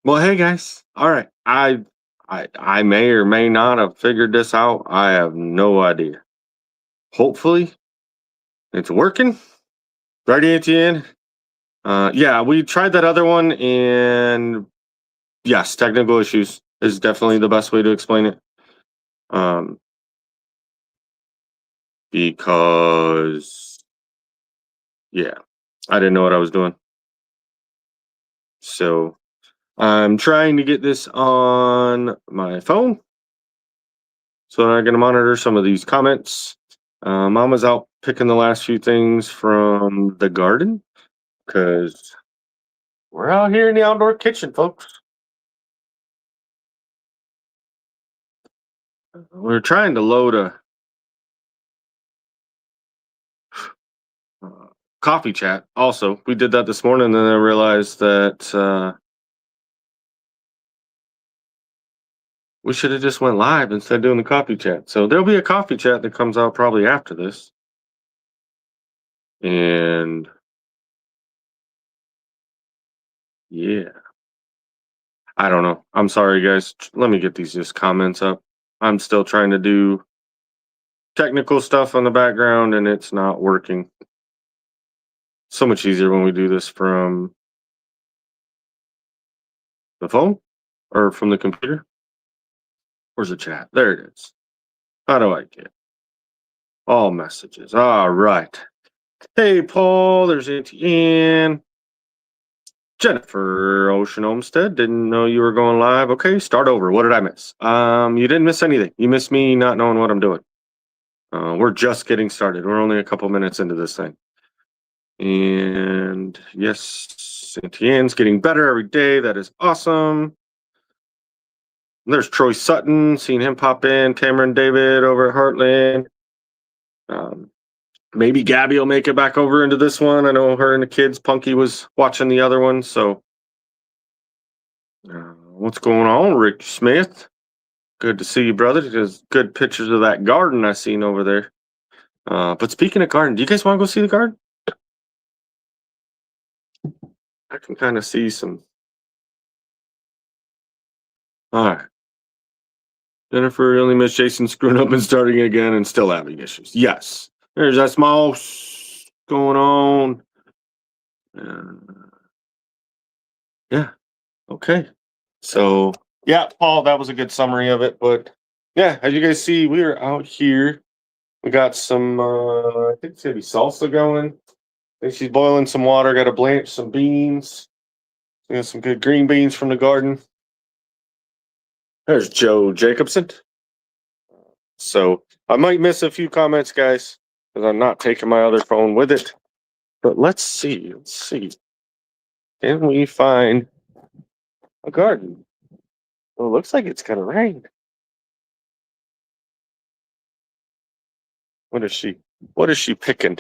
Well, hey guys. All right. I may or may not have figured this out. I have no idea. Hopefully it's working. Right, Etienne? Yeah, we tried that other one and yes, technical issues is definitely the best way to explain it. Um, because yeah, I didn't know what I was doing. So I'm trying to get this on my phone so I'm going to monitor some of these comments. Mama's out picking the last few things from the garden because we're out here in the outdoor kitchen, folks. We're trying to load a uh, coffee chat. Also, we did that this morning, and then I realized that we should have just went live instead of doing the coffee chat. So there'll be a coffee chat that comes out probably after this, and yeah, I don't know. I'm sorry, guys. Let me get these just comments up. I'm still trying to do technical stuff on the background, and it's not working. So much easier when we do this from the phone or from the computer. Where's the chat? There it is. How do I get all messages? All right. Hey, Paul. There's Etienne. Jennifer Ocean Homestead. Didn't know you were going live. Okay, start over. What did I miss? You didn't miss anything. You missed me not knowing what I'm doing. We're just getting started. We're only a couple minutes into this thing. And yes, Etienne's getting better every day. That is awesome. There's Troy Sutton, seeing him pop in. Cameron David over at Heartland. Um, Maybe Gabby will make it back over into this one. I know her and the kids. Punky was watching the other one. So, what's going on, Rick Smith? Good to see you, brother. There's good pictures of that garden I seen over there. But speaking of garden, do you guys want to go see the garden? I can kind of see some. All right. Jennifer only missed Jason screwing up and starting again and still having issues. Yes. There's that small going on. Yeah. Okay. So, yeah, Paul, that was a good summary of it. But yeah, as you guys see, we are out here. We got some, I think it's going to be salsa going. I think she's boiling some water. Got to blanch some beans. We got some good green beans from the garden. There's Joe Jacobson. So I might miss a few comments, guys, because I'm not taking my other phone with it. But let's see. Let's see. Can we find a garden? Well, it looks like it's going to rain. What is she? What is she picking?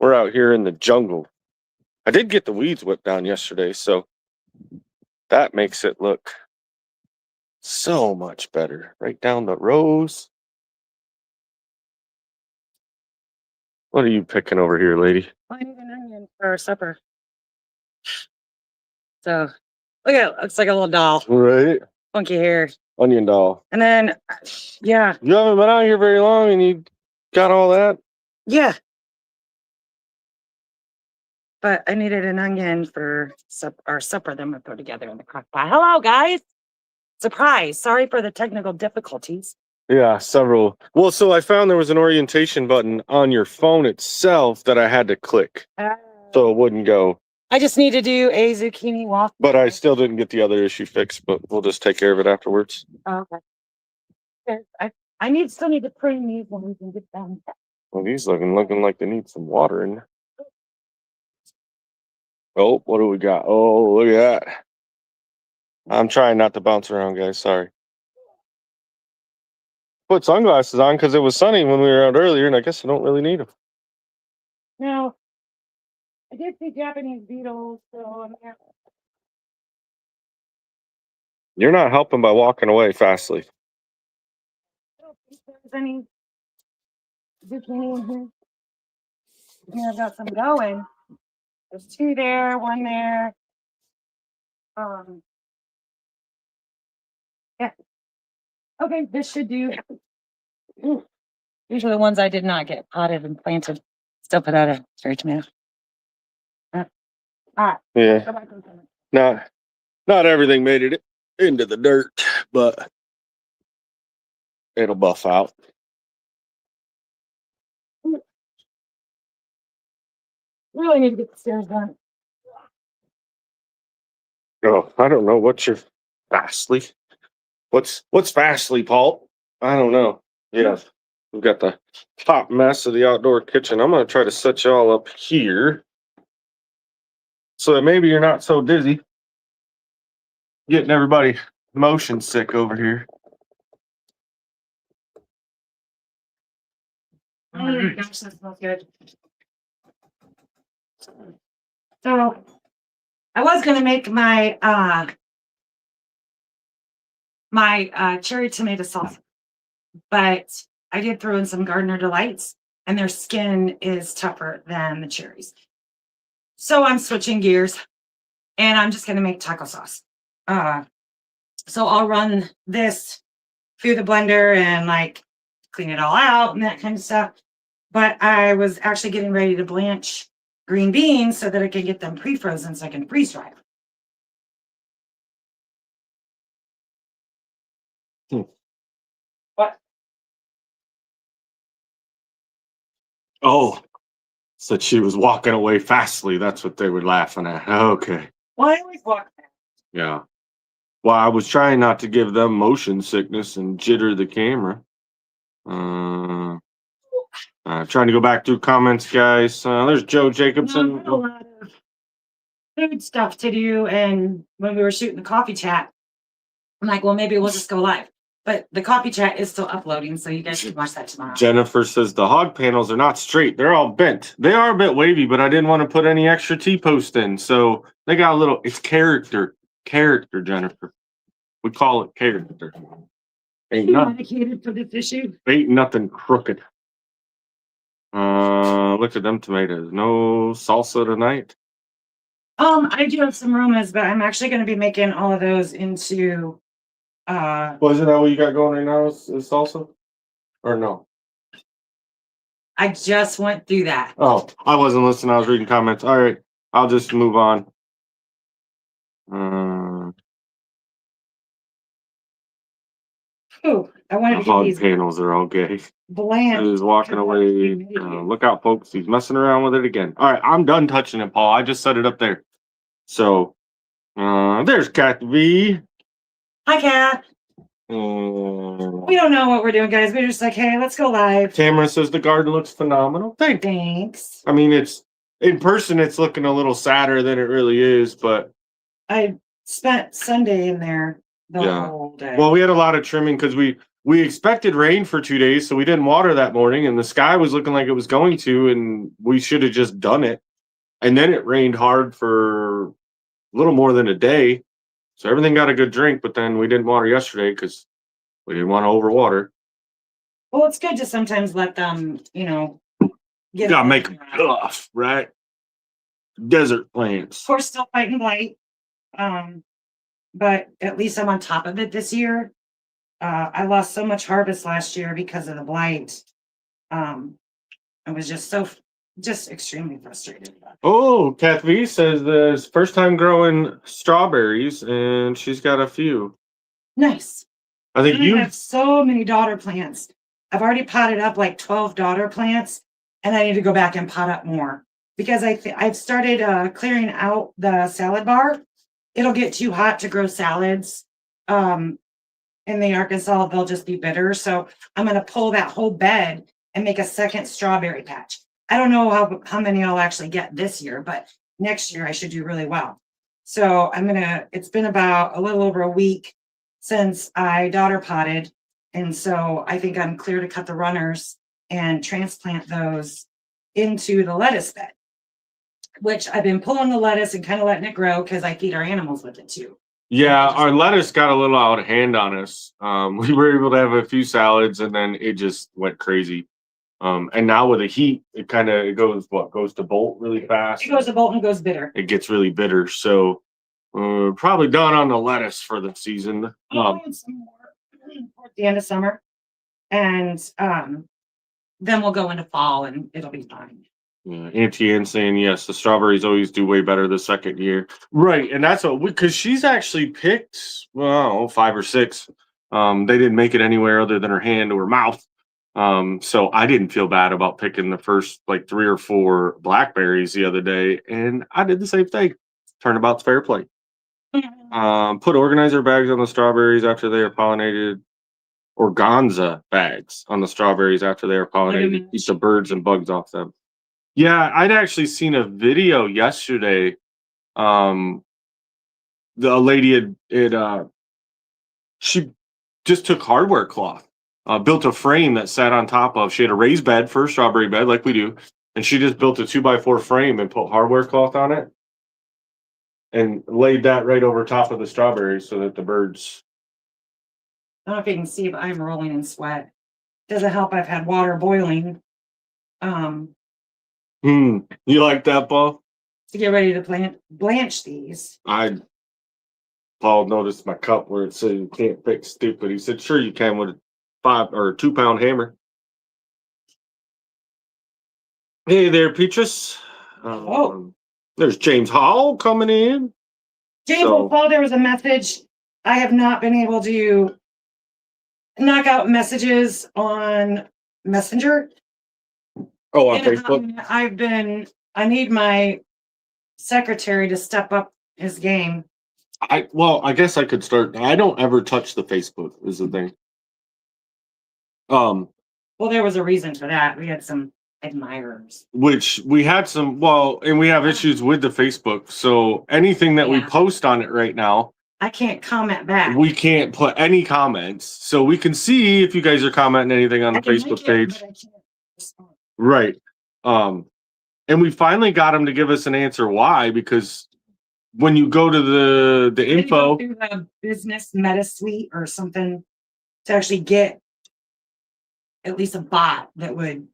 We're out here in the jungle. I did get the weeds whipped down yesterday, so that makes it look so much better. Right down the rows. What are you picking over here, lady? I need an onion for supper. So look at it. Looks like a little doll. Right. Funky hair. Onion doll. And then, yeah. You haven't been out here very long and you got all that? Yeah. But I needed an onion for our supper that I'm going to throw together in the crock pot. Hello, guys. Surprise. Sorry for the technical difficulties. Yeah, several. Well, so I found there was an orientation button on your phone itself that I had to click so it wouldn't go. I just need to do a zucchini waffle. But I still didn't get the other issue fixed, but we'll just take care of it afterwards. Oh, okay. I still need to prune these ones and get them. Well, these looking like they need some water in there. Oh, what do we got? Oh, look at that. I'm trying not to bounce around, guys. Sorry. Put sunglasses on because it was sunny when we were out earlier, and I guess I don't really need them. No. I did see Japanese beetles, so I'm here. You're not helping by walking away fastly. I don't think there's any zucchini in here. Here I've got some going. There's two there, one there. Okay, this should do. Ooh, these are the ones I did not get potted and planted. Still put out a cherry tomato. All right. Yeah. Not everything made it into the dirt, but it'll buff out. Really need to get the stairs done. Oh, I don't know. What's your fastly? What's fastly, Paul? I don't know. Yeah, we've got the top mess of the outdoor kitchen. I'm gonna try to set y'all up here so that maybe you're not so dizzy. Getting everybody motion sick over here. Oh my gosh, that smells good. So I was gonna make my cherry tomato sauce, but I did throw in some Gardener Delights, and their skin is tougher than the cherries. So I'm switching gears, and I'm just gonna make taco sauce. So I'll run this through the blender and like clean it all out and that kind of stuff. But I was actually getting ready to blanch green beans so that I can get them pre-frozen so I can freeze dry them. What? Oh, said she was walking away fastly. That's what they were laughing at. Okay. Well, I always walk fast. Yeah. Well, I was trying not to give them motion sickness and jitter the camera. Trying to go back through comments, guys. There's Joe Jacobson. A lot of food stuff to do, and when we were shooting the coffee chat, I'm like, well, maybe we'll just go live. But the coffee chat is still uploading, so you guys can watch that tomorrow. Jennifer says the hog panels are not straight. They're all bent. They are a bit wavy, but I didn't want to put any extra T-post in. So they got a little, it's character. Character, Jennifer. We call it character. Ain't nothing dedicated for this issue. Ain't nothing crooked. Look at them tomatoes. No salsa tonight. I do have some aromas, but I'm actually going to be making all of those into. Isn't that what you got going right now? Is salsa, or no? I just went through that. Oh, I wasn't listening. I was reading comments. All right, I'll just move on. Ooh, I wanted to get hog these panels are all gay. bland. He's walking away. Look out, folks. He's messing around with it again. All right, I'm done touching it, Paul. I just set it up there. So, there's Cat V. Hi, Cat. We don't know what we're doing, guys. We're just like, hey, let's go live. Tamara says the garden looks phenomenal. Thanks. I mean, it's in person, it's looking a little sadder than it really is, but I spent Sunday in there the whole day. Well, we had a lot of trimming because we expected rain for 2 days, so we didn't water that morning, and the sky was looking like it was going to, and we should have just done it. And then it rained hard for a little more than a day, so everything got a good drink, but then we didn't water yesterday because we didn't want to overwater. Well, it's good to sometimes let them, get gotta make them tough, right? Desert plants. Of course, still fighting blight. But at least I'm on top of it this year. I lost so much harvest last year because of the blight. I was just extremely frustrated. Oh, Kath V says this first time growing strawberries, and she's got a few. Nice. I think you have so many daughter plants. I've already potted up like 12 daughter plants, and I need to go back and pot up more because I've started clearing out the salad bar. It'll get too hot to grow salads. In the Arkansas, they'll just be bitter. So I'm going to pull that whole bed and make a second strawberry patch. I don't know how many I'll actually get this year, but next year I should do really well. So it's been about a little over a week since I daughter potted. And so I think I'm clear to cut the runners and transplant those into the lettuce bed, which I've been pulling the lettuce and kind of letting it grow because I feed our animals with it too. Yeah, our lettuce got a little out of hand on us. We were able to have a few salads, and then it just went crazy. And now with the heat, it goes to bolt really fast. It goes to bolt and goes bitter. It gets really bitter. So probably done on the lettuce for the season. Some more. towards the end of summer. And then we'll go into fall and it'll be fine. Yeah, Auntie Ann saying yes, the strawberries always do way better the second year. Right, and that's what because she's actually picked well 5 or 6. They didn't make it anywhere other than her hand or mouth. So I didn't feel bad about picking the first like 3 or 4 blackberries the other day, and I did the same thing. Turnabout's fair play. Put organizer bags on the strawberries after they are pollinated. Organza bags on the strawberries after they are pollinated to keep the birds and bugs off them. Yeah, I'd actually seen a video yesterday. The lady she just took hardware cloth, built a frame that sat on top of. She had a raised bed for a strawberry bed, like we do, and she just built a 2x4 frame and put hardware cloth on it, and laid that right over top of the strawberries so that the birds. I don't know if you can see, but I'm rolling in sweat. Doesn't help. I've had water boiling. You like that, Paul? To get ready to blanch these. Paul noticed my cup where it said you can't fix stupid. He said, "Sure you can with a 5 or 2 pound hammer." Hey there, Peaches. There's James Hall coming in. James, Paul, there was a message. I have not been able to knock out messages on Messenger. Oh, on Facebook. I need my secretary to step up his game. I guess I could start. I don't ever touch the Facebook is the thing. Well, there was a reason for that. We had some admirers. Which we had some, and we have issues with the Facebook. So anything that we post on it right now, I can't comment back. We can't put any comments. So we can see if you guys are commenting anything on the Facebook page. Right. And we finally got him to give us an answer why, because when you go to the info through the business meta suite or something to actually get at least a bot that would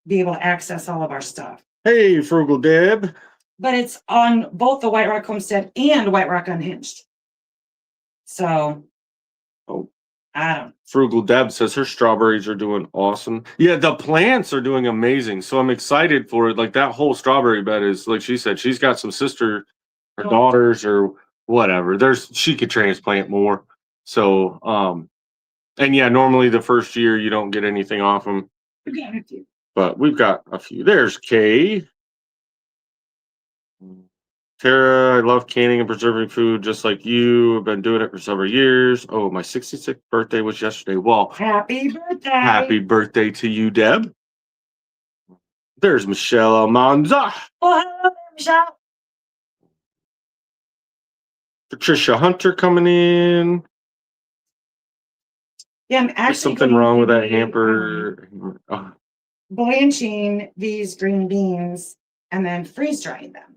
be able to access all of our stuff. Hey, Frugal Deb. But it's on both the White Rock Homestead and White Rock Unhinged. So I don't. Frugal Deb says her strawberries are doing awesome. Yeah, the plants are doing amazing. So I'm excited for it. Like that whole strawberry bed is, like she said, she's got some sister or daughters or whatever. She could transplant more. So and yeah, normally the first year you don't get anything off them. But we've got a few. There's Kay. Tara, I love canning and preserving food just like you. I've been doing it for several years. Oh, my 66th birthday was yesterday. Well, happy birthday. Happy birthday to you, Deb. There's Michelle Almanza. Oh, hello, Michelle. Patricia Hunter coming in. Yeah, I'm actually. There's something wrong with that hamper. Blanching these green beans and then freeze drying them.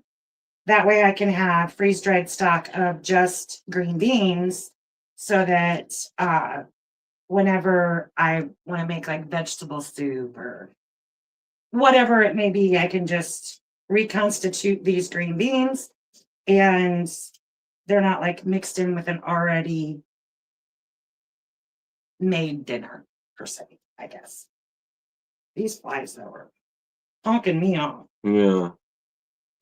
That way I can have freeze dried stock of just green beans so that whenever I want to make like vegetable soup or whatever it may be, I can just reconstitute these green beans and they're not like mixed in with an already made dinner per se, I guess. These flies though are honking me off. Yeah.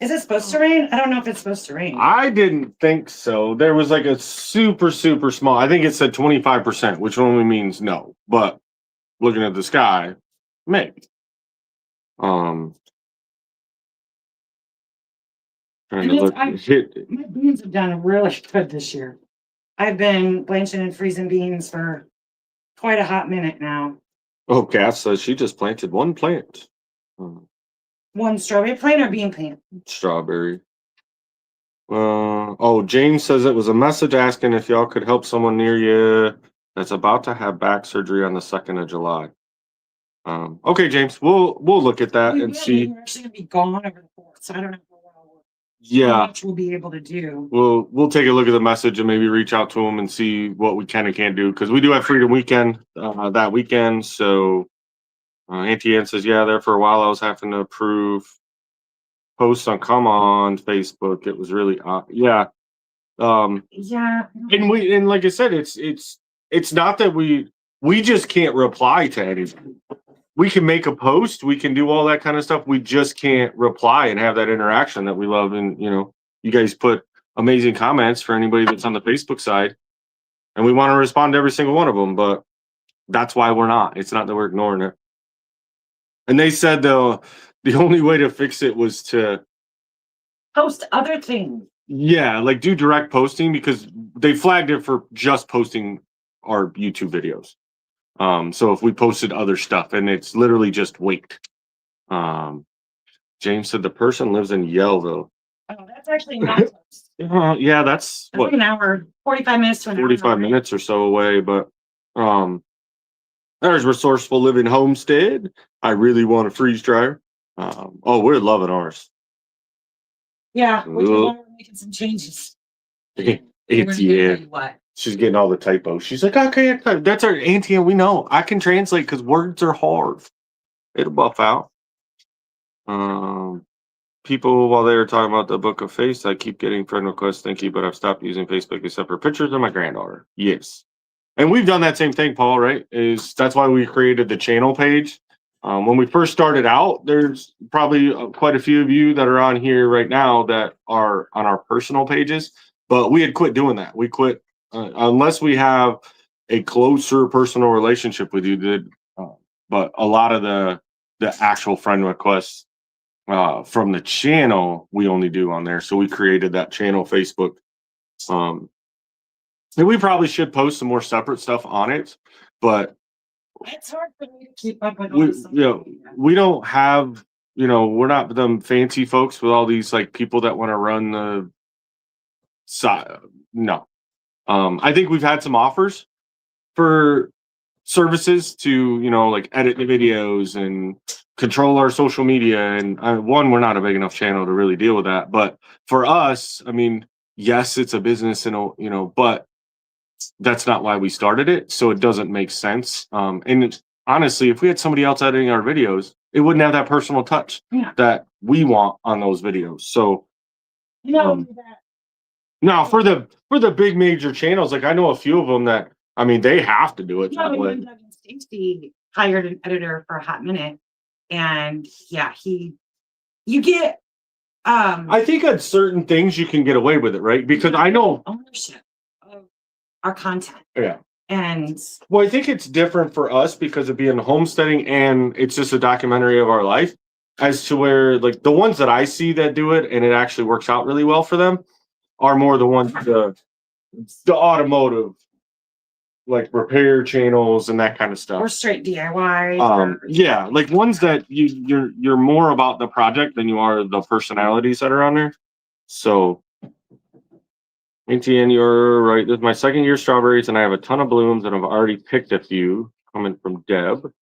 Is it supposed to rain? I don't know if it's supposed to rain. I didn't think so. There was like a super, super small, I think it said 25%, which only means no. But looking at the sky, maybe. Trying to look. My beans have done really good this year. I've been blanching and freezing beans for quite a hot minute now. Oh, Cass says she just planted one plant. One strawberry plant or bean plant? Strawberry. James says it was a message asking if y'all could help someone near you that's about to have back surgery on the 2nd of July. Okay, James, we'll look at that and see. We're actually gonna be gone over the 4th, so I don't know how much we'll be able to do. We'll take a look at the message and maybe reach out to them and see what we can and can't do, because we do have Freedom Weekend that weekend. So Auntie Ann says, yeah, there for a while I was having to approve posts on Facebook. It was really yeah. And like I said, it's it's not that we just can't reply to anything. We can make a post, we can do all that kind of stuff. We just can't reply and have that interaction that we love. And you guys put amazing comments for anybody that's on the Facebook side, and we want to respond to every single one of them. But that's why we're not. It's not that we're ignoring it. And they said the only way to fix it was to Post other things. like do direct posting, because they flagged it for just posting our YouTube videos. So if we posted other stuff, and it's literally just wait. James said the person lives in Yellville. Oh, that's actually not close. Yeah, that's It's like an hour, 45 minutes to an 45 minutes or so away. But there's Resourceful Living Homestead. I really want a freeze dryer. We're loving ours. Yeah, we're making some changes. It's What? She's getting all the typos. She's like, okay, that's our auntie, and we know. I can translate because words are hard. It'll buff out. People, while they were talking about the Book of Face, I keep getting friend requests. Thank you, but I've stopped using Facebook except for pictures of my granddaughter. Yes. And we've done that same thing, Paul, right? That's why we created the channel page. When we first started out, there's probably quite a few of you that are on here right now that are on our personal pages, but we had quit doing that. We quit unless we have a closer personal relationship with you. But a lot of the actual friend requests from the channel we only do on there. So we created that channel Facebook. And we probably should post some more separate stuff on it, but it's hard for me to keep up with all this. We don't have, we're not them fancy folks with all these like people that want to run the side. No. I think we've had some offers for services to, like edit the videos and control our social media. And we're not a big enough channel to really deal with that. But for us, I mean, yes, it's a business and, but that's not why we started it. So it doesn't make sense. And honestly, if we had somebody else editing our videos, it wouldn't have that personal touch that we want on those videos. So, now for the big major channels, like I know a few of them that, I mean, they have to do it that way. Doug and Stacey hired an editor for a hot minute, and you get. I think on certain things you can get away with it, right? Because I know ownership of our content. Yeah. And well, I think it's different for us because of being homesteading, and it's just a documentary of our life, as to where like the ones that I see that do it and it actually works out really well for them are more the ones the automotive, like repair channels and that kind of stuff. Or straight DIY. Yeah, like ones that you're more about the project than you are the personalities that are on there. So ATN, you're right. This is my second year strawberries, and I have a ton of blooms, and I've already picked a few coming from Deb.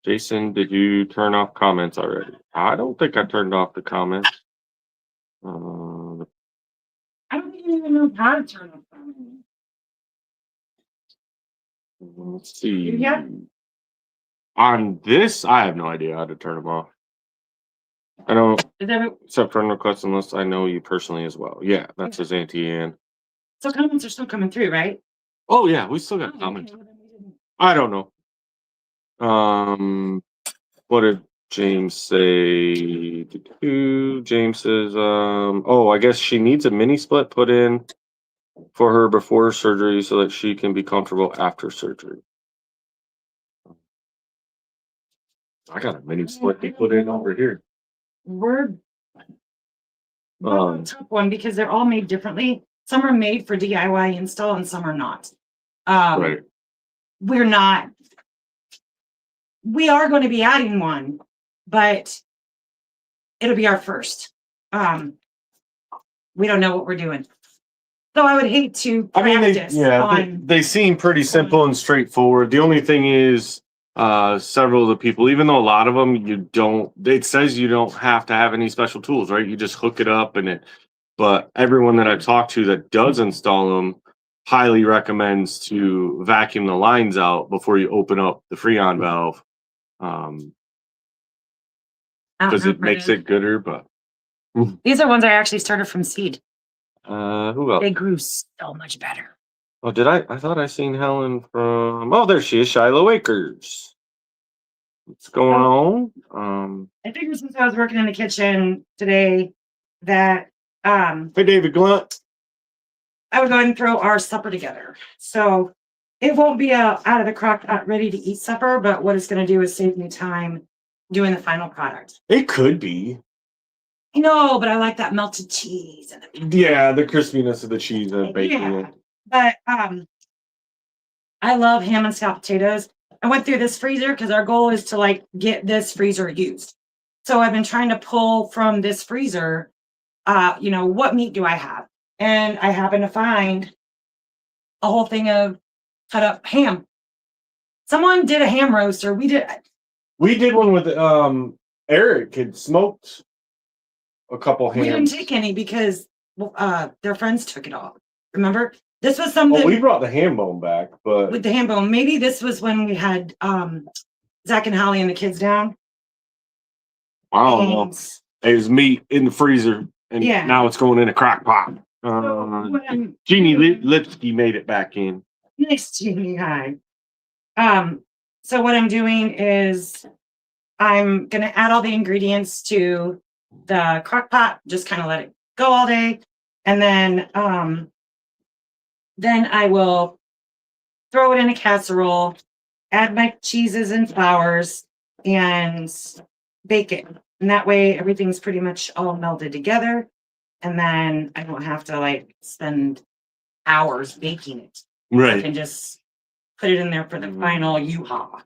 Jason, did you turn off comments already? I don't think I turned off the comments. I don't even know how to turn off comments. Let's see. Yeah. On this, I have no idea how to turn them off. I don't accept friend requests unless I know you personally as well. Yeah, that's his Auntie Ann. So comments are still coming through, right? Oh yeah, we still got comments. Okay. I don't know. What did James say? James says, I guess she needs a mini split put in for her before surgery so that she can be comfortable after surgery. I got a mini split they put in over here. We're a tough one because they're all made differently. Some are made for DIY install and some are not. Right. We are going to be adding one, but it'll be our first. We don't know what we're doing. So I would hate to practice. They seem pretty simple and straightforward. The only thing is several of the people, even though a lot of them it says you don't have to have any special tools, right? You just hook it up but everyone that I've talked to that does install them highly recommends to vacuum the lines out before you open up the Freon valve. Because it makes it gooder, but these are ones I actually started from seed. Who else? They grew so much better. Oh, did I? I thought I seen Helen from. Oh, there she is, Shiloh Acres. What's going on? I figured since I was working in the kitchen today that Hey, David Glunt. I would go ahead and throw our supper together. So it won't be a out of the crock pot ready to eat supper, but what it's going to do is save me time doing the final product. It could be. I know, but I like that melted cheese and Yeah, the crispiness of the cheese and bacon. yeah. But I love ham and scalloped potatoes. I went through this freezer because our goal is to like get this freezer used. So I've been trying to pull from this freezer, what meat do I have? And I happen to find a whole thing of cut up ham. Someone did a ham roaster. We did one with Eric had smoked a couple hams. We didn't take any because their friends took it all. Remember? This was something. Oh, we brought the ham bone back, but with the ham bone. Maybe this was when we had Zach and Holly and the kids down. I don't know. It was meat in the freezer, and yeah. Now it's going in a crock pot. Jeannie Lipsky made it back in. Nice, Jeannie. Hi. So what I'm doing is I'm going to add all the ingredients to the crock pot, just kind of let it go all day. And then I will throw it in a casserole, add my cheeses and flours, and bake it. And that way everything's pretty much all melded together. And then I don't have to like spend hours baking it. Right. I can just put it in there for the final yoo-haw.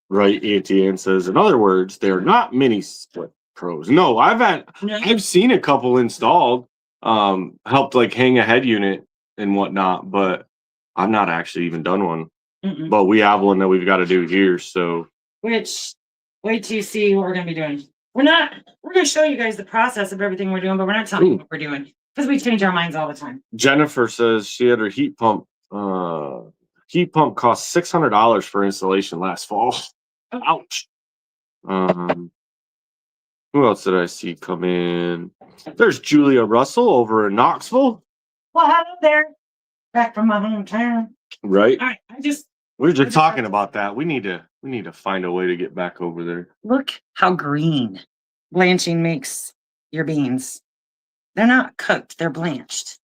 Right, Auntie Ann says. In other words, they're not mini split pros. No, I've seen a couple installed, helped like hang a head unit and whatnot, but I've not actually even done one. Mm-mm. But we have one that we've got to do here. So which wait till you see what we're gonna be doing. We're gonna show you guys the process of everything we're doing, but we're not telling you what we're doing because we change our minds all the time. Jennifer says she had her heat pump. Heat pump cost $600 for installation last fall. Ouch. Who else did I see come in? There's Julia Russell over in Knoxville. Well, hello there. Back from my hometown. Right. All right. We were just talking about that. We need to find a way to get back over there. Look how green blanching makes your beans. They're not cooked, they're blanched.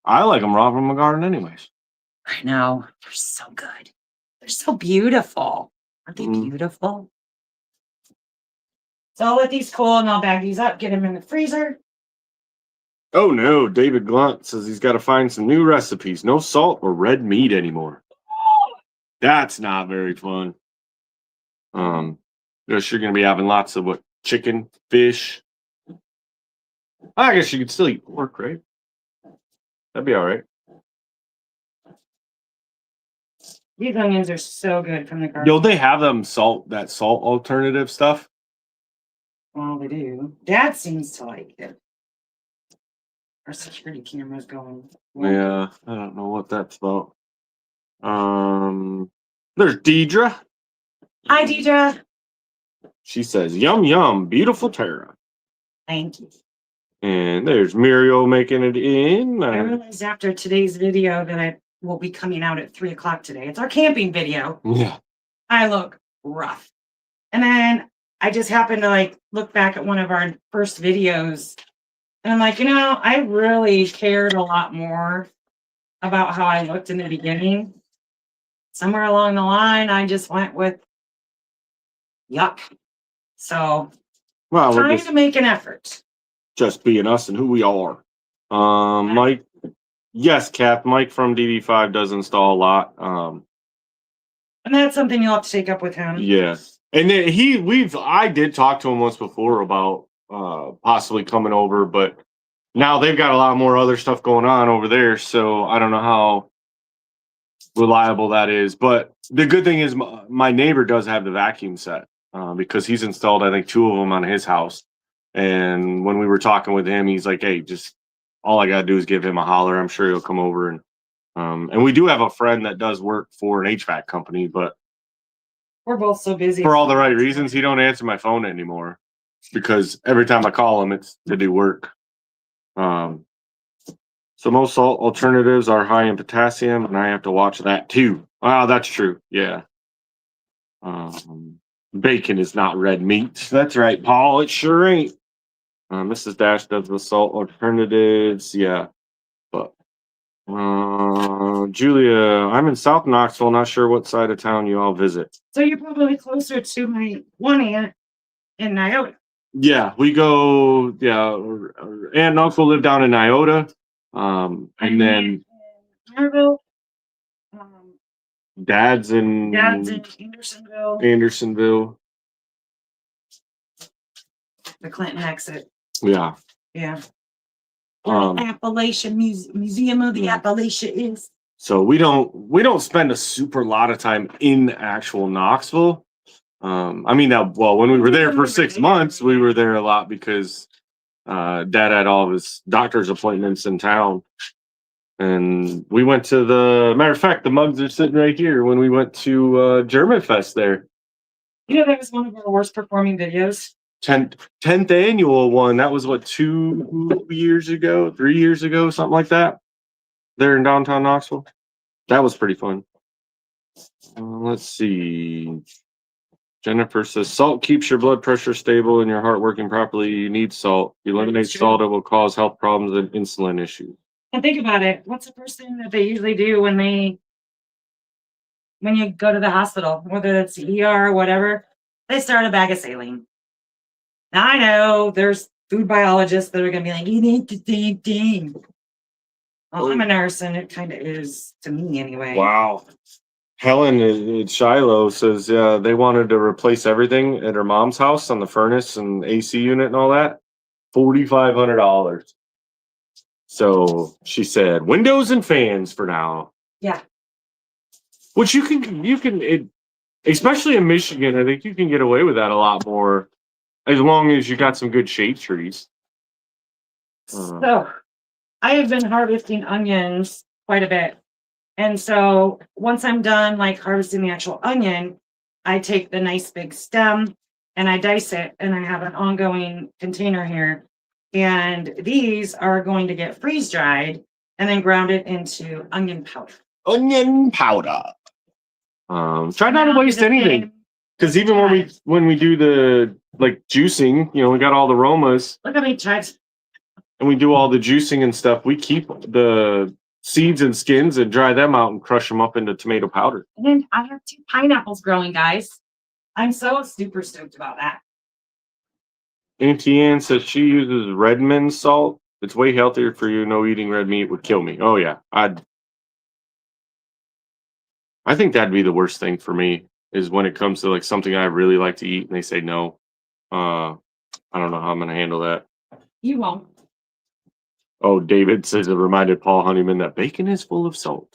I like them raw from the garden anyways. I know. They're so good. They're so beautiful. Aren't they beautiful? So I'll let these cool and I'll bag these up, get them in the freezer. Oh no, David Glunt says he's got to find some new recipes. No salt or red meat anymore. That's not very fun. Guess you're gonna be having lots of chicken, fish. I guess you could still eat pork, right? That'd be all right. These onions are so good from the garden. Yo, they have that salt alternative stuff. Well, they do. Dad seems to like it. Our security camera's going. Yeah, I don't know what that's about. There's Deidre. Hi, Deidre. She says, "Yum yum, beautiful Tara." Thank you. And there's Muriel making it in. I realized after today's video that I will be coming out at 3:00 today. It's our camping video. Yeah. I look rough. And then I just happened to look back at one of our first videos. And I'm like, I really cared a lot more about how I looked in the beginning. Somewhere along the line, I just went with yuck. So trying to make an effort. Just being us and who we are. Mike. Yes, Cap. Mike from DD5 does install a lot. And that's something you'll have to take up with him. Yes. And then I did talk to him once before about possibly coming over, but now they've got a lot more other stuff going on over there, so I don't know how reliable that is. But the good thing is my neighbor does have the vacuum set because he's installed, I think, 2 of them on his house. And when we were talking with him, he's like, "Hey, just all I gotta do is give him a holler. I'm sure he'll come over." And we do have a friend that does work for an HVAC company, but we're both so busy for all the right reasons. He don't answer my phone anymore because every time I call him, it's to do work. So So most alternatives are high in potassium, and I have to watch that too. Wow, that's true. Yeah. Bacon is not red meat. That's right, Paul. It sure ain't. Mrs. Dash does the salt alternatives. Yeah, but Julia, I'm in South Knoxville. Not sure what side of town you all visit. So you're probably closer to my one aunt in Nyota. Yeah, we go. Yeah, aunt and uncle live down in Nyota, and then Marville. dad's in Andersonville. Andersonville. The Clinton exit. Yeah. Yeah. Appalachian Museum of the Appalachia is. So we don't spend a super lot of time in actual Knoxville. I mean, well, when we were there for 6 months, we were there a lot because Dad had all of his doctor's appointments in town, and we went to matter of fact, the mugs are sitting right here. When we went to German Fest there, you know, that was one of our worst performing videos. 10th annual one. That was what, 2 years ago, 3 years ago, something like that. There in downtown Knoxville. That was pretty fun. Let's see. Jennifer says salt keeps your blood pressure stable and your heart working properly. You need salt. You eliminate salt, it will cause health problems and insulin issues. And think about it. What's the first thing that they usually do when you go to the hospital, whether it's ER or whatever? They start a bag of saline. Now I know there's food biologists that are going to be like, you need the same thing. Well, I'm a nurse, and it kind of is to me anyway. Wow. Helen at Shiloh says they wanted to replace everything at her mom's house on the furnace and AC unit and all that. $4,500. So she said windows and fans for now. Yeah. Which you can, especially in Michigan, I think you can get away with that a lot more as long as you got some good shade trees. So I have been harvesting onions quite a bit. And so once I'm done like harvesting the actual onion, I take the nice big stem and I dice it, and I have an ongoing container here. And these are going to get freeze dried and then ground it into onion powder. Onion powder. Try not to waste anything. Because even when we do the like juicing, we got all the aromas. Look at me, Chucks. And we do all the juicing and stuff. We keep the seeds and skins and dry them out and crush them up into tomato powder. And then I have 2 pineapples growing, guys. I'm so super stoked about that. Auntie Ann says she uses Redmond salt. It's way healthier for you. No eating red meat would kill me. Oh yeah, I think that'd be the worst thing for me is when it comes to like something I really like to eat and they say no. I don't know how I'm gonna handle that. You won't. Oh, David says it reminded Paul Honeyman that bacon is full of salt.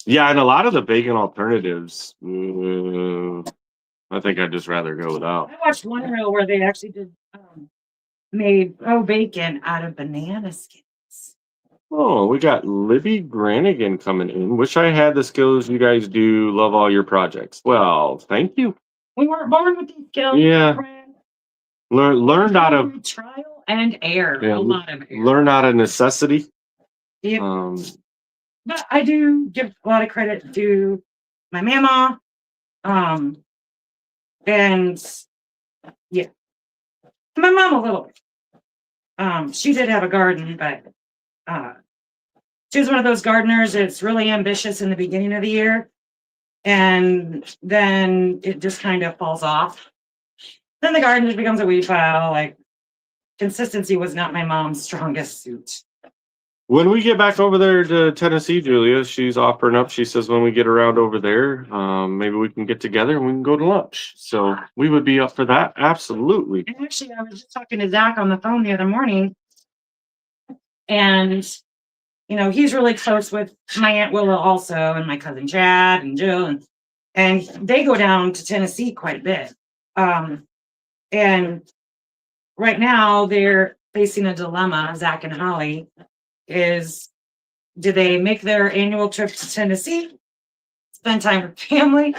Yeah, and a lot of the bacon alternatives, I think I'd just rather go without. I watched one reel where they actually did made bacon out of banana skins. Oh, we got Libby Granigan coming in. Wish I had the skills you guys do. Love all your projects. Well, thank you. We weren't born with these skills. Yeah. Learned out of trial and error. Yeah, a lot of error. Learn out of necessity. Yeah. But I do give a lot of credit to my mama. And yeah, my mom a little bit. She did have a garden, but she was one of those gardeners that's really ambitious in the beginning of the year, and then it just kind of falls off. Then the garden just becomes a weed pile. Like, consistency was not my mom's strongest suit. When we get back over there to Tennessee, Julia, she's offering up. She says when we get around over there, maybe we can get together and we can go to lunch. So we would be up for that. Absolutely. And actually, I was just talking to Zach on the phone the other morning, and he's really close with my Aunt Willa also, and my cousin Chad and Jill, and they go down to Tennessee quite a bit. And right now they're facing a dilemma, Zach and Holly, is do they make their annual trip to Tennessee, spend time with family,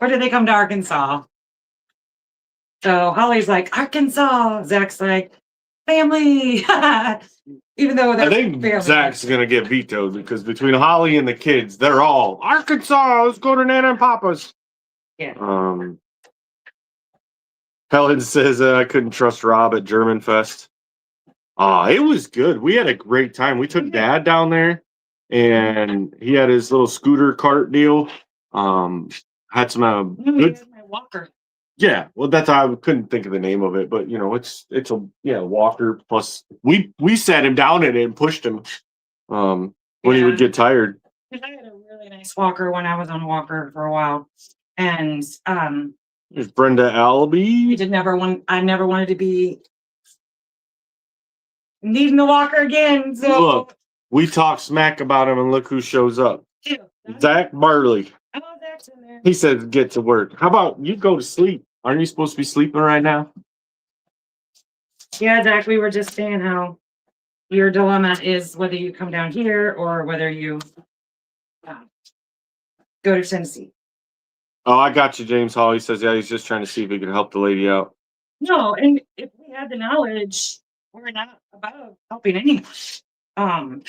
or do they come to Arkansas? So Holly's like, Arkansas. Zach's like, family. Even though I they're think family. Zach's gonna get vetoed because between Holly and the kids, they're all Arkansas. Let's go to Nana and Papa's. Yeah. Helen says I couldn't trust Rob at German Fest. It was good. We had a great time. We took Dad down there, and he had his little scooter cart deal. Had some good. My walker. Yeah, well, that's how I couldn't think of the name of it, but it's a walker plus. We sat him down in it and pushed him. When he would get tired. I had a really nice walker when I was on walker for a while, and There's Brenda Albee. I never wanted to be needing the walker again. So Look, we talk smack about him, and look who shows up. Zach Barley. Oh, Zach's in there. He says get to work. How about you go to sleep? Aren't you supposed to be sleeping right now? Yeah, Zach, we were just saying how your dilemma is whether you come down here or whether you go to Tennessee. Oh, I got you, James Hall. He says, yeah, he's just trying to see if he can help the lady out. No, and if we had the knowledge, we're not about helping anyone.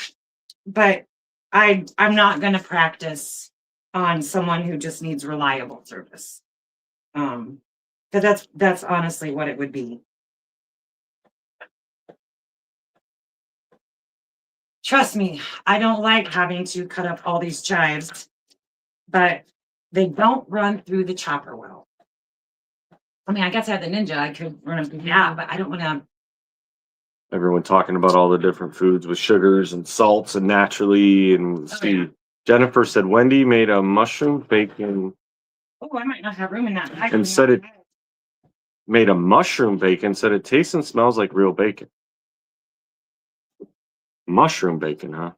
But I'm not going to practice on someone who just needs reliable service. But that's honestly what it would be. Trust me, I don't like having to cut up all these chives, but they don't run through the chopper well. I mean, I guess I had the Ninja, I could run them through that, but I don't want to. Everyone talking about all the different foods with sugars and salts and naturally. And Yeah. Jennifer said Wendy made a mushroom bacon. Oh, I might not have room in that. And said it made a mushroom bacon, said it tastes and smells like real bacon. Mushroom bacon, huh?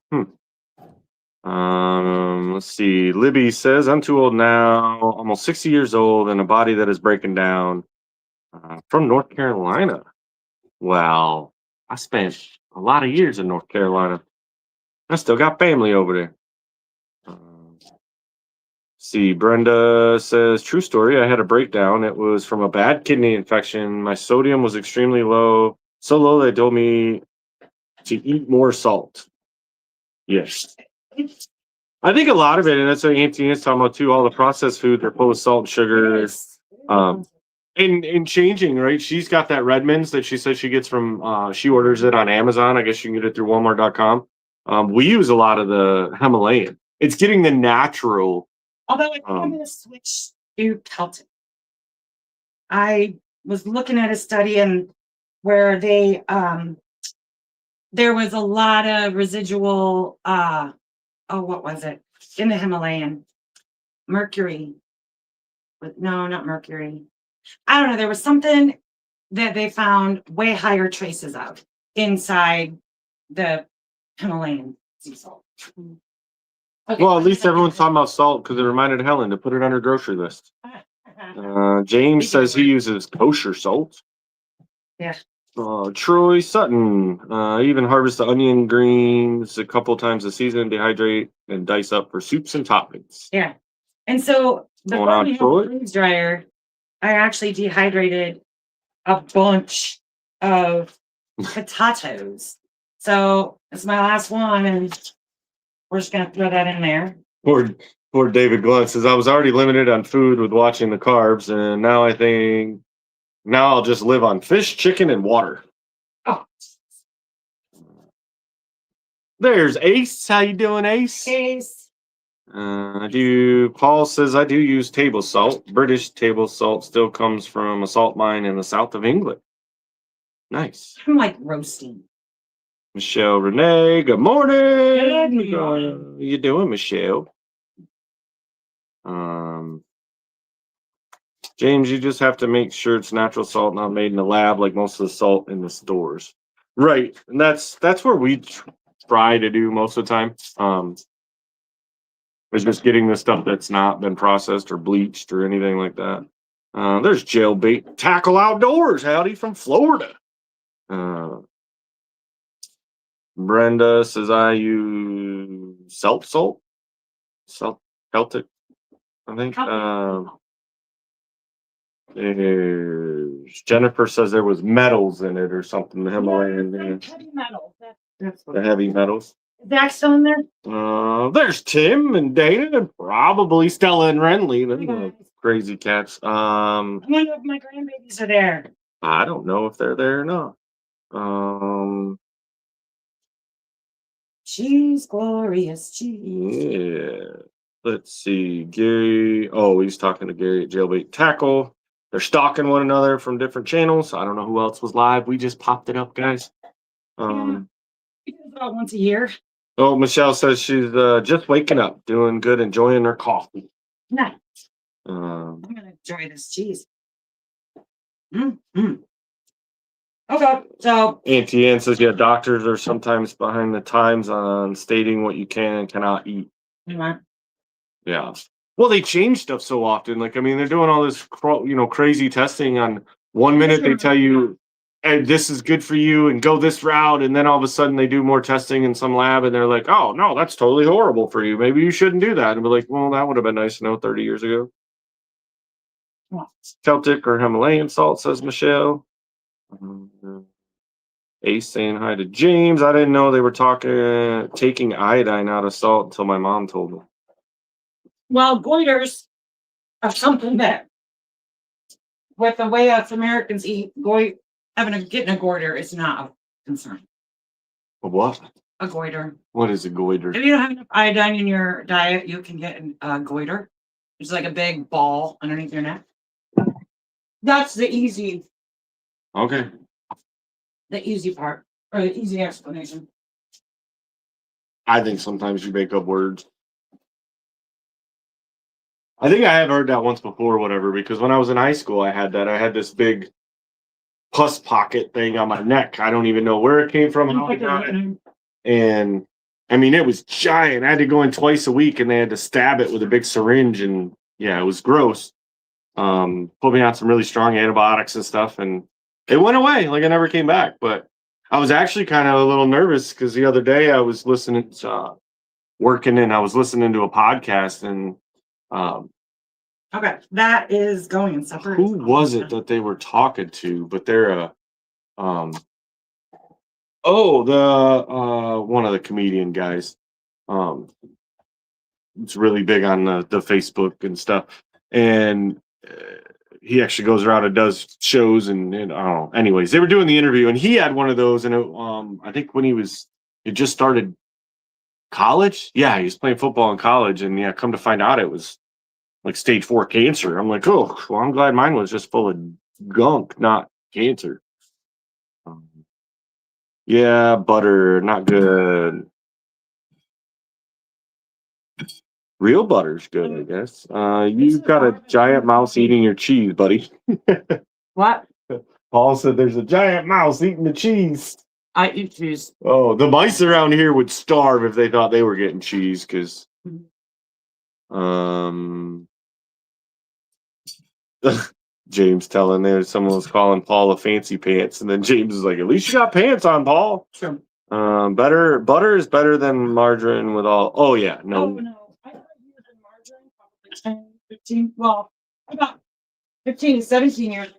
Let's see. Libby says, I'm too old now, almost 60 years old, and a body that is breaking down. From North Carolina. Well, I spent a lot of years in North Carolina. I still got family over there. See, Brenda says, true story. I had a breakdown. It was from a bad kidney infection. My sodium was extremely low. So low they told me to eat more salt. Yes. I think a lot of it, and that's what Auntie is talking about too, all the processed food, they're full of salt and sugar. And changing, right? She's got that Redmond's that she says she gets from, she orders it on Amazon. I guess you can get it through Walmart.com. We use a lot of the Himalayan. It's getting the natural. Although I think I'm going to switch to Celtic. I was looking at a study and where they, there was a lot of residual, what was it? In the Himalayan. Mercury. No, not mercury. I don't know. There was something that they found way higher traces of inside the Himalayan sea salt. Okay. Well, at least everyone's talking about salt because it reminded Helen to put it on her grocery list. James says he uses kosher salt. Yeah. Troy Sutton, even harvest the onion greens a couple times a season, dehydrate and dice up for soups and toppings. Yeah. And so the freeze dryer, I actually dehydrated a bunch of potatoes. So it's my last one, and we're just gonna throw that in there. Poor David Glenn says I was already limited on food with watching the carbs, and now I think I'll just live on fish, chicken, and water. Oh. There's Ace. How you doing, Ace? Ace. Paul says I do use table salt. British table salt still comes from a salt mine in the south of England. Nice. I'm like roasting. Michelle Renee, good morning. Good morning. How you doing, Michelle? James, you just have to make sure it's natural salt, not made in the lab like most of the salt in the stores. Right. And that's where we try to do most of the time. Is just getting the stuff that's not been processed or bleached or anything like that. There's Jailbait Tackle Outdoors. Howdy from Florida. Brenda says I use Celtic, I think. Jennifer says there was metals in it or something. The Himalayan, Heavy metal. That's the heavy metals. Is Zach still in there? There's Tim and Dana and probably Stella and Renly. Them Hey, crazy cats. I wonder if my grandbabies are there. I don't know if they're there or not. Cheese, glorious cheese. Yeah. Let's see. Gary. Oh, he's talking to Gary at Jailbait Tackle. They're stalking one another from different channels. I don't know who else was live. We just popped it up, guys. We do it about once a year. Oh, Michelle says she's just waking up, doing good, enjoying her coffee. Nice. Um, I'm gonna enjoy this cheese. Okay, so Auntie Ann says, yeah, doctors are sometimes behind the times on stating what you can and cannot eat. Yeah. Well, they change stuff so often. Like, I mean, they're doing all this, crazy testing on 1 minute. They tell you, hey, this is good for you and go this route. And then all of a sudden they do more testing in some lab and they're like, oh, no, that's totally horrible for you. Maybe you shouldn't do that. And be like, well, that would have been nice to know 30 years ago. Celtic or Himalayan salt, says Michelle. Ace saying hi to James. I didn't know they were taking iodine out of salt until my mom told me. well, goiters are something that, with the way us Americans eat, getting a goiter is not a concern. A what? A goiter. What is a goiter? If you don't have enough iodine in your diet, you can get a goiter. It's like a big ball underneath your neck. That's the easy Okay. part, or the easy explanation. I think sometimes you make up words. I think I have heard that once before or whatever, because when I was in high school, I had that. I had this big pus pocket thing on my neck. I don't even know where it came from, how I got it. And I mean, it was giant. I had to go in twice a week and they had to stab it with a big syringe. And yeah, it was gross. Put me on some really strong antibiotics and stuff. And it went away. Like, I never came back. But I was actually kind of a little nervous because the other day I was working and I was listening to a podcast and okay, that is going in separate. Who was it that they were talking to? But they're one of the comedian guys. It's really big on the Facebook and stuff, and he actually goes around and does shows and I don't know. Anyways, they were doing the interview and he had one of those, and I think when he just started college. Yeah, he was playing football in college, and yeah, come to find out it was like stage 4 cancer. I'm like, oh, well, I'm glad mine was just full of gunk, not cancer. Yeah, butter, not good. Real butter's good, I guess. You've got a giant mouse eating your cheese, buddy. What? Paul said there's a giant mouse eating the cheese. I eat cheese. Oh, the mice around here would starve if they thought they were getting cheese, because James telling there someone was calling Paul a fancy pants, and then James is like, at least you got pants on, Paul. Sure. Butter is better than margarine with all. Oh yeah, no. Oh no. I started using margarine probably 10, 15, well, about 15 to 17 years.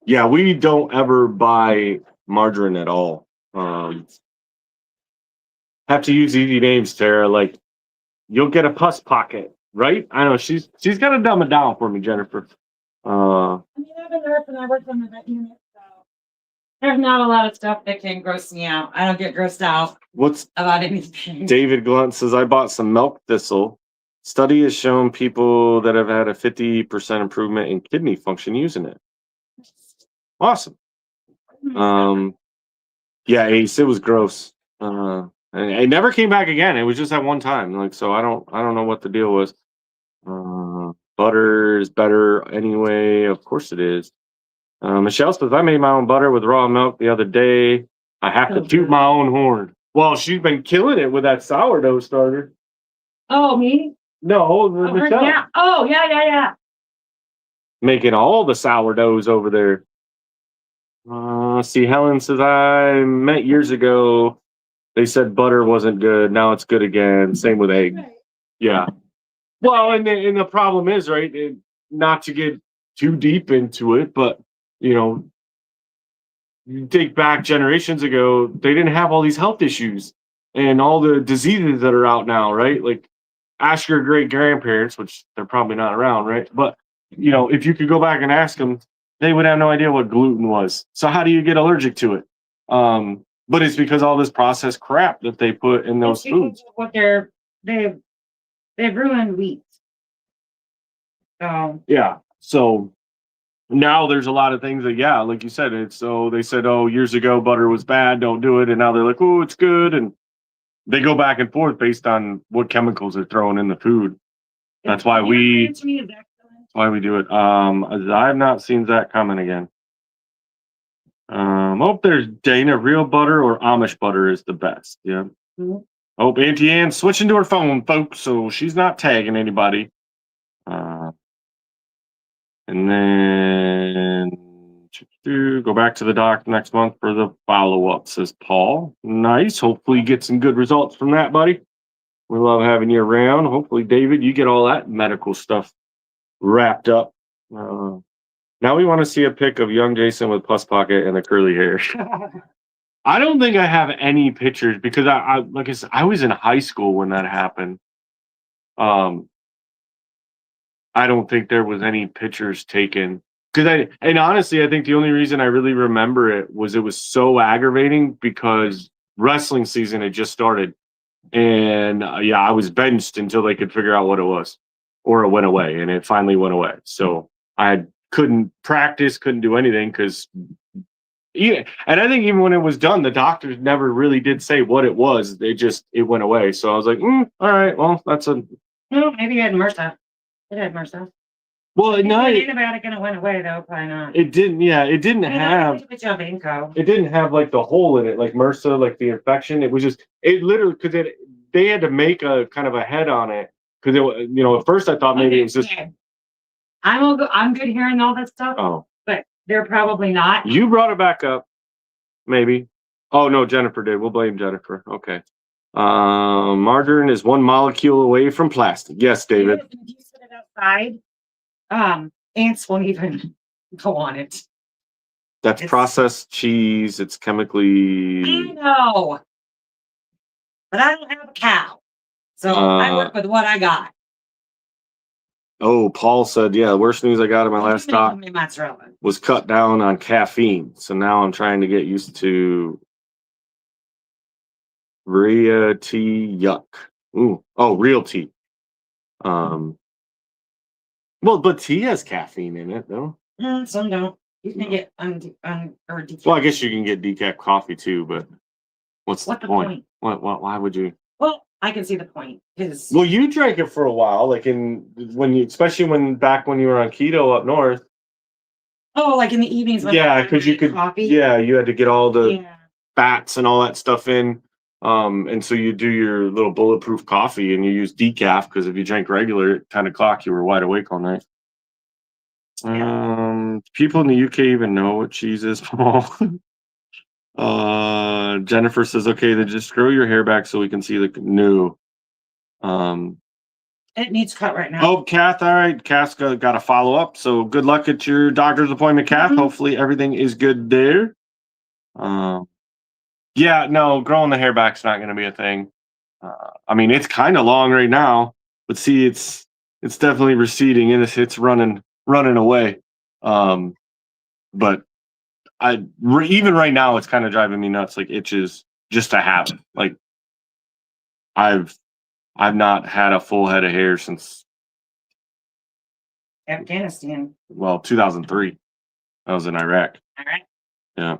Yeah, we don't ever buy margarine at all. Have to use easy names, Tara. Like, you'll get a pus pocket, right? I know she's got to dumb it down for me, Jennifer. I mean, I've been there and I worked on the vet unit, so there's not a lot of stuff that can gross me out. I don't get grossed out about anything. David Glunt says, I bought some milk thistle. Study has shown people that have had a 50% improvement in kidney function using it. Awesome. Yeah, Ace, it was gross. And it never came back again. It was just that one time. Like, so I don't know what the deal was. Butter is better anyway. Of course it is. Michelle says, I made my own butter with raw milk the other day. I have to toot my own horn. Well, she's been killing it with that sourdough starter. Oh, me? No, Michelle. Yeah. Oh, yeah. Making all the sourdoughs over there. See, Helen says, I met years ago. They said butter wasn't good. Now it's good again. Same with egg. Right. Yeah. Well, and the problem is, right, not to get too deep into it, but, you know, you take back generations ago, they didn't have all these health issues and all the diseases that are out now, right? Like, ask your great grandparents, which they're probably not around, right? But, if you could go back and ask them, they would have no idea what gluten was. So how do you get allergic to it? But it's because all this processed crap that they put in those It's because foods. of what they've they've ruined wheat. So Yeah. So now there's a lot of things that, yeah, like you said, it's so they said, oh, years ago butter was bad, don't do it, and now they're like, oh, it's good, and they go back and forth based on what chemicals they're throwing in the food. That's why we to me is excellent. why we do it. I've not seen that coming again. Oh, there's Dana. Real butter or Amish butter is the best. Yeah. Mhm. Oh, Auntie Anne's switching to her phone, folks, so she's not tagging anybody. Uh, and then go back to the doc next month for the follow-up, says Paul. Nice. Hopefully you get some good results from that, buddy. We love having you around. Hopefully, David, you get all that medical stuff wrapped up. Now we want to see a pic of young Jason with plus pocket and the curly hair. I don't think I have any pictures because I like I said, I was in high school when that happened. I don't think there was any pictures taken and honestly, I think the only reason I really remember it was so aggravating because wrestling season had just started, and yeah, I was benched until they could figure out what it was, or it went away, and it finally went away. So I couldn't practice, couldn't do anything because. Yeah, and I think even when it was done, the doctors never really did say what it was. It went away. So I was like, all right, well, that's a No, maybe you had MRSA. It had MRSA. well, If you no, had antibiotic and it went away though, probably not. it didn't. Yeah, it didn't I mean, have. it It didn't have like the hole in it, like MRSA, like the infection. It was just it literally because they had to make a kind of a head on it because at first I thought maybe it was just I'm good hearing all that stuff, oh but they're probably not. you brought it back up maybe. Oh no, Jennifer did. We'll blame Jennifer. Okay. Margarine is one molecule away from plastic. Yes, David. If you set it outside, ants won't even go on it. That's processed cheese. It's I chemically. know, but I don't have a cow, so I work with what I got. Oh, Paul said, yeah, the worst news I got in my last talk Me mozzarella. was cut down on caffeine. So now I'm trying to get used to Ria tea. Yuck. Ooh. Oh, real tea. Well, but tea has caffeine in it, though. Some don't. You can get or decaf. Well, I guess you can get decaf coffee too, but what's the point? point? What? Why would you? Well, I can see the point because Well, you drank it for a while, like especially back when you were on keto up north. like in the evenings. When Yeah, because you could. Coffee. Yeah, you had to get all the Yeah. fats and all that stuff in. And so you do your little bulletproof coffee and you use decaf because if you drank regular at 10 o'clock, you were wide awake all night. People in the UK even know what cheese is, Paul. Jennifer says, okay, then just grow your hair back so we can see the new. It needs cut right now. Oh, Kath, all right. Kath's got a follow up. So good luck at your doctor's appointment, Kath. Hopefully everything is good there. Yeah, no, growing the hair back's not going to be a thing. I mean, it's kind of long right now, but see, it's definitely receding and it's running away. But even right now, it's kind of driving me nuts. Like itches just to have it. Like I've not had a full head of hair since Afghanistan. Well, 2003. I was in Iraq. All right. Yeah.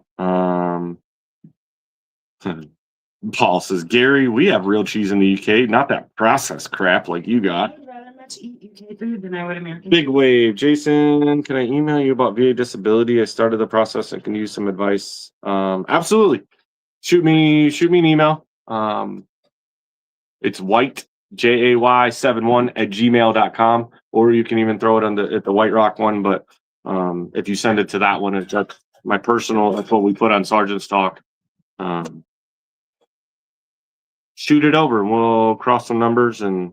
Paul says, Gary, we have real cheese in the UK, not that processed crap like you got. I would rather much eat UK food than I would American. Big wave. Jason, can I email you about VA disability? I started the process and can use some advice. Absolutely. Shoot me an email. It's white, JAY71 @gmail.com, or you can even throw it at the White Rock one. But if you send it to that one, that's my personal, that's what we put on Sergeant's Talk. Shoot it over and we'll cross some numbers and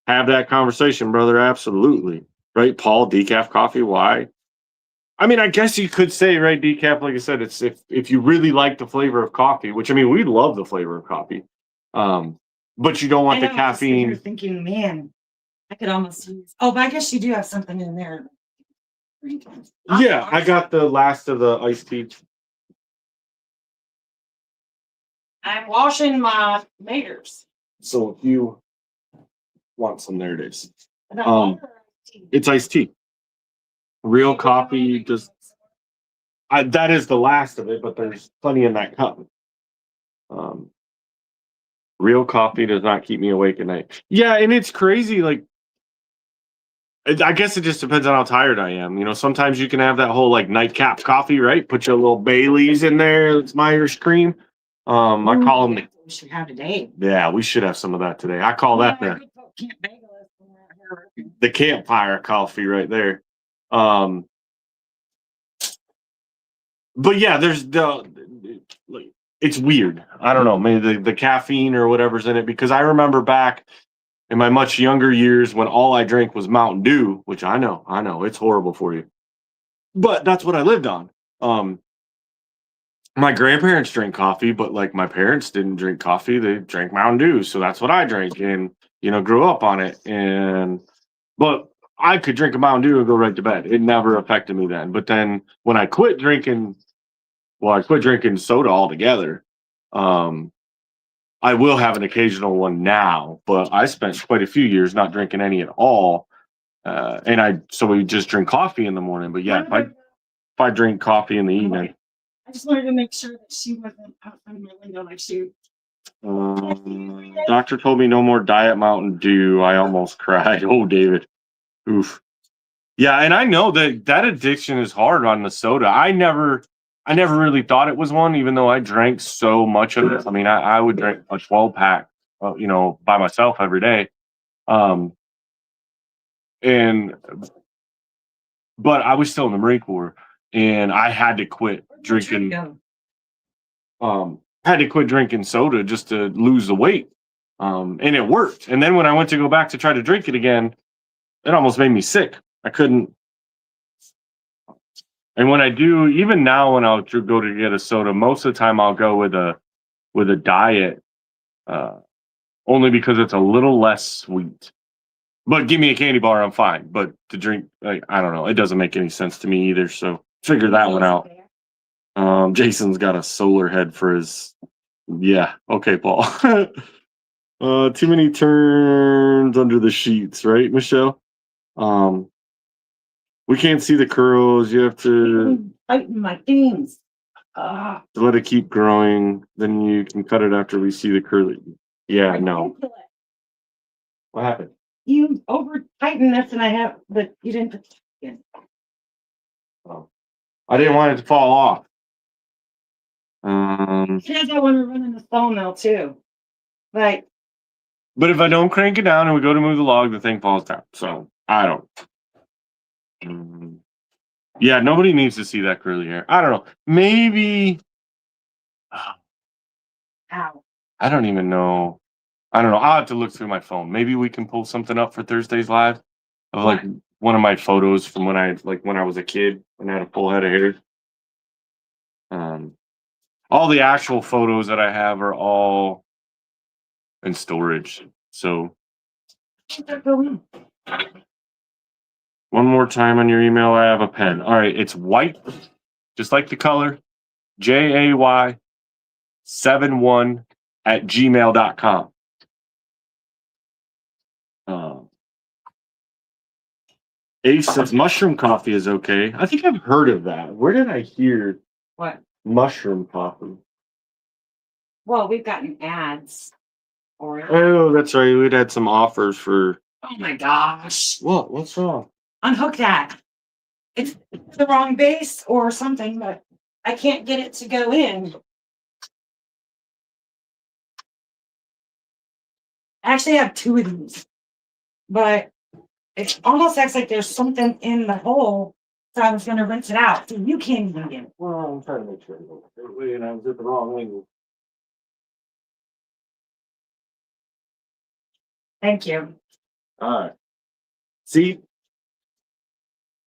have that conversation, brother. Absolutely. Right, Paul, decaf coffee. Why? I mean, I guess you could say, right, decaf, like I said, it's if you really like the flavor of coffee, which I mean, we love the flavor of coffee. But you don't I want the know, I was sitting here caffeine. thinking, man, I could almost use. Oh, but I guess you do have something in there. Yeah, I got the last of the iced tea. I'm washing my maters. So if you want some, there it is. Is that Um, water or tea? It's iced tea. Real coffee just that is the last of it, but there's plenty in that cup. Um, Real coffee does not keep me awake at night. Yeah, and it's crazy. Like, I guess it just depends on how tired I am. You know, sometimes you can have that whole like nightcap coffee, right? Put your little Baileys in there. It's Myers cream. I call them. We should have today. Yeah, we should have some of that today. I call that the campfire coffee right there. But yeah, there's like, it's weird. I don't know, maybe the caffeine or whatever's in it, because I remember back in my much younger years when all I drank was Mountain Dew, which I know it's horrible for you, but that's what I lived on. My grandparents drank coffee, but like my parents didn't drink coffee; they drank Mountain Dew, so that's what I drank, and grew up on it. But I could drink a Mountain Dew and go right to bed. It never affected me then. But then when I quit drinking, well, I quit drinking soda altogether. Um, I will have an occasional one now, but I spent quite a few years not drinking any at all. So we just drink coffee in the morning. But yeah, if I drink coffee in the evening. I just wanted to make sure that she wasn't outside my window like she. Doctor told me no more Diet Mountain Dew. I almost cried. Oh, David. Oof. Yeah, and I know that addiction is hard on the soda. I never really thought it was one, even though I drank so much of it. I mean, I would drink a 12 pack, by myself every day. Um, and but I was still in the Marine Corps, and I had to quit drinking. Had to quit drinking soda just to lose the weight. And it worked. And then when I went to go back to try to drink it again, it almost made me sick. I couldn't. And when I do, even now when I'll go to get a soda, most of the time I'll go with a diet, only because it's a little less sweet. But give me a candy bar, I'm fine. But to drink, I don't know, it doesn't make any sense to me either. So figure that one out. Jason's got a solar head for his. Yeah, okay, Paul. Too many turns under the sheets, right, Michelle? We can't see the curls. You have to Tighten my things. let it keep growing. Then you can cut it after we see the curly. Yeah, no. What happened? You over tighten this, and I have, but you didn't put it in. Oh, I didn't want it to fall off. Because I want to run in the sawmill too. Like, but if I don't crank it down and we go to move the log, the thing falls down. So I don't. Yeah, nobody needs to see that curly hair. I don't know. Maybe. ow. I don't even know. I don't know. I'll have to look through my phone. Maybe we can pull something up for Thursday's live of like one of my photos from when I was a kid and I had a full head of hair. All the actual photos that I have are all in storage. So one more time on your email, I have a pen. All right, it's white, just like the color, JAY71@gmail.com. Ace says mushroom coffee is okay. I think I've heard of that. Where did I hear What? mushroom coffee? Well, we've gotten ads. Oh, that's right. We'd had some offers for. Oh my gosh. What? What's wrong? Unhook that. It's the wrong base or something, but I can't get it to go in. I actually have two of these, but it almost acts like there's something in the hole. So I was going to rinse it out. So you can't even get it. Well, I'm trying to make sure. And I was at the wrong angle. Thank you. All right. See,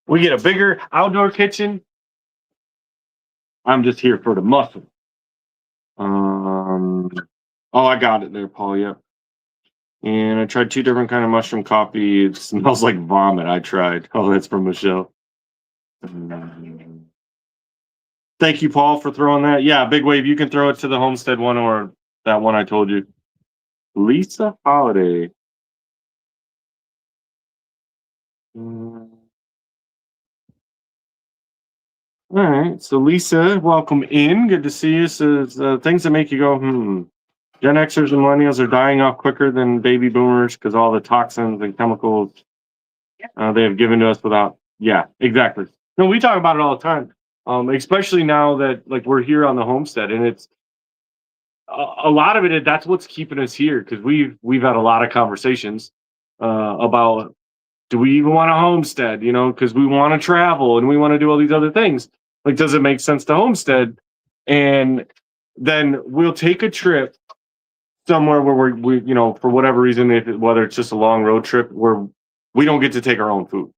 we get a bigger outdoor kitchen. I'm just here for the mushroom. Oh, I got it there, Paul. Yep. And I tried 2 different kind of mushroom coffee. It smells like vomit. I tried. Oh, that's from Michelle. Thank you, Paul, for throwing that. Yeah, Big Wave. You can throw it to the Homestead one or that one I told you. Lisa Holiday. All right. So, Lisa, welcome in. Good to see you. So, things that make you go, Gen Xers and millennials are dying off quicker than baby boomers because all the toxins and chemicals they have given to us without. Yeah, exactly. No, we talk about it all the time. Especially now that like we're here on the homestead, and it's a lot of it. That's what's keeping us here because we've had a lot of conversations about do we even want a homestead? You know, because we want to travel and we want to do all these other things. Like, does it make sense to homestead? And then we'll take a trip somewhere where we you know, for whatever reason, whether it's just a long road trip where we don't get to take our own food.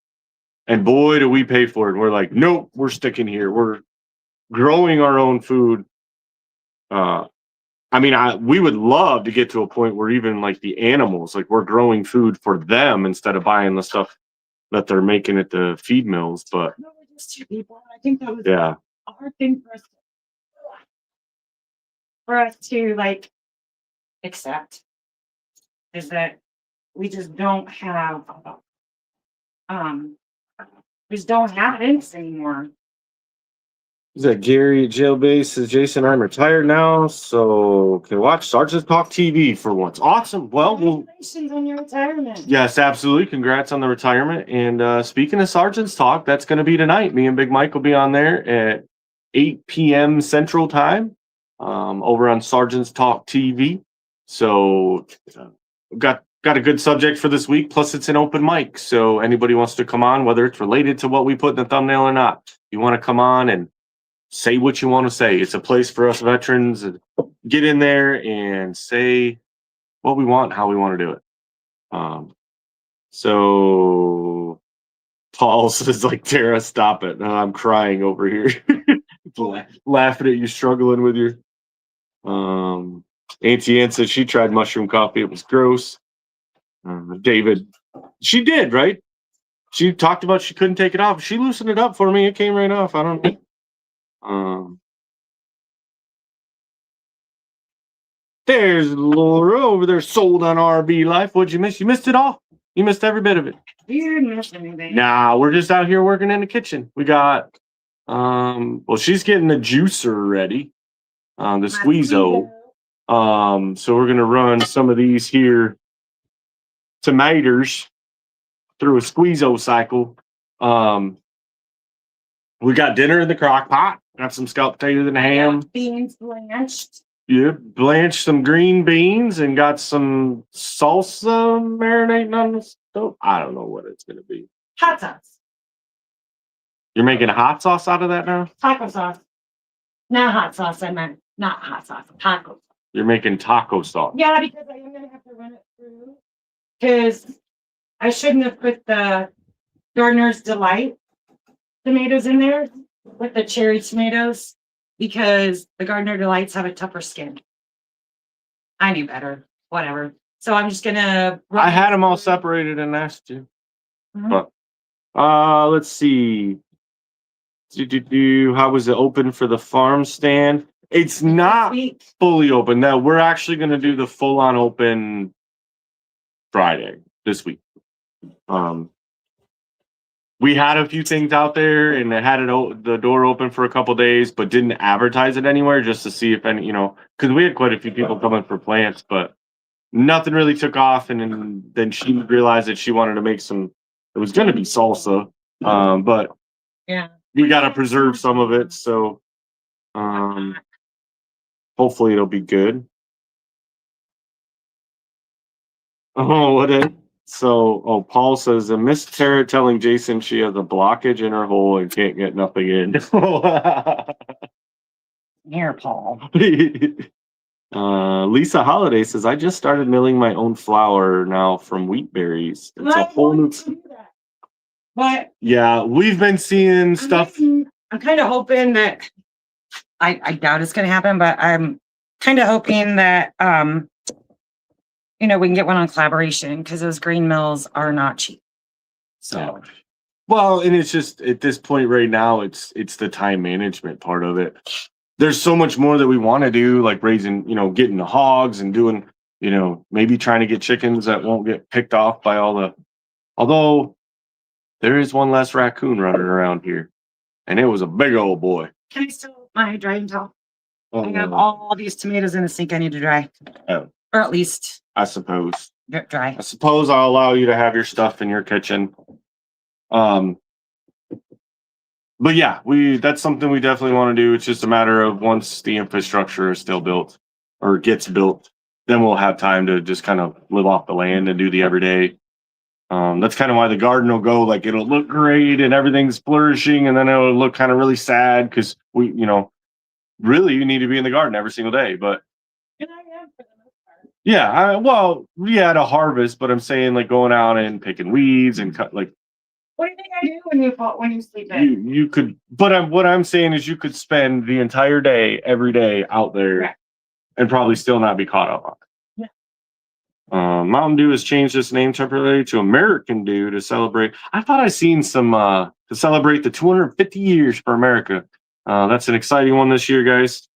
And boy, do we pay for it. And we're like, nope, we're sticking here. We're growing our own food. I mean, we would love to get to a point where even like the animals, like we're growing food for them instead of buying the stuff that they're making at the feed mills. But No, we're just 2 people. I think that was yeah, a hard thing for us to like accept is that we just don't have we just don't have this anymore. is that Gary at Jailbase says, Jason, I'm retired now, so can watch Sergeant Talk TV for once. Awesome. Well, Congratulations on your retirement. yes, absolutely. Congrats on the retirement. And speaking of Sergeant's Talk, that's going to be tonight. Me and Big Mike will be on there at 8 p.m. Central Time over on Sergeant's Talk TV. So got a good subject for this week. Plus, it's an open mic. So anybody wants to come on, whether it's related to what we put in the thumbnail or not, you want to come on and say what you want to say. It's a place for us veterans to get in there and say what we want, how we want to do it. So Paul says, like, Tara, stop it. I'm crying over here. Laughing at you struggling with your Auntie Ann said she tried mushroom coffee. It was gross. David, she did, right? She talked about she couldn't take it off. She loosened it up for me. It came right off. I don't know. There's Laura over there sold on RV Life. What'd you miss? You missed it all. You missed every bit of it. You didn't miss anything. Nah, we're just out here working in the kitchen. We got well, she's getting the juicer ready. The squeezo. So we're gonna run some of these here tomatoes through a squeezo cycle. We got dinner in the crock pot. Got some scalloped potatoes and ham. Beans blanched. Yeah, blanched some green beans and got some salsa marinating on the stove. I don't know what it's gonna be. Hot sauce. You're making hot sauce out of that now? Taco sauce. Not hot sauce, I meant not hot sauce, taco sauce. You're making taco sauce. Yeah, because I am gonna have to run it through. Because I shouldn't have put the Gardener's Delight tomatoes in there with the cherry tomatoes because the Gardener Delights have a tougher skin. I knew better. Whatever. So I'm just gonna. I had them all separated and asked you. Mhm. But let's see. How was it open for the farm stand? It's not fully open. No, we're actually going to do the full-on open Friday this week. We had a few things out there and it had the door open for a couple days, but didn't advertise it anywhere just to see if any, you know, because we had quite a few people coming for plants, but nothing really took off. And then she realized that she wanted to make some. It was going to be salsa, but yeah, we got to preserve some of it. So hopefully it'll be good. Oh, what is? So, Paul says, Miss Tara telling Jason she has a blockage in her hole and can't get nothing in. Here, Paul. Lisa Holiday says, I just started milling my own flour now from wheat berries. It's a whole new. But Yeah, we've been seeing stuff. I'm kind of hoping that I doubt it's going to happen, but I'm kind of hoping that we can get one on collaboration because those grain mills are not cheap. So Well, and it's just at this point right now, it's the time management part of it. There's so much more that we want to do, like raising, getting the hogs and doing, maybe trying to get chickens that won't get picked off by all the. Although there is one less raccoon running around here, and it was a big old boy. Can I still my drying towel? I have Oh, all these tomatoes in the sink I need to dry, oh, or at least I suppose. dry. I suppose I'll allow you to have your stuff in your kitchen. But yeah, that's something we definitely want to do. It's just a matter of once the infrastructure is still built or gets built, then we'll have time to just kind of live off the land and do the everyday. That's kind of why the garden will go, like, it'll look great and everything's flourishing, and then it'll look kind of really sad because really you need to be in the garden every single day. But And I am for the most part. yeah, to harvest, but I'm saying like going out and picking weeds and cut like. What do you think I do when you sleep in? You could, but what I'm saying is you could spend the entire day, every day out there, Correct. and probably still not be caught up on it. Yeah. Mountain Dew has changed its name temporarily to American Dew to celebrate. I thought I seen some to celebrate the 250 years for America. That's an exciting one this year, guys.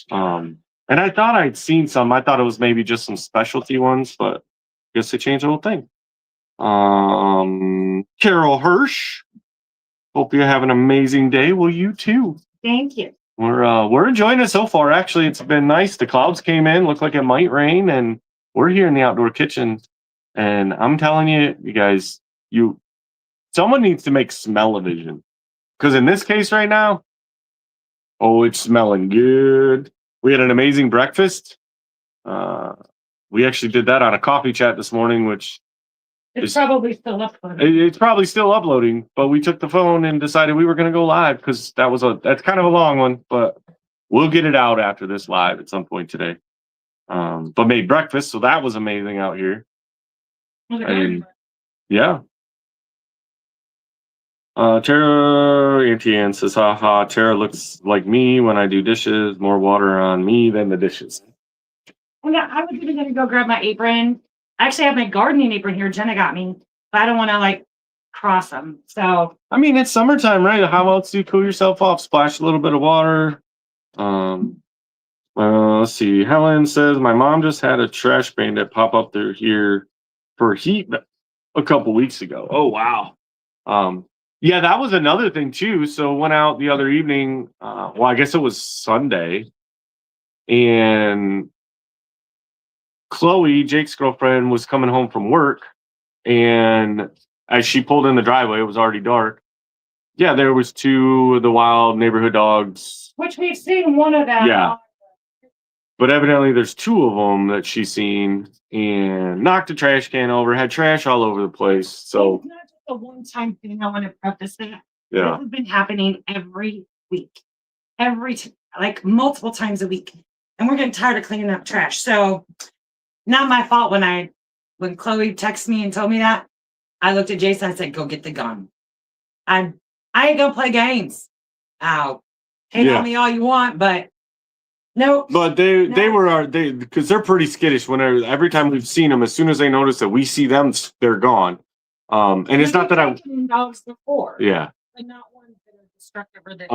And I thought I'd seen some. I thought it was maybe just some specialty ones, but I guess they changed the whole thing. Carol Hirsch, hope you have an amazing day. Well, you too. Thank you. We're enjoying it so far. Actually, it's been nice. The clouds came in, looked like it might rain, and we're here in the outdoor kitchen. And I'm telling you, you guys, someone needs to make smell-o-vision. Because in this case right now, it's smelling good. We had an amazing breakfast. We actually did that on a coffee chat this morning, which It's probably still uploading. it's probably still uploading, but we took the phone and decided we were going to go live because that's kind of a long one, but we'll get it out after this live at some point today. But made breakfast, so that was amazing out here. Yeah. Tara Auntie Ann says, haha, Tara looks like me when I do dishes, more water on me than the dishes. Well, yeah, I was even going to go grab my apron. I actually have my gardening apron here. Jenna got me, but I don't want to cross them. So I mean, it's summertime, right? How else do you cool yourself off? Splash a little bit of water. Let's see. Helen says my mom just had a trash bandit pop up there here for heat a couple weeks ago. Oh wow. Yeah, that was another thing too. So went out the other evening. I guess it was Sunday, and Chloe, Jake's girlfriend, was coming home from work, and as she pulled in the driveway, it was already dark. Yeah, there was two of the wild neighborhood dogs. Which we've seen one of them. Yeah. But evidently there's two of them that she's seen and knocked a trash can over, had trash all over the place. So it's not just a one-time thing. I want to preface that. Yeah. This has been happening every week. Multiple times a week. And we're getting tired of cleaning up trash. So not my fault when Chloe texted me and told me that. I looked at Jason, I said, go get the gun. I ain't gonna play games. Hate on me all you want, but no. But they because they're pretty skittish. Every time we've seen them, as soon as they notice that we see them, they're gone. And it's not that I dogs before. Yeah. But not ones that are destructive or that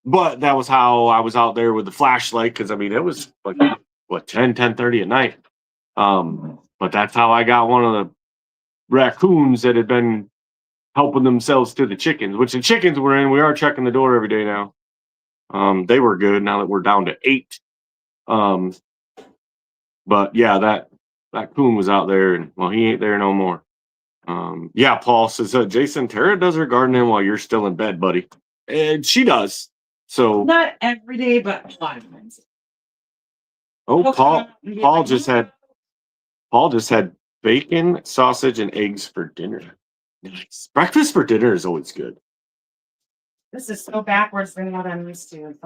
But that was how I was out there with the flashlight, because I mean it was like 10:30 at night. But that's how I got one of the raccoons that had been helping themselves to the chickens, which the chickens were in. We are checking the door every day now. They were good now that we're down to 8. But yeah, that coon was out there, and he ain't there no more. Yeah, Paul says, Jason, Tara does her gardening while you're still in bed, buddy. And she does. So not every day, but a lot of times. Oh, Paul just had bacon, sausage, and eggs for dinner. Nice. Breakfast for dinner is always good. This is so backwards than what I'm used to.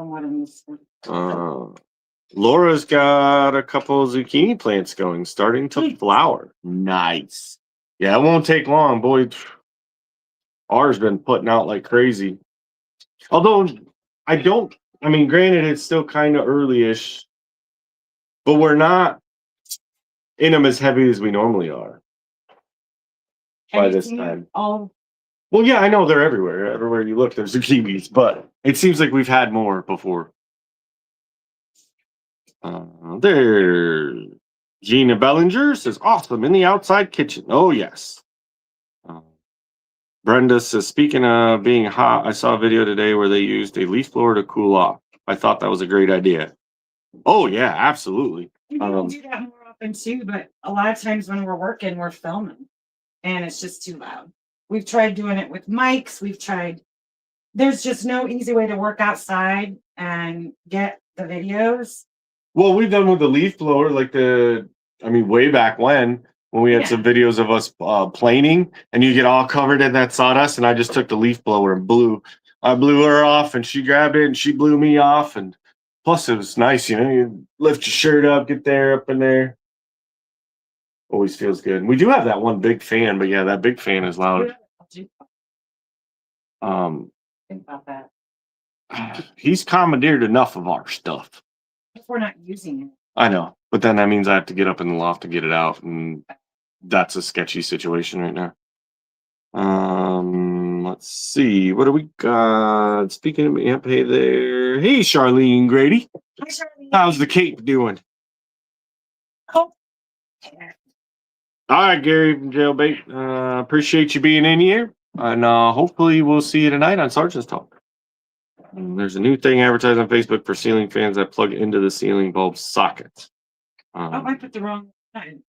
Laura's got a couple of zucchini plants going, starting to flower. Nice. Yeah, it won't take long, boy. Ours been putting out like crazy. Although I don't, I mean, granted, it's still kind of early-ish, but we're not in them as heavy as we normally are by Have you this seen time. all? Well, yeah, I know they're everywhere. Everywhere you look, there's zucchinis, but it seems like we've had more before. There, Gina Bellinger says, awesome in the outside kitchen. Oh, yes. Uh, Brenda says, speaking of being hot, I saw a video today where they used a leaf blower to cool off. I thought that was a great idea. Oh, yeah, absolutely. People do that more often too, but a lot of times when we're working, we're filming and it's just too loud. We've tried doing it with mics. There's just no easy way to work outside and get the videos. Well, we've done with the leaf blower, way back when we had some videos of us planing and you get all covered in that sawdust. And I just took the leaf blower and I blew her off and she grabbed it and she blew me off. And plus it was nice, you lift your shirt up, get there, up in there. Always feels good. And we do have that one big fan, but yeah, that big fan is loud. Think about that. He's commandeered enough of our stuff. If we're not using it. I know, but then that means I have to get up in the loft to get it out, and that's a sketchy situation right now. Let's see, what do we got? Speaking of, yep, hey there, hey Charlene Grady. Hi, Charlene. How's the cape doing? Oh. All right, Gary from Jailbait. Appreciate you being in here, and hopefully we'll see you tonight on Sergeant's Talk. There's a new thing advertised on Facebook for ceiling fans that plug into the ceiling bulb socket. I put the wrong button.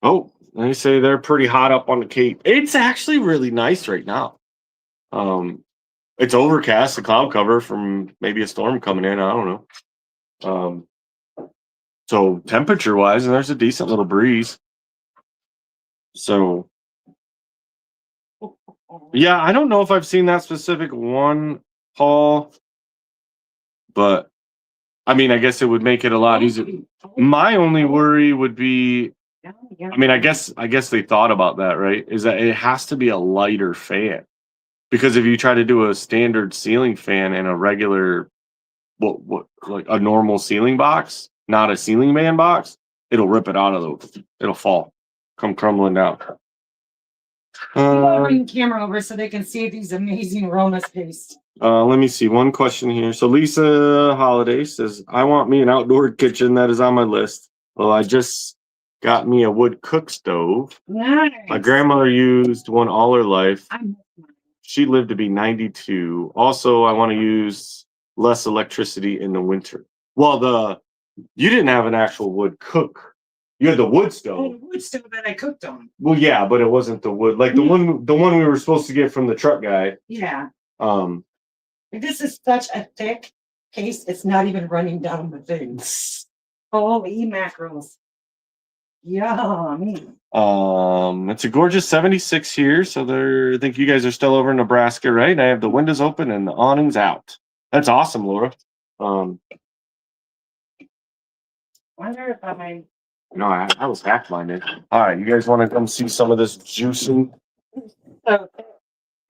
Oh, they say they're pretty hot up on the Cape. It's actually really nice right now. It's overcast, the cloud cover from maybe a storm coming in. I don't know. So temperature wise, and there's a decent little breeze. So yeah, I don't know if I've seen that specific one, Paul, but I mean, I guess it would make it a lot easier. My only worry would be, I mean, I guess they thought about that, right? Is that it has to be a lighter fan, because if you try to do a standard ceiling fan in a regular, what like a normal ceiling box, not a ceiling fan box, it'll rip it out of it'll fall, come crumbling down. Bring the camera over so they can see these amazing aromas taste. Let me see one question here. So Lisa Holiday says, I want me an outdoor kitchen. That is on my list. Well, I just got me a wood cook stove. Nice. My grandmother used one all her life. She lived to be 92. Also, I want to use less electricity in the winter. Well, you didn't have an actual wood cook. You had the wood stove. The wood stove that I cooked on. Well, yeah, but it wasn't the wood, like the one we were supposed to get from the truck guy. Yeah. This is such a thick case, it's not even running down the thing. Holy mackerels. Yummy. It's a gorgeous 76 here. So I think you guys are still over in Nebraska, right? I have the windows open and the awnings out. That's awesome, Laura. Wonder if I No, I was half-minded. All right, you guys want to come see some of this juicing? so thick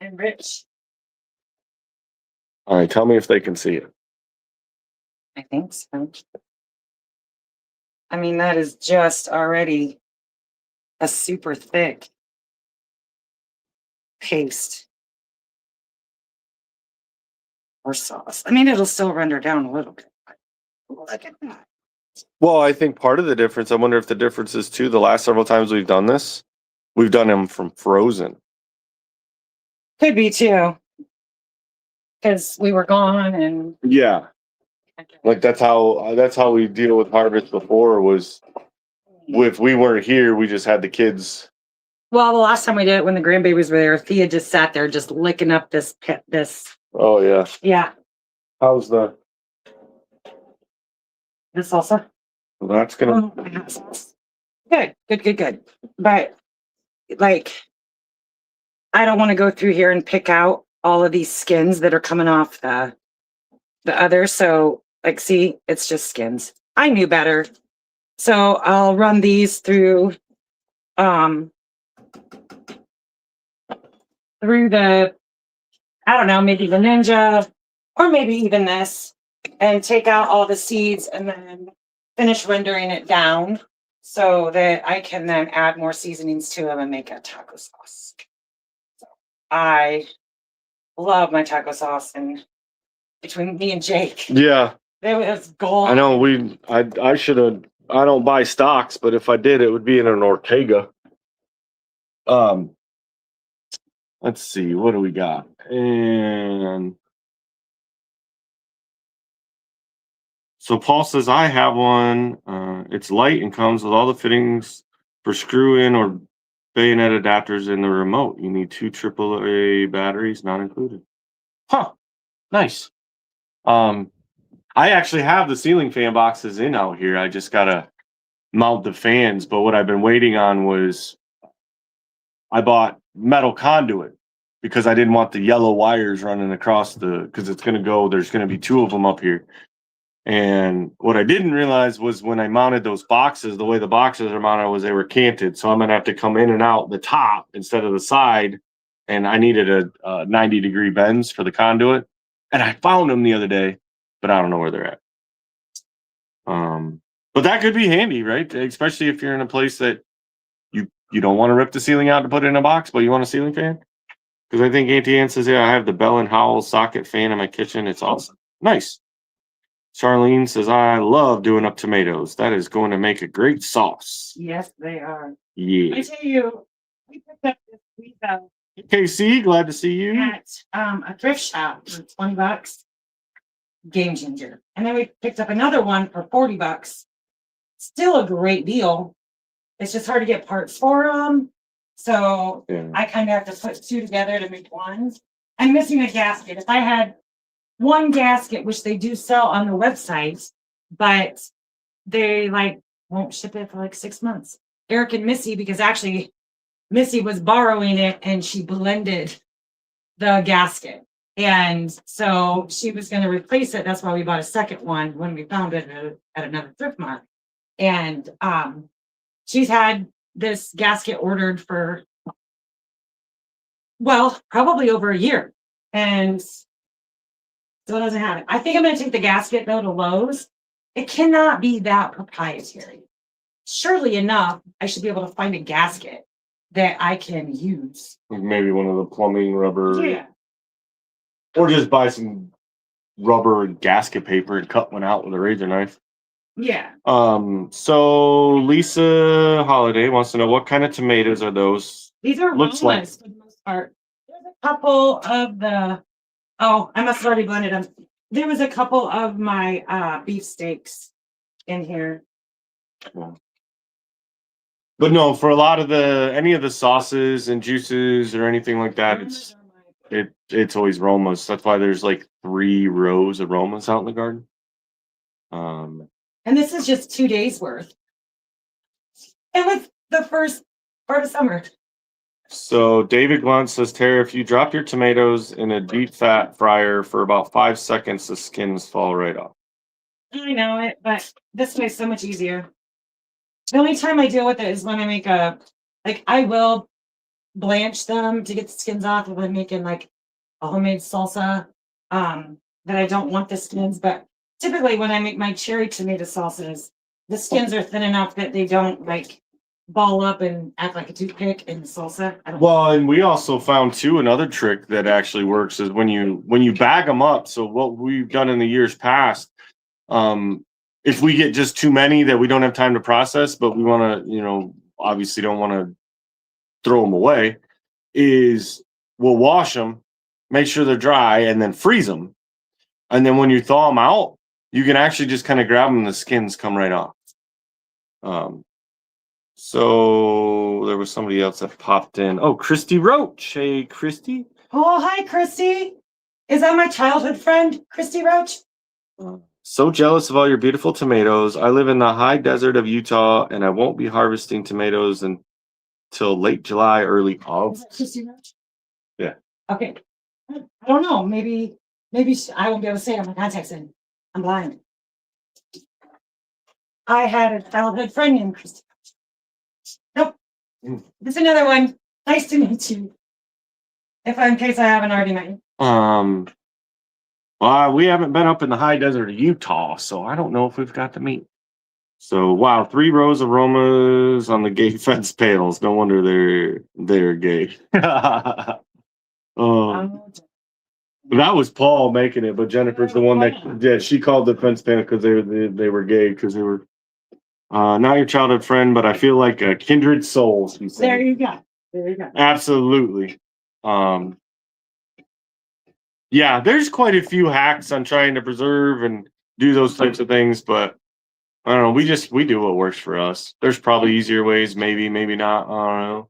and rich. All right, tell me if they can see it. I think so. I mean, that is just already a super thick paste or sauce. I mean, it'll still render down a little bit. Look at that. Well, I think part of the difference, I wonder if the difference is too, the last several times we've done this, we've done them from frozen. Could be too. Because we were gone and yeah, like that's how we deal with harvest before, was if we weren't here, we just had the kids. Well, the last time we did it when the grandbabies were there, Thea just sat there just licking up this. Oh yeah. Yeah. How's the salsa? Well, that's gonna. Good. But like, I don't want to go through here and pick out all of these skins that are coming off the other. So Like, see, it's just skins. I knew better. So I'll run these through the, I don't know, maybe the Ninja or maybe even this, and take out all the seeds and then finish rendering it down so that I can then add more seasonings to them and make a taco sauce. So I love my taco sauce, and between me and Jake, Yeah, it was gold. I know I should have, I don't buy stocks, but if I did, it would be in an Ortega. Let's see, what do we got? And so Paul says, I have one. It's light and comes with all the fittings for screw in or bayonet adapters in the remote. You need 2 AAA batteries, not included. Huh. Nice. I actually have the ceiling fan boxes in out here. I just gotta mount the fans. But what I've been waiting on was I bought metal conduit because I didn't want the yellow wires running across because it's gonna go, there's gonna be 2 of them up here. And what I didn't realize was when I mounted those boxes, the way the boxes are mounted was they were canted. So I'm going to have to come in and out the top instead of the side. And I needed a 90-degree bends for the conduit. And I found them the other day, but I don't know where they're at. But that could be handy, right? Especially if you're in a place that you don't want to rip the ceiling out to put it in a box, but you want a ceiling fan. Because I think Auntie Ann says, yeah, I have the Bell and Howell socket fan in my kitchen. It's awesome. Nice. Charlene says, I love doing up tomatoes. That is going to make a great sauce. Yes, they are. Yeah. I tell you, we picked up this week KC, glad to see you. at a thrift shop for $20. Game changer. And then we picked up another one for $40. Still a great deal. It's just hard to get parts for them. So Yeah. I kind of have to put 2 together to make one. I'm missing a gasket. If I had one gasket, which they do sell on the website, but they won't ship it for 6 months. Eric and Missy, because actually Missy was borrowing it and she blended the gasket. And so she was going to replace it. That's why we bought a second one when we found it at another thrift mart. And she's had this gasket ordered for, well, probably over a year. And still doesn't have it. I think I'm going to take the gasket though to Lowe's. It cannot be that proprietary. Surely enough, I should be able to find a gasket that I can use. Maybe one of the plumbing rubber. Yeah. Or just buy some rubber gasket paper and cut one out with a razor knife. Yeah. So Lisa Holiday wants to know what kind of tomatoes are those? These are Looks Romas for the most part. There's a couple of the, oh, I must have already blended them. There was a couple of my beef steaks in here. But no, for a lot of any of the sauces and juices or anything like that, it's always Romas. That's why there's 3 rows of Romas out in the garden. And this is just 2 days worth. And with the first part of summer. So David Glunt says, Tara, if you drop your tomatoes in a deep fat fryer for about 5 seconds, the skins fall right off. I know it, but this way is so much easier. The only time I deal with it is when I make I will blanch them to get the skins off if I'm making a homemade salsa that I don't want the skins. But typically when I make my cherry tomato sauces, the skins are thin enough that they don't ball up and act like a toothpick in the salsa. Well, and we also found too, another trick that actually works is when you bag them up. So what we've done in the years past, if we get just too many that we don't have time to process, but we want to, obviously don't want to throw them away, is we'll wash them, make sure they're dry, and then freeze them. And then when you thaw them out, you can actually just kind of grab them and the skins come right off. So there was somebody else that popped in. Oh, Christy Roach. Hey, Christy. Oh, hi, Christy. Is that my childhood friend, Christy Roach? So jealous of all your beautiful tomatoes. I live in the high desert of Utah, and I won't be harvesting tomatoes until late July, early August. Is that Christy Roach? Yeah. Okay. I don't know. Maybe I won't be able to say it on my contacts in. I'm blind. I had a childhood friend named Christy. Nope. It's another one. Nice to meet you. In case I haven't already met you. Well, we haven't been up in the high desert of Utah, so I don't know if we've got to meet. So wow, 3 rows of aromas on the gay fence panels. No wonder they're gay. That was Paul making it, but Jennifer's the one that she called the fence panel because they were gay because they were not your childhood friend, but I feel like a kindred soul. She said. There you go. There you go. Absolutely. Yeah, there's quite a few hacks on trying to preserve and do those types of things, but I don't know. We do what works for us. There's probably easier ways, maybe not. I don't know.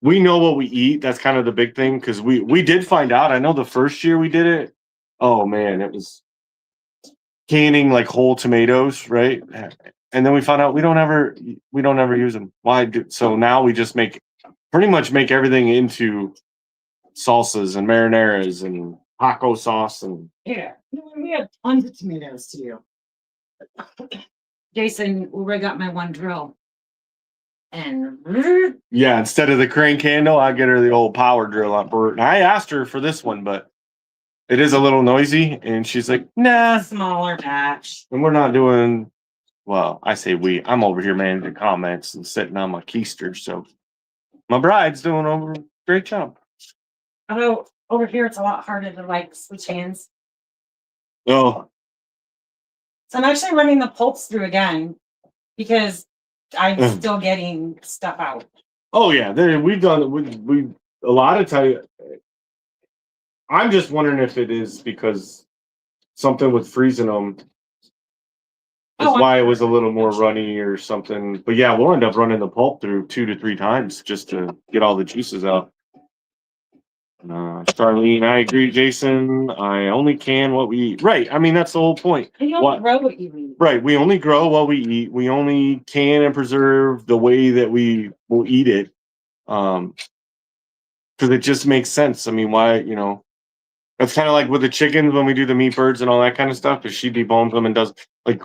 We know what we eat. That's kind of the big thing because we did find out. I know the first year we did it. Oh man, it was canning like whole tomatoes, right? And then we found out we don't ever use them. Why? So now we just pretty much make everything into salsas and marinaras and taco sauce and yeah. We have tons of tomatoes too. Jason, we got my one drill. And yeah, instead of the crane candle, I get her the old power drill on Bert. And I asked her for this one, but it is a little noisy, and she's like, nah. Smaller batch. And we're not doing well, I say we. I'm over here managing comments and sitting on my keister, so my bride's doing a great job. Although over here it's a lot harder to like switch hands. Oh. So I'm actually running the pulps through again because I'm still getting stuff out. Oh yeah, we've done we a lot of time. I'm just wondering if it is because something with freezing them is why it was a little more runny or something. But yeah, we'll end up running the pulp through 2 to 3 times just to get all the juices out. Charlene, I agree, Jason. I only can what we eat. Right. I mean, that's the whole point. You only grow what you eat. Right. We only grow what we eat. We only can and preserve the way that we will eat it. Because it just makes sense. I mean, why, that's kind of like with the chickens when we do the meat birds and all that kind of stuff, is she debones them and does, like,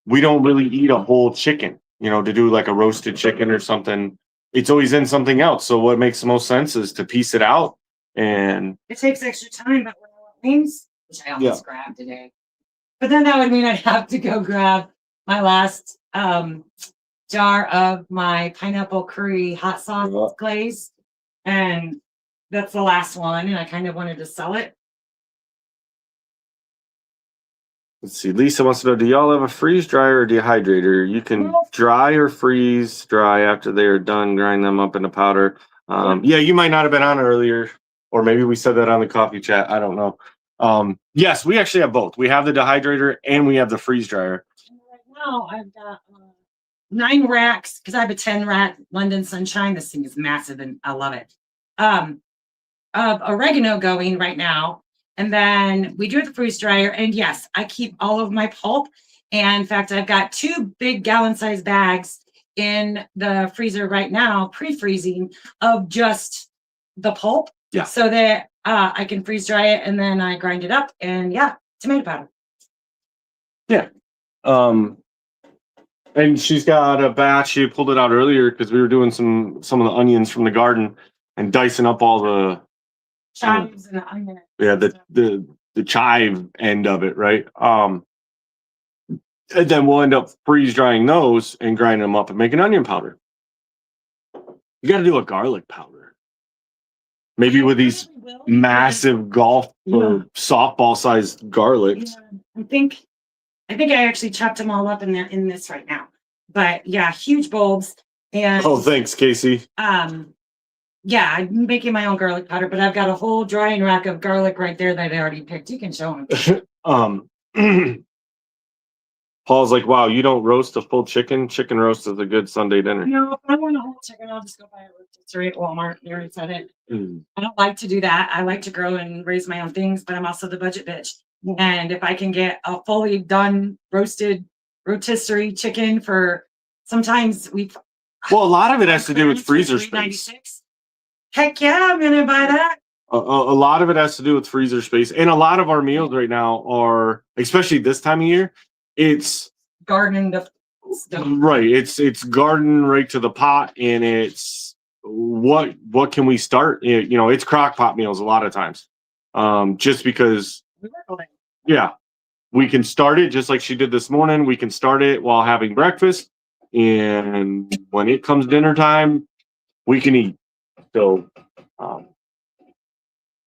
we don't really eat a whole chicken, to do like a roasted chicken or something. It's always in something else. So what makes the most sense is to piece it out. And it takes extra time, but when I want wings, which I almost grabbed today. But then that would mean I'd have to go grab my last jar of my pineapple curry hot sauce glaze. And that's the last one. And I kind of wanted to sell it. Let's see. Lisa wants to know, do y'all have a freeze dryer or dehydrator? You can dry or freeze dry after they are done, grind them up into powder. Yeah, you might not have been on earlier. Or maybe we said that on the coffee chat. I don't know. Yes, we actually have both. We have the dehydrator and we have the freeze dryer. Right now, I've got 9 racks because I have a 10 rack London Sunshine. This thing is massive and I love it. Of oregano going right now. And then we do the freeze dryer. And yes, I keep all of my pulp. And in fact, I've got 2 big gallon-sized bags in the freezer right now, pre-freezing, of just the pulp. Yeah. So that I can freeze dry it and then I grind it up and tomato powder. Yeah. And she's got a batch. She pulled it out earlier because we were doing some of the onions from the garden and dicing up all the chives and the onion. Yeah, the chive end of it, right? And then we'll end up freeze drying those and grinding them up and making onion powder. You got to do a garlic powder. Maybe with these massive golf or softball sized garlics. Yeah, I think I actually chopped them all up in this right now. But yeah, huge bulbs. And thanks, Casey. I'm making my own garlic powder, but I've got a whole drying rack of garlic right there that I already picked. You can show them. Paul's like, wow, you don't roast a full chicken? Chicken roast is a good Sunday dinner. No, if I want a whole chicken, I'll just go buy a rotisserie at Walmart. You already said it. I don't like to do that. I like to grow and raise my own things, but I'm also the budget bitch. And if I can get a fully done roasted rotisserie chicken for sometimes a lot of it has to do with freezer space. Heck yeah, I'm gonna buy that. A lot of it has to do with freezer space, and a lot of our meals right now are, especially this time of year, it's gardening Right. It's garden right to the pot, and it's what can we start? It's crock pot meals a lot of times. Just because, yeah, we can start it just like she did this morning. We can start it while having breakfast, and when it comes dinner time, we can eat. So,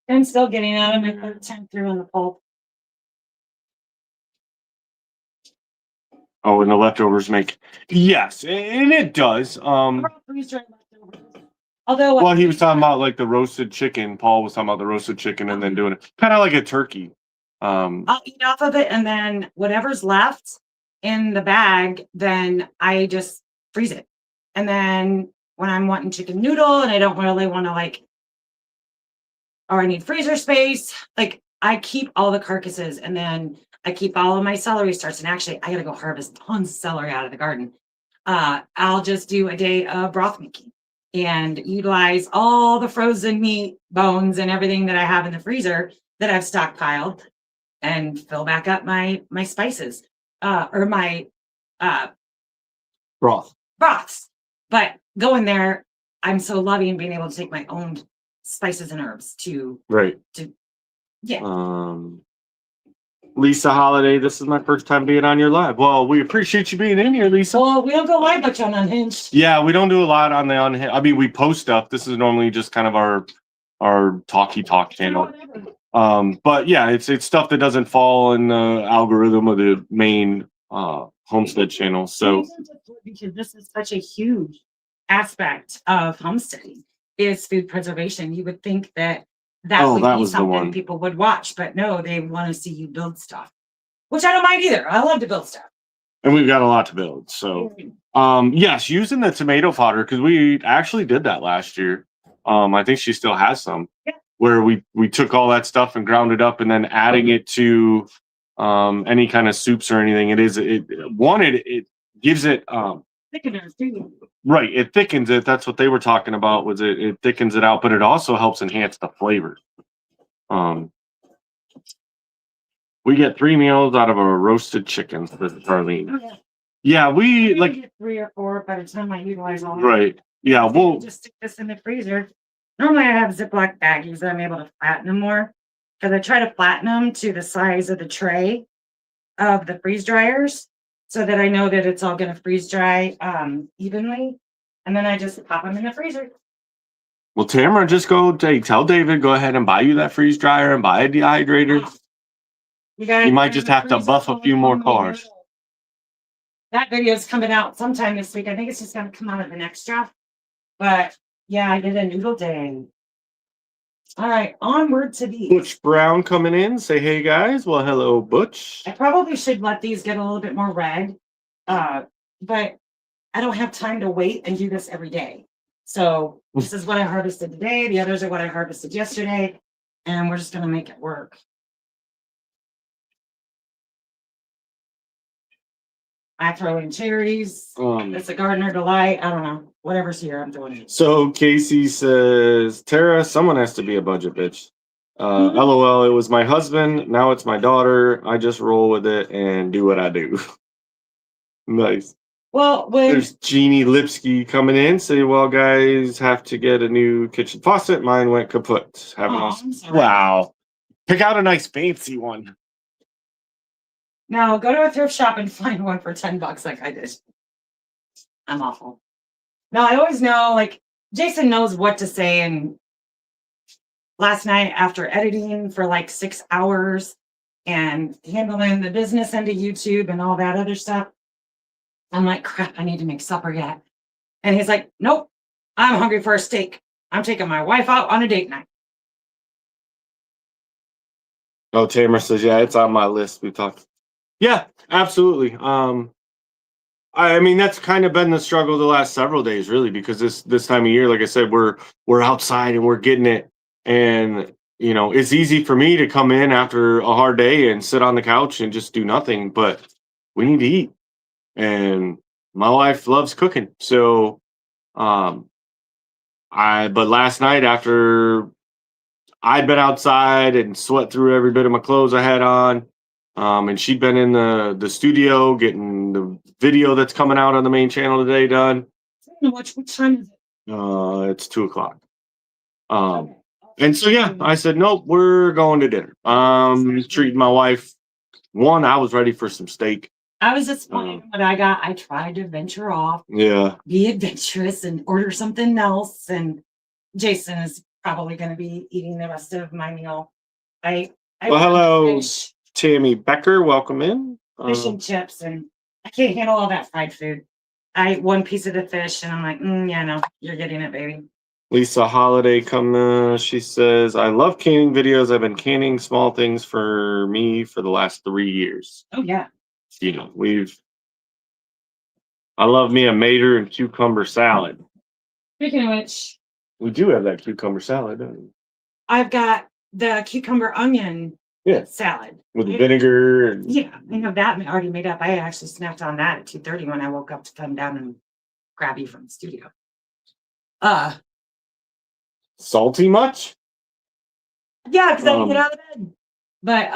I'm still getting out of my third time through in the pulp. oh, and the leftovers make, yes, and it does. Although, Well, he was talking about like the roasted chicken. Paul was talking about the roasted chicken and then doing it kind of like a turkey. I'll eat off of it, and then whatever's left in the bag, then I just freeze it. And then when I'm wanting chicken noodle and I don't really want to or I need freezer space, I keep all the carcasses, and then I keep all of my celery starts. And actually, I gotta go harvest tons of celery out of the garden. I'll just do a day of broth making and utilize all the frozen meat bones and everything that I have in the freezer that I've stockpiled, and fill back up my spices or my broths. But going there, I'm so loving being able to take my own spices and herbs to Lisa Holiday, this is my first time being on your live. Well, we appreciate you being in here, Lisa. Well, we don't go live much on Unhinged. Yeah, we don't do a lot on the Unhinged. I mean, we post stuff. This is normally just kind of our talky talk channel. But yeah, it's stuff that doesn't fall in the algorithm of the main homestead channel. So because this is such a huge aspect of homesteading is food preservation. You would think that would be something people would watch, but no, they want to see you build stuff, which I don't mind either. I love to build stuff. And we've got a lot to build. So yes, using the tomato fodder, because we actually did that last year. I think she still has some. Yeah. Where we took all that stuff and ground it up, and then adding it to any kind of soups or anything. It gives it thickeners too. Right, it thickens it. That's what they were talking about. Was it thickens it out, but it also helps enhance the flavor. We get 3 meals out of a roasted chicken for Charlene. Oh, yeah. Yeah, we get 3 or 4 by the time I utilize all. Right. Yeah, we'll just stick this in the freezer. Normally, I have Ziploc baggies that I'm able to flatten them more, because I try to flatten them to the size of the tray of the freeze dryers, so that I know that it's all going to freeze dry evenly, and then I just pop them in the freezer. Well, Tamara, just tell David, go ahead and buy you that freeze dryer and buy a dehydrator. You might just have to buff a few more cars. That video is coming out sometime this week. I think it's just going to come out of an extra. But yeah, I did a noodle day. All right, onward to these. Butch Brown coming in. Say hey, guys. Well, hello, Butch. I probably should let these get a little bit more red, but I don't have time to wait and do this every day. So this is what I harvested today. The others are what I harvested yesterday, and we're just going to make it work. I throw in cherries. It's a gardener delight. I don't know. Whatever's here, I'm doing it. So Casey says, Tara, someone has to be a budget bitch. LOL, it was my husband. Now it's my daughter. I just roll with it and do what I do. Nice. Well, there's Jeannie Lipsky coming in. Say, well, guys have to get a new kitchen faucet. Mine went kaput. Wow. Pick out a nice fancy one. Now go to a thrift shop and find one for $10 like I did. I'm awful. No, I always know, Jason knows what to say. And last night after editing for 6 hours and handling the business end of YouTube and all that other stuff, I'm like, crap, I need to make supper yet. And he's like, nope, I'm hungry for a steak. I'm taking my wife out on a date night. Oh, Tamara says, yeah, it's on my list. We talked. Yeah, absolutely. I mean, that's kind of been the struggle the last several days, really, because this time of year, like I said, we're outside and we're getting it. And, it's easy for me to come in after a hard day and sit on the couch and just do nothing, but we need to eat. And my wife loves cooking. So, but last night after I'd been outside and sweat through every bit of my clothes I had on, And she'd been in the studio getting the video that's coming out on the main channel today done. What time is it? It's 2 o'clock. And so yeah, I said, nope, we're going to dinner. Treating my wife. One, I was ready for some steak. I was disappointed when I got. I tried to venture off, Yeah. be adventurous, and order something else. And Jason is probably going to be eating the rest of my meal. I Well, hello, fish, Tammy Becker. Welcome in. fish and chips, and I can't handle all that fried food. I ate one piece of the fish, and I'm like, yeah, no, you're getting it, baby. Lisa Holiday she says, I love canning videos. I've been canning small things for me for the last 3 years. Oh yeah. You know, I love me a mater and cucumber salad. Speaking of which, we do have that cucumber salad, don't we? I've got the cucumber onion salad with vinegar. And yeah, I have that already made up. I actually snacked on that at 2:30 when I woke up to come down and grab you from the studio. Salty much? Yeah, because I didn't get out of bed. But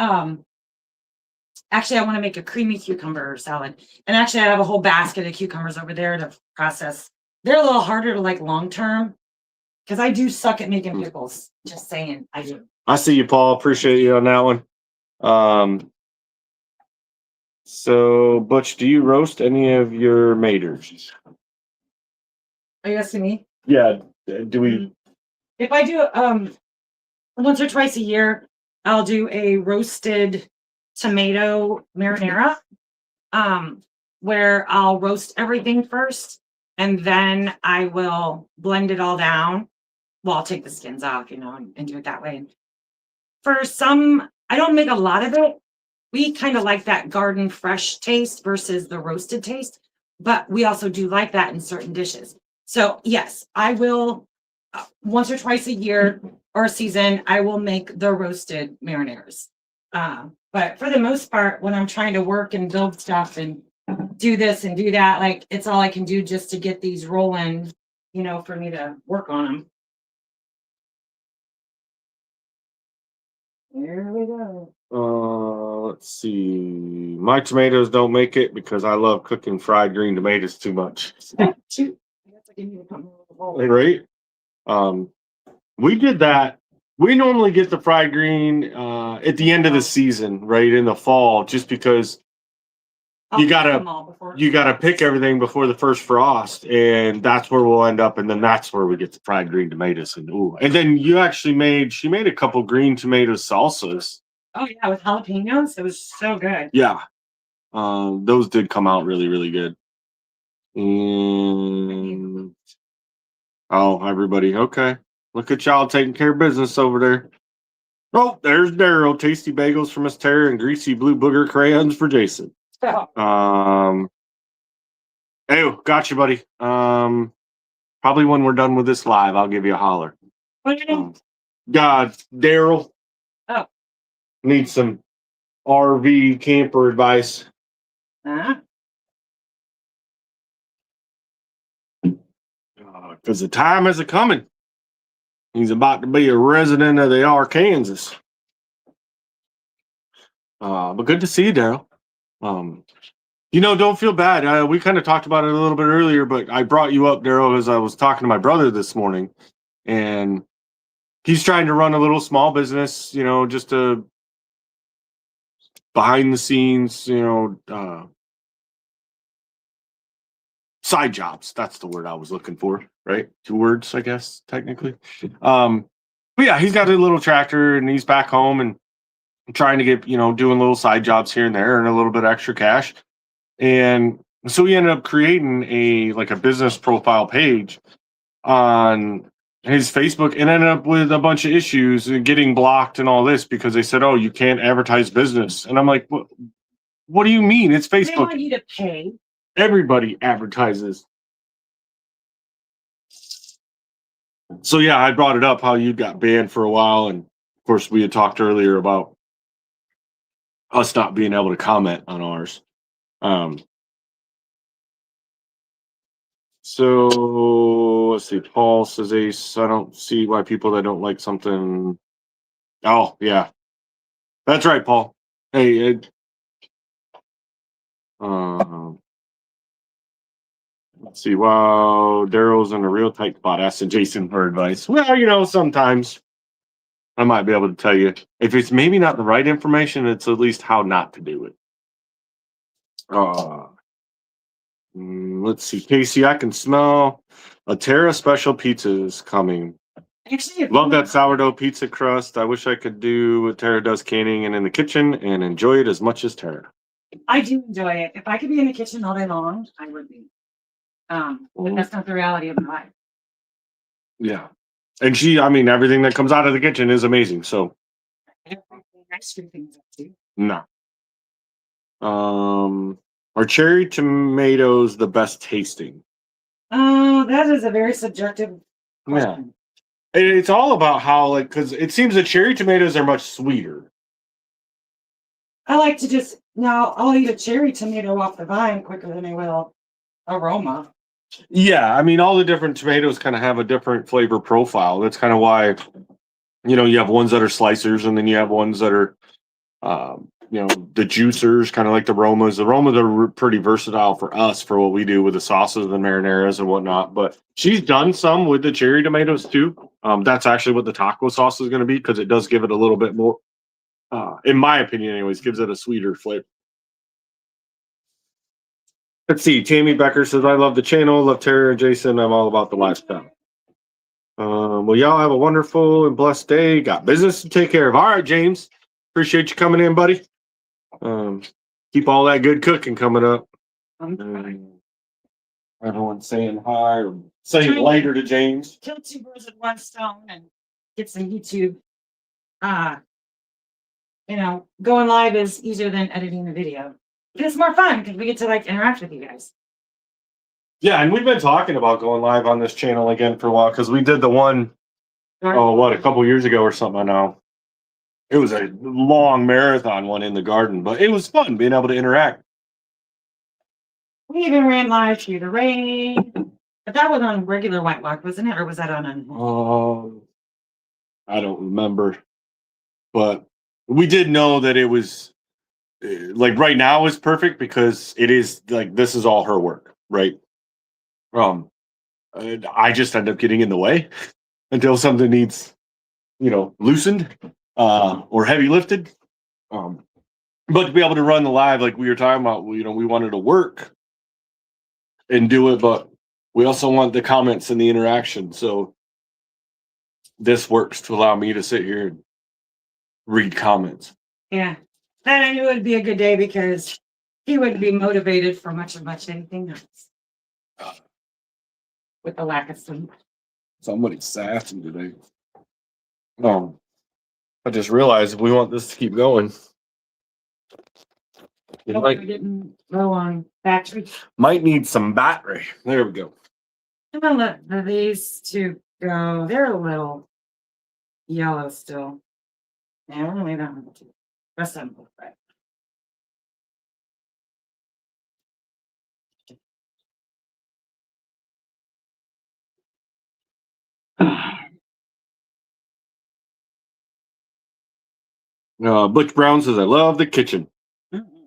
actually, I want to make a creamy cucumber salad. And actually, I have a whole basket of cucumbers over there to process. They're a little harder to like long term because I do suck at making pickles. Just saying, I do. I see you, Paul. Appreciate you on that one. So, Butch, do you roast any of your maters? Are you asking me? Yeah. Do we? If I do once or twice a year, I'll do a roasted tomato marinara, where I'll roast everything first, and then I will blend it all down. Well, I'll take the skins off, and do it that way. For some, I don't make a lot of it. We kind of like that garden fresh taste versus the roasted taste, but we also do like that in certain dishes. So yes, I will once or twice a year or a season, I will make the roasted marinaras. But for the most part, when I'm trying to work and build stuff and do this and do that, like it's all I can do just to get these rolling, for me to work on them. There we go. Let's see. My tomatoes don't make it because I love cooking fried green tomatoes too much. Right? We did that. We normally get the fried green at the end of the season, right in the fall, just because you gotta pick everything before the first frost, and that's where we'll end up, and then that's where we get the fried green tomatoes. And then she made a couple green tomato salsas. Oh yeah, with jalapenos, it was so good. Yeah, those did come out really, really good. Oh, everybody, okay. Look at y'all taking care of business over there. Oh, there's Daryl. Tasty bagels for Miss Tara and greasy blue booger crayons for Jason. Hey, gotcha, buddy. Probably when we're done with this live, I'll give you a holler. God, Daryl. Oh. Need some RV camper advice. Because the time is a-coming. He's about to be a resident of the Arkansas. But good to see you, Daryl. Don't feel bad. We kind of talked about it a little bit earlier, but I brought you up, Daryl, as I was talking to my brother this morning. And he's trying to run a little small business, just a behind the scenes, side jobs. That's the word I was looking for, right? 2 words, I guess, technically. But yeah, he's got a little tractor and he's back home and trying to get, doing little side jobs here and there and a little bit extra cash. And so he ended up creating a business profile page on his Facebook and ended up with a bunch of issues and getting blocked and all this because they said, oh, you can't advertise business. And I'm like, what do you mean? It's Facebook. They want you to pay. Everybody advertises. So yeah, I brought it up how you got banned for a while. And of course we had talked earlier about us not being able to comment on ours. So let's see. Paul says, Ace, I don't see why people that don't like something. Oh, yeah. That's right, Paul. Hey, Um, let's see. Wow, Daryl's in a real tight spot. Asking Jason for advice. Well, sometimes I might be able to tell you if it's maybe not the right information. It's at least how not to do it. Uh, let's see, Casey. I can smell a Terra special pizza is coming. Actually, Love that sourdough pizza crust. I wish I could do what Tara does canning and in the kitchen and enjoy it as much as Tara. I do enjoy it. If I could be in the kitchen all day long, I would be. But that's not the reality of my life. Yeah. And everything that comes out of the kitchen is amazing. So I screw things up too. no. Are cherry tomatoes the best tasting? Oh, that is a very subjective Yeah. question. It's all about how, because it seems that cherry tomatoes are much sweeter. I like to I'll eat a cherry tomato off the vine quicker than I will aroma. Yeah, all the different tomatoes kind of have a different flavor profile. That's kind of why, you have ones that are slicers, and then you have ones that are, the juicers, kind of like the Romas. The Romas are pretty versatile for us for what we do with the sauces and marinaras and whatnot. But she's done some with the cherry tomatoes too. That's actually what the taco sauce is going to be, because it does give it a little bit more, in my opinion, anyways, gives it a sweeter flavor. Let's see. Tammy Becker says, I love the channel, love Tara and Jason. I'm all about the lifestyle. Well, y'all have a wonderful and blessed day. Got business to take care of. All right, James. Appreciate you coming in, buddy. Keep all that good cooking coming up. Everyone's saying hi or saying later to James. Kill two birds with one stone and get some YouTube. Going live is easier than editing the video. It's more fun because we get to interact with you guys. Yeah, and we've been talking about going live on this channel again for a while, because we did the one, a couple years ago or something. I know it was a long marathon one in the garden, but it was fun being able to interact. We even ran live through the rain, but that was on regular Whitelock, wasn't it, or was that on? I don't remember, but we did know that it was right now is perfect, because it is this is all her work, right? I just end up getting in the way until something needs, loosened or heavy lifted. But to be able to run the live like we were talking about, we wanted to work and do it, but we also want the comments and the interaction. So this works to allow me to sit here and read comments. Yeah. And I knew it would be a good day because he wouldn't be motivated for much anything else. With the lack of sleep. Somebody's sassy today. I just realized if we want this to keep going, we're getting low on battery. Might need some battery. There we go. I'm gonna let these two go. They're a little yellow still. Yeah, we're gonna leave that one too. Rest of them both right. Butch Brown says, I love the kitchen. Mm-hmm.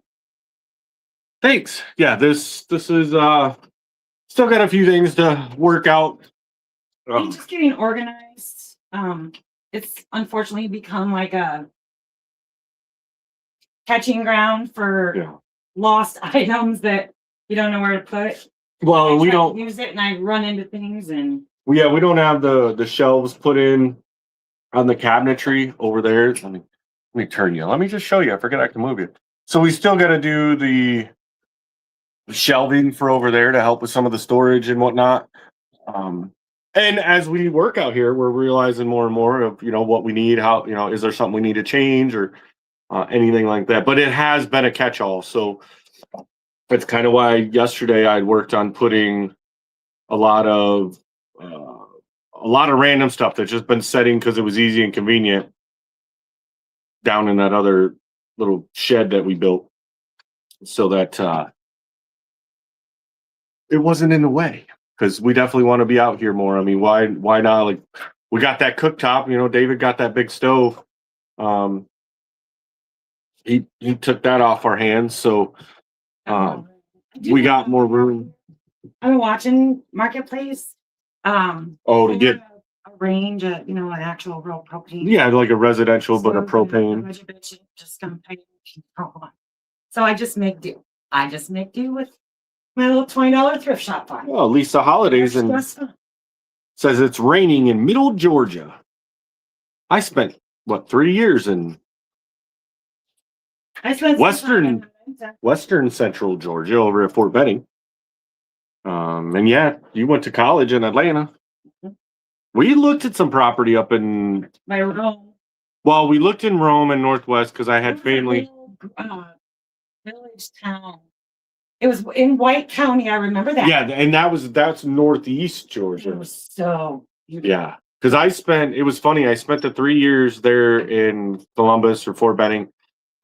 Thanks. Yeah, this is still got a few things to work out. I'm just getting organized. It's unfortunately become like a catching ground for lost items that you don't know where to put. Well, we don't use it, and I run into things, and we don't have the shelves put in on the cabinetry over there. Let me turn you. Let me just show you. I forget I can move you. So we still got to do the shelving for over there to help with some of the storage and whatnot. And as we work out here, we're realizing more and more of, what we need, how, is there something we need to change or anything like that. But it has been a catch-all. So that's kind of why yesterday I'd worked on putting a lot of random stuff that's just been setting because it was easy and convenient down in that other little shed that we built, so that it wasn't in the way, because we definitely want to be out here more. Why not? We got that cooktop, David got that big stove. He took that off our hands, so We got more room. I'm watching Marketplace. To get a range of, an actual real propane. Yeah, like a residential, but a propane. Just gonna pay. So I just make do. I just make do with my little $20 thrift shop fund. Well, at least the holidays and says it's raining in middle Georgia. I spent 3 years in western central Georgia over at Fort Benning. And yeah, you went to college in Atlanta. We looked at some property up in by Rome. Well, we looked in Rome and Northwest because I had family. Village town. It was in White County. I remember that. Yeah, and that's Northeast Georgia. It was so beautiful. Yeah, because it was funny. I spent the 3 years there in Columbus or Fort Benning.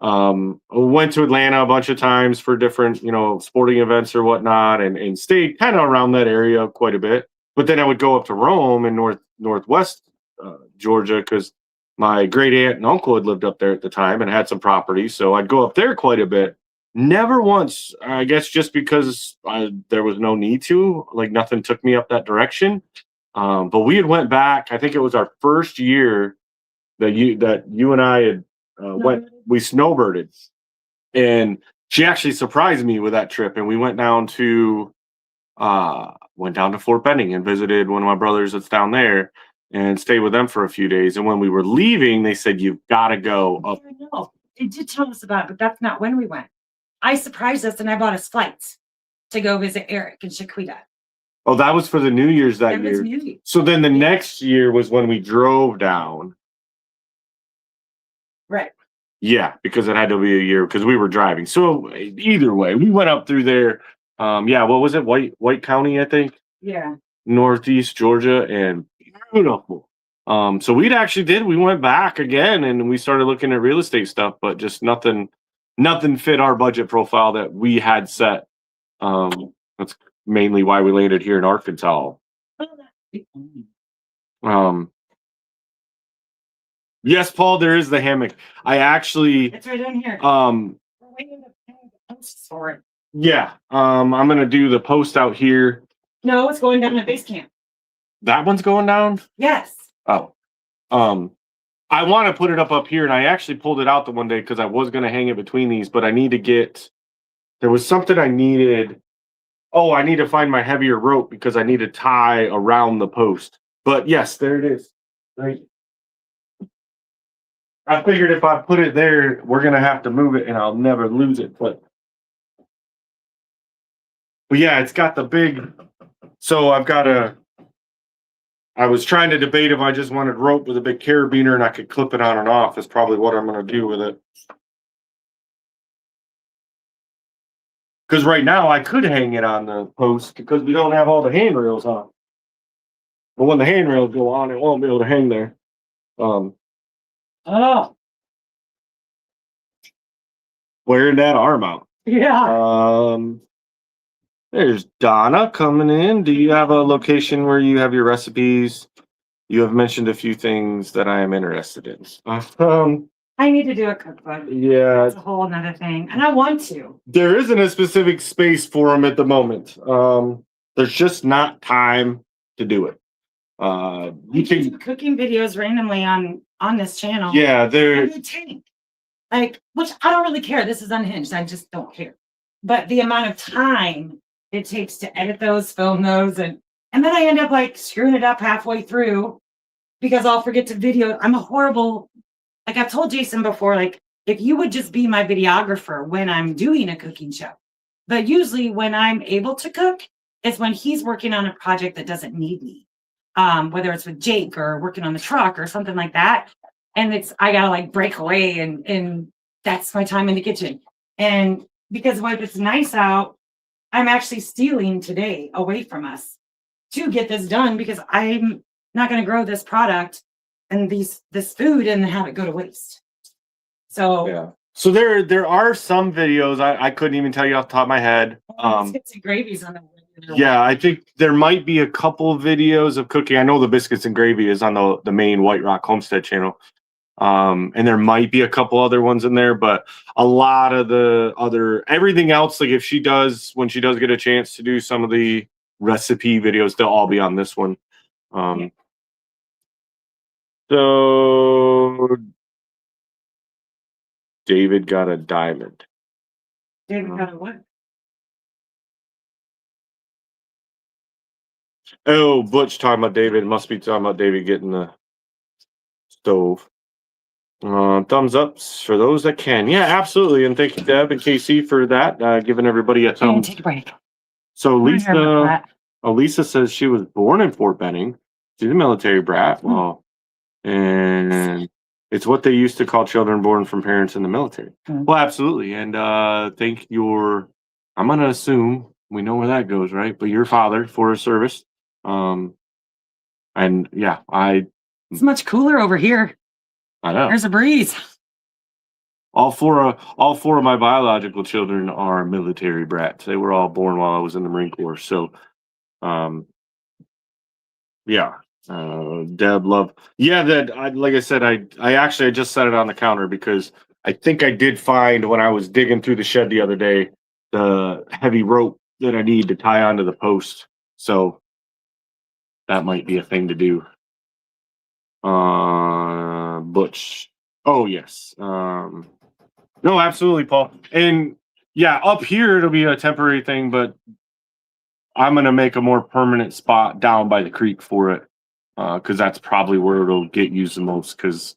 Went to Atlanta a bunch of times for different, sporting events or whatnot, and stayed kind of around that area quite a bit. But then I would go up to Rome in Northwest Georgia because my great aunt and uncle had lived up there at the time and had some property. So I'd go up there quite a bit. Never once, I guess, just because there was no need to. Like nothing took me up that direction. But we had went back. I think it was our first year that you and I had went. We snowbirded, and she actually surprised me with that trip. And we went down to Fort Benning and visited one of my brothers that's down there and stayed with them for a few days. And when we were leaving, they said, "You've got to go up." I know. They did tell us about it, but that's not when we went. I surprised us and I bought us flights to go visit Eric and Shaquita. Oh, that was for the New Year's that year. New Year's. So then the next year was when we drove down. Right. Yeah, because it had to be a year because we were driving. So either way, we went up through there. What was it? White County, I think. Yeah. Northeast Georgia, and beautiful. So we went back again and we started looking at real estate stuff, but just nothing fit our budget profile that we had set. That's mainly why we landed here in Arkansas. Yes, Paul, there is the hammock. It's right down here. We're waiting to post for it. Yeah. I'm gonna do the post out here. No, it's going down to base camp. That one's going down? Yes. Oh. I want to put it up here, and I actually pulled it out the one day because I was going to hang it between these, but I need to there was something I needed. Oh, I need to find my heavier rope because I need to tie around the post. But yes, there it is. Right. I figured if I put it there, we're going to have to move it and I'll never lose it. But yeah, it's got the big, so I was trying to debate if I just wanted rope with a big carabiner and I could clip it on and off is probably what I'm going to do with it. Because right now I could hang it on the post because we don't have all the handrails on. But when the handrails go on, it won't be able to hang there. Wearing that arm out. Yeah. There's Donna coming in. Do you have a location where you have your recipes? You have mentioned a few things that I am interested in. I need to do a cookbook. Yeah. It's a whole nother thing. And I want to. There isn't a specific space for them at the moment. There's just not time to do it. You can do cooking videos randomly on this channel. Yeah, they're which I don't really care. This is unhinged. I just don't care. But the amount of time it takes to edit those, film those, and then I end up screwing it up halfway through because I'll forget to video. I'm a horrible, I've told Jason before, if you would just be my videographer when I'm doing a cooking show. But usually when I'm able to cook, it's when he's working on a project that doesn't need me. Whether it's with Jake or working on the truck or something like that. And I gotta break away and that's my time in the kitchen. And because when it's nice out, I'm actually stealing today away from us to get this done because I'm not going to grow this product and this food and have it go to waste. So yeah. So there are some videos I couldn't even tell you off the top of my head. Biscuits and gravies on the yeah, I think there might be a couple videos of cooking. I know the biscuits and gravy is on the main White Rock Homestead channel. And there might be a couple other ones in there, but a lot of the other everything else, like if she does when she does get a chance to do some of the recipe videos, they'll all be on this one. So David got a diamond. David got a what? Oh, Butch talking about David. Must be talking about David getting the stove. Thumbs ups for those that can. Yeah, absolutely. And thank you, Deb and Casey, for that. Giving everybody a thumbs. Take a break. So Lisa says she was born in Fort Benning. She's a military brat. Well, and it's what they used to call children born from parents in the military. Well, absolutely. And I'm gonna assume we know where that goes, right? But your father for his service. And yeah, it's much cooler over here. I know. There's a breeze. All four of my biological children are military brats. They were all born while I was in the Marine Corps. So, yeah. Deb, love. Yeah, like I said, I just set it on the counter because I think I did find when I was digging through the shed the other day the heavy rope that I need to tie onto the post. So that might be a thing to do. Butch. Oh yes. No, absolutely, Paul. And yeah, up here it'll be a temporary thing, but I'm gonna make a more permanent spot down by the creek for it. Because that's probably where it'll get used the most. Because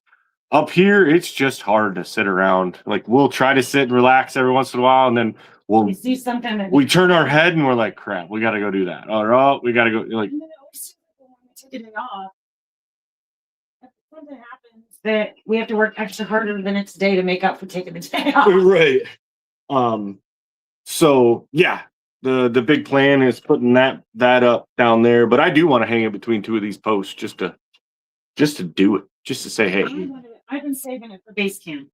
up here, it's just hard to sit around. Like we'll try to sit and relax every once in a while, and then we see something. We turn our head and we're like, "Crap, we got to go do that." Or we got to go. Like, take a day off. If something happens that we have to work extra harder the next day to make up for taking the day off. Right. So yeah. The big plan is putting that up down there, but I do want to hang it between two of these posts just to do it, just to say, hey. I've been saving it for base camp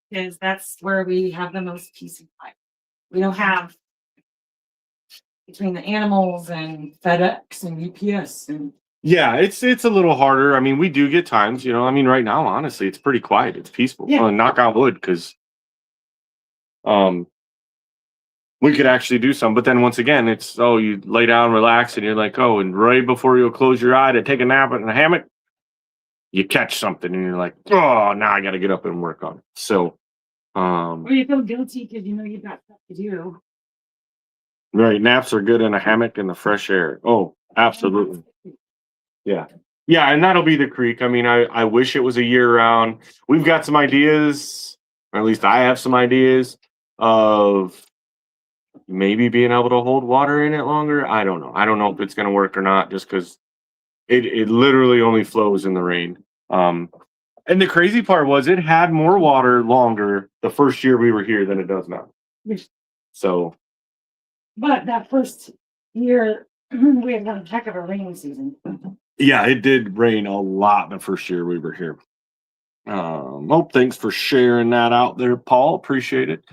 because that's where we have the most peace and quiet. We don't have between the animals and FedEx and UPS and yeah, it's a little harder. I mean, we do get times, right now, honestly, it's pretty quiet. It's peaceful. Yeah. Knock on wood, because we could actually do some, but then once again, it's you lay down, relax, and you're like, and right before you close your eye to take a nap in a hammock, you catch something, and you're like, now I got to get up and work on it. So, or you feel guilty because you've got stuff to do. Right, naps are good in a hammock in the fresh air. Oh, absolutely. Yeah, and that'll be the creek. I mean, I wish it was a year round. We've got some ideas, or at least I have some ideas of maybe being able to hold water in it longer. I don't know. I don't know if it's going to work or not, just because it literally only flows in the rain. And the crazy part was it had more water longer the first year we were here than it does now. So, but that first year we had a heck of a rainy season. Yeah, it did rain a lot the first year we were here. Thanks for sharing that out there, Paul. Appreciate it.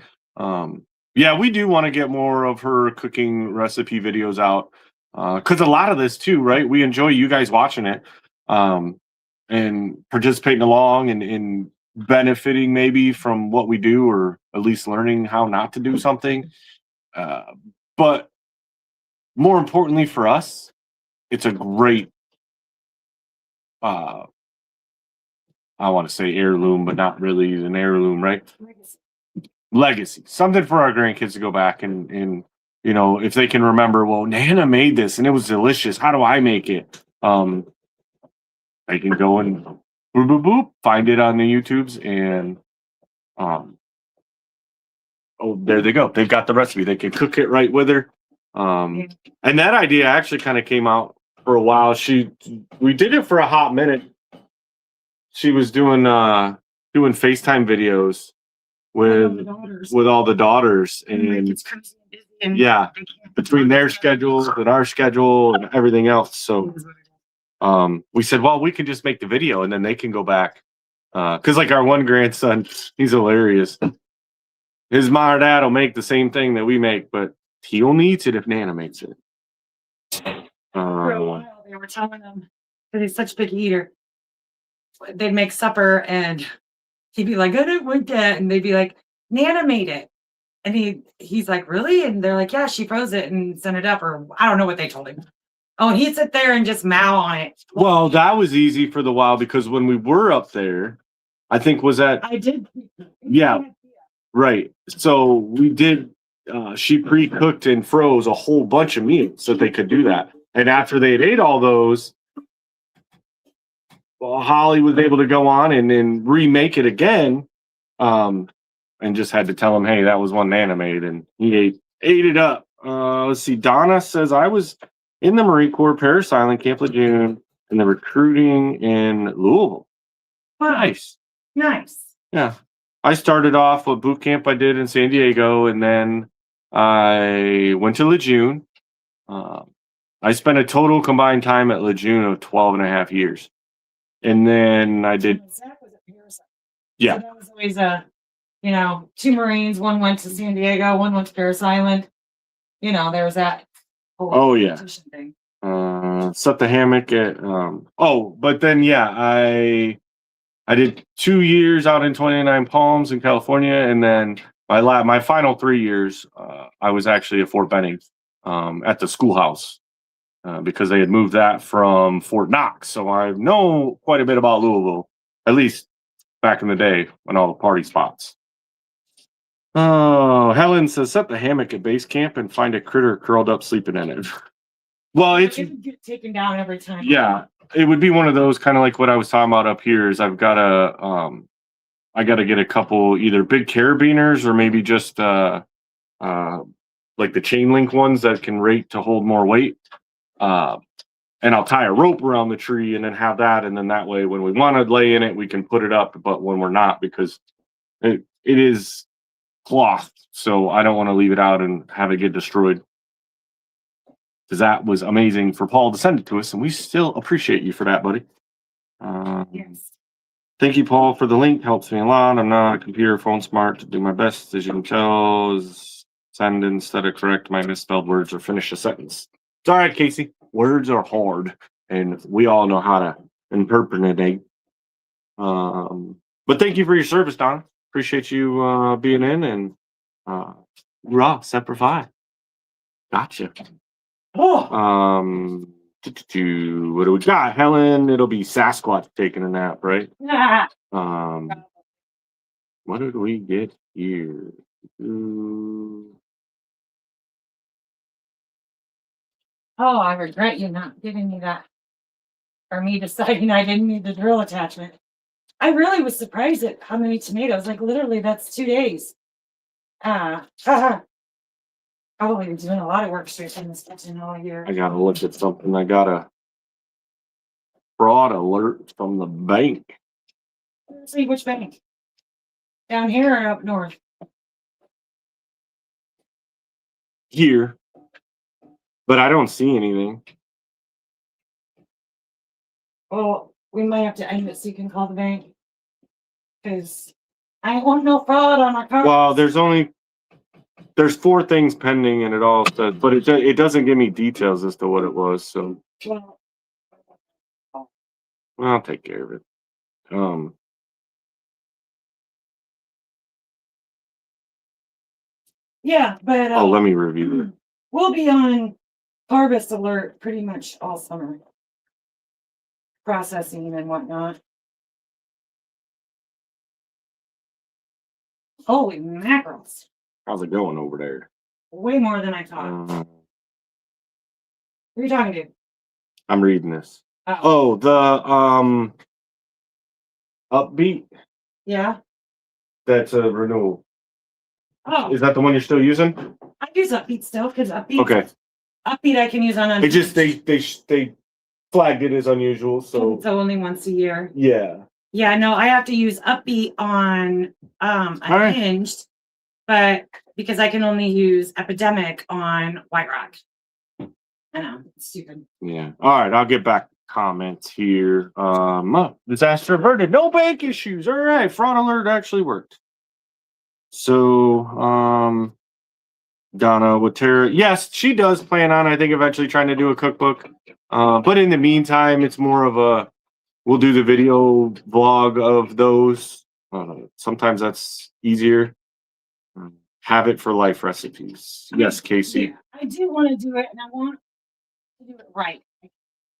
Yeah, we do want to get more of her cooking recipe videos out, because a lot of this too, right? We enjoy you guys watching it, and participating along and benefiting maybe from what we do, or at least learning how not to do something. But more importantly for us, it's a great, I want to say heirloom, but not really an heirloom, right? Legacy, something for our grandkids to go back and if they can remember, well, Nana made this and it was delicious. How do I make it? I can go and boop, boop, boop, find it on the YouTubes, and there they go. They've got the recipe. They can cook it right with her. And that idea actually kind of came out for a while. We did it for a hot minute. She was doing FaceTime videos with all the daughters, and it's crazy and busy, and yeah, between their schedules and our schedule and everything else. So we said, well, we can just make the video and then they can go back, because like our one grandson, he's hilarious. His mom or dad will make the same thing that we make, but he only eats it if Nana makes it. For a while, they were telling him that he's such a big eater. they'd make supper and he'd be like, I didn't want that. And they'd be like, Nana made it. And he's like, really? And they're like, yeah, she froze it and sent it up. Or I don't know what they told him. Oh, and he'd sit there and just mow on it. Well, that was easy for the while because when we were up there, I think was that I did. Yeah. Right. So we did she pre-cooked and froze a whole bunch of meats so they could do that. And after they had ate all those, well, Holly was able to go on and then remake it again. And just had to tell him, hey, that was one Nana made, and he ate it up. Let's see. Donna says I was in the Marine Corps parasailing Camp Lejeune and the recruiting in Louisville. Nice. Yeah. I started off with boot camp I did in San Diego, and then I went to Lejeune. I spent a total combined time at Lejeune of 12 and a half years. And then I did. Zach was a parasite. Yeah. So that was always two Marines. One went to San Diego, one went to Paris Island. There was that whole competition thing. Set the hammock at but then I did 2 years out in 29 Palms in California, and then my final 3 years I was actually at Fort Benning at the schoolhouse because they had moved that from Fort Knox. So I know quite a bit about Louisville, at least back in the day when all the party spots. Oh, Helen says set the hammock at base camp and find a critter curled up sleeping in it. Well, It would get taken down every time. Yeah, it would be one of those kind of like what I was talking about up here is I got to get a couple either big carabiners or maybe just like the chain link ones that can rate to hold more weight. And I'll tie a rope around the tree and then have that, and then that way when we want to lay in it we can put it up, but when we're not, because it is cloth, so I don't want to leave it out and have it get destroyed. Because that was amazing for Paul to send it to us, and we still appreciate you for that, buddy. Yes. Thank you, Paul, for the link. Helps me a lot. I'm not a computer phone smart to do my best, as you can tell. Send instead of correct my misspelled words or finish a sentence. It's all right, Casey. Words are hard, and we all know how to interpret. But thank you for your service, Don. Appreciate you being in, and raw Semper Fi. Gotcha. Oh. What do we got? Helen, it'll be Sasquatch taking a nap, right? What did we get here? Oh, I regret you not giving me that, or me deciding I didn't need the drill attachment. I really was surprised at how many tomatoes. Like literally, that's 2 days. Probably been doing a lot of work straight in this kitchen all year. I gotta look at something. I got a fraud alert from the bank. See which bank? Down here or up north? Here, but I don't see anything. Well, we might have to end it so you can call the bank, because I want no fraud on our car. Well, there's 4 things pending, and it all says, but it doesn't give me details as to what it was. So Well, I'll take care of it. yeah, but let me review it. We'll be on harvest alert pretty much all summer, processing and whatnot. Holy mackerels! How's it going over there? Way more than I thought. Who are you talking to? I'm reading this. Oh, The Upbeat. Yeah. That's a renewal. Oh, Is that the one you're still using? I use Upbeat still because Upbeat. Okay. Upbeat I can use on. It just they flagged it as unusual, so only once a year. yeah. Yeah, no, I have to use Upbeat on Unhinged, but because I can only use Epidemic on White Rock. I know, it's stupid. Yeah. All right, I'll get back to comments here. Disaster averted. No bank issues. All right, fraud alert actually worked. So, Donna with Tara, yes, she does plan on, I think, eventually trying to do a cookbook. But in the meantime, it's more of a we'll do the video vlog of those. Sometimes that's easier. Have it for life recipes. Yes, Casey. Yeah, I do want to do it, and I want to do it right.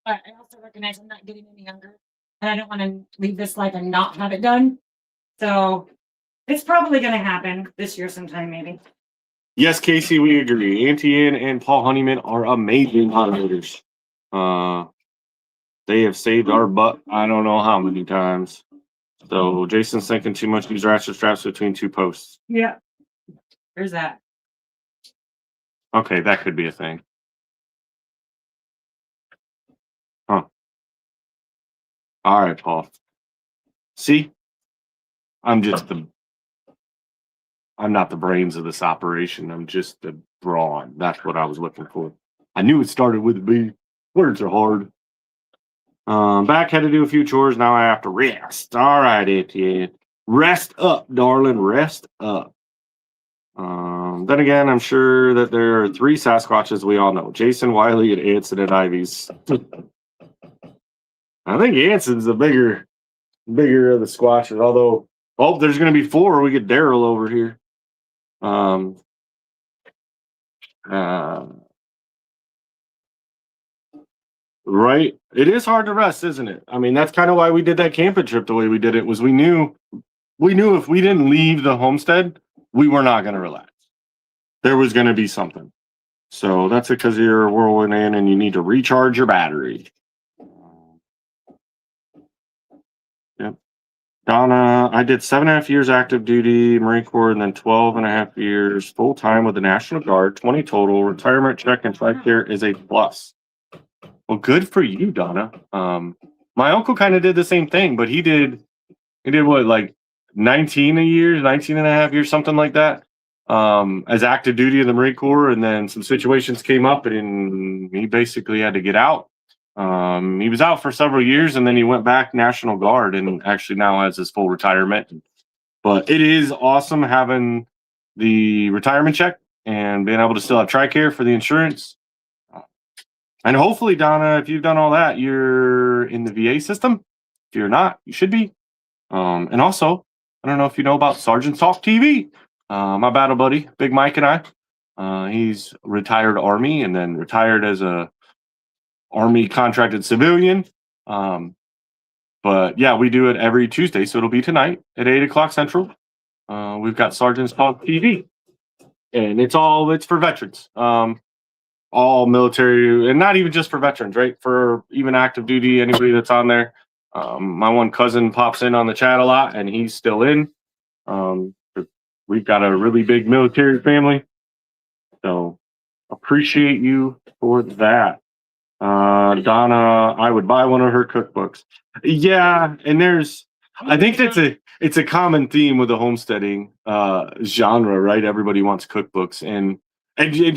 But I also recognize I'm not getting any younger, and I don't want to leave this life and not have it done. So it's probably going to happen this year sometime, maybe. Yes, Casey, we agree. Auntie Ann and Paul Honeyman are amazing moderators. They have saved our butt I don't know how many times. So Jason's thinking too much. Use ratchet straps between two posts. Yeah. There's that. Okay, that could be a thing. Huh. All right, Paul. See, I'm not the brains of this operation. I'm just the brawn. That's what I was looking for. I knew it started with a B. Words are hard. Back had to do a few chores. Now I have to rest. All right, Etienne. Rest up, darling. Rest up. Then again, I'm sure that there are 3 Sasquatches we all know: Jason, Wiley, and Anson and Ivy's. I think Anson's the bigger of the squatches. Although, there's going to be 4. We get Daryl over here. Right. It is hard to rest, isn't it? I mean, that's kind of why we did that camping trip the way we did it. Was we knew if we didn't leave the homestead, we were not going to relax. There was going to be something. So that's because you're a whirlwind in and you need to recharge your battery. Yep. Donna, I did 7.5 years active duty, Marine Corps, and then 12.5 years full time with the National Guard, 20 total. Retirement check and TRICARE is a plus. Well, good for you, Donna. My uncle kind of did the same thing, but he did what, like 19 and a half years, something like that, as active duty in the Marine Corps. And then some situations came up and he basically had to get out. He was out for several years and then he went back National Guard and actually now has his full retirement. But it is awesome having the retirement check and being able to still have TRICARE for the insurance. And hopefully, Donna, if you've done all that, you're in the VA system. If you're not, you should be. And also, I don't know if you know about Sergeant Talk TV. My battle buddy, Big Mike, and I. He's retired Army and then retired as a Army contracted civilian. But yeah, we do it every Tuesday, so it'll be tonight at 8 o'clock Central. We've got Sergeant Talk TV, and it's for veterans. All military, and not even just for veterans, right? For even active duty, anybody that's on there. My one cousin pops in on the chat a lot, and he's still in. We've got a really big military family, so appreciate you for that. Donna, I would buy one of her cookbooks. Yeah, and I think it's a common theme with the homesteading genre, right? Everybody wants cookbooks, and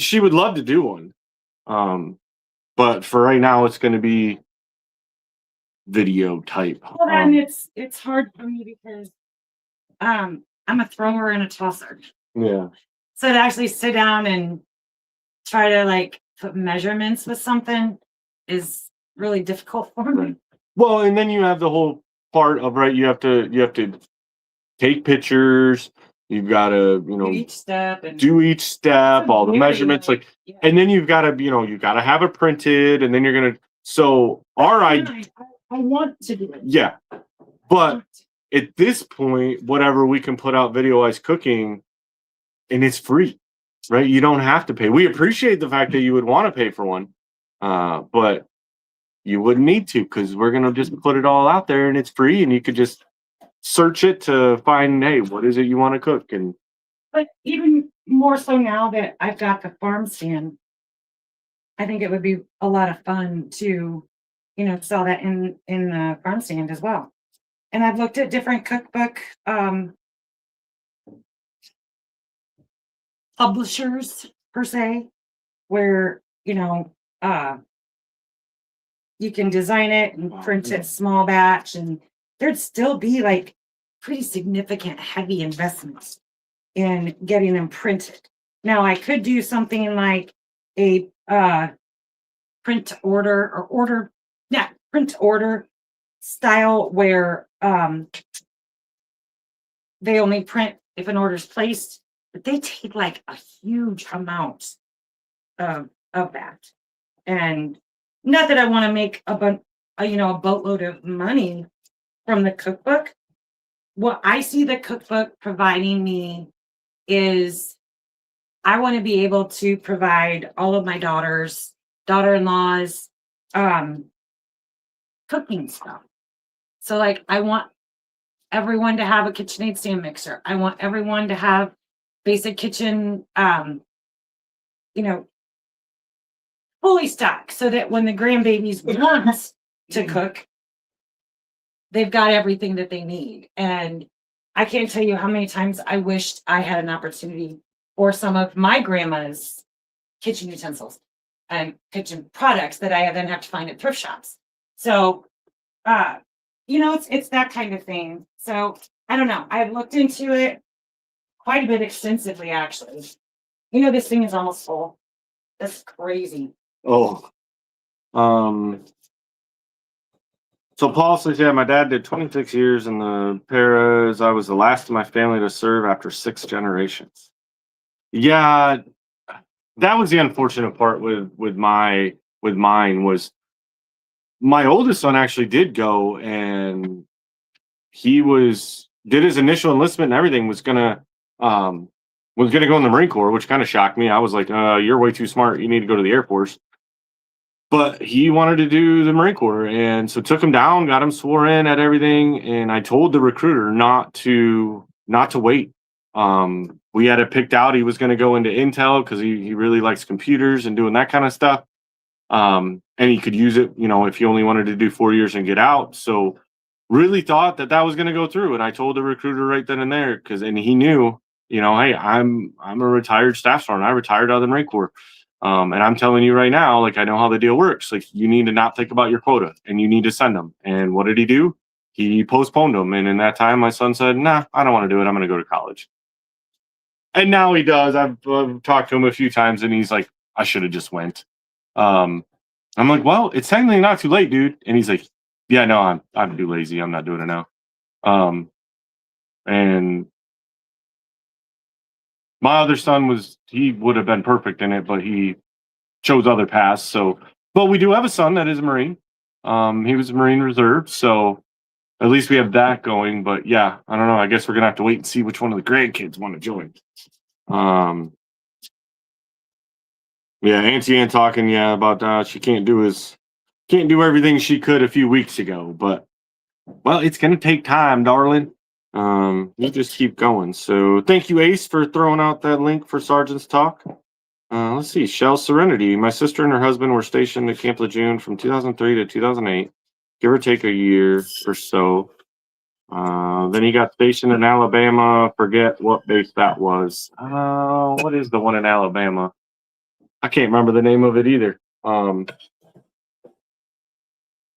she would love to do one. But for right now, it's going to be video type. Well, then it's hard for me because I'm a thrower and a tosser. Yeah. So to actually sit down and try to like put measurements with something is really difficult for me. Well, and then you have the whole part of, right, you have to take pictures. You've got to, do each step, all the measurements, and then you've got to have it printed, and then you're gonna. So I want to do it. Yeah, but at this point, whatever we can put out video-wise cooking, and it's free, right? You don't have to pay. We appreciate the fact that you would want to pay for one, but you wouldn't need to because we're gonna just put it all out there, and it's free, and you could just search it to find, hey, what is it you want to cook? But even more so now that I've got the farm stand, I think it would be a lot of fun to, sell that in the farm stand as well. And I've looked at different cookbook publishers per se, where you can design it and print it small batch, and there'd still be like pretty significant heavy investments in getting them printed. Now I could do something like a print order style where they only print if an order's placed, but they take like a huge amount of that. And not that I want to make a boatload of money from the cookbook. What I see the cookbook providing me is I want to be able to provide all of my daughter-in-laws, cooking stuff. So like I want everyone to have a KitchenAid stand mixer. I want everyone to have basic kitchen, you know, fully stocked so that when the grandbabies want to cook, they've got everything that they need. And I can't tell you how many times I wished I had an opportunity for some of my grandma's kitchen utensils and kitchen products that I then have to find at thrift shops. So, it's that kind of thing. So I don't know. I've looked into it quite a bit extensively, actually. This thing is almost full. That's crazy. Oh, so Paul says, yeah, my dad did 26 years in the paras. I was the last of my family to serve after 6 generations. Yeah, that was the unfortunate part with mine was my oldest son actually did go, and he did his initial enlistment and everything, was gonna go in the Marine Corps, which kind of shocked me. I was like, you're way too smart. You need to go to the Air Force. But he wanted to do the Marine Corps, and so took him down, got him swore in at everything, and I told the recruiter not to wait. We had it picked out. He was going to go into Intel because he really likes computers and doing that kind of stuff. And he could use it, if he only wanted to do 4 years and get out. So really thought that was going to go through. And I told the recruiter right then and there, and he knew, hey, I'm a retired staff sergeant. I retired out of the Marine Corps. And I'm telling you right now, like, I know how the deal works. Like, you need to not think about your quota and you need to send them. And what did he do? He postponed them. And in that time, my son said, nah, I don't want to do it. I'm going to go to college. And now he does. I've talked to him a few times and he's like, I should have just went. I'm like, well, it's technically not too late, dude. And he's like, yeah, no, I'm too lazy. I'm not doing it now. And my other son he would have been perfect in it, but he chose other paths. So, but we do have a son that is a Marine. He was a Marine Reserve, so at least we have that going. But yeah, I don't know. I guess we're gonna have to wait and see which one of the grandkids want to join. Yeah, Auntie Ann talking, about she can't do everything she could a few weeks ago, but well, it's gonna take time, darling. You just keep going. So thank you, Ace, for throwing out that link for Sergeant's Talk. Let's see. Shell Serenity. My sister and her husband were stationed at Camp Lejeune from 2003 to 2008, give or take a year or so. Then he got stationed in Alabama. Forget what base that was. What is the one in Alabama? I can't remember the name of it either. Trying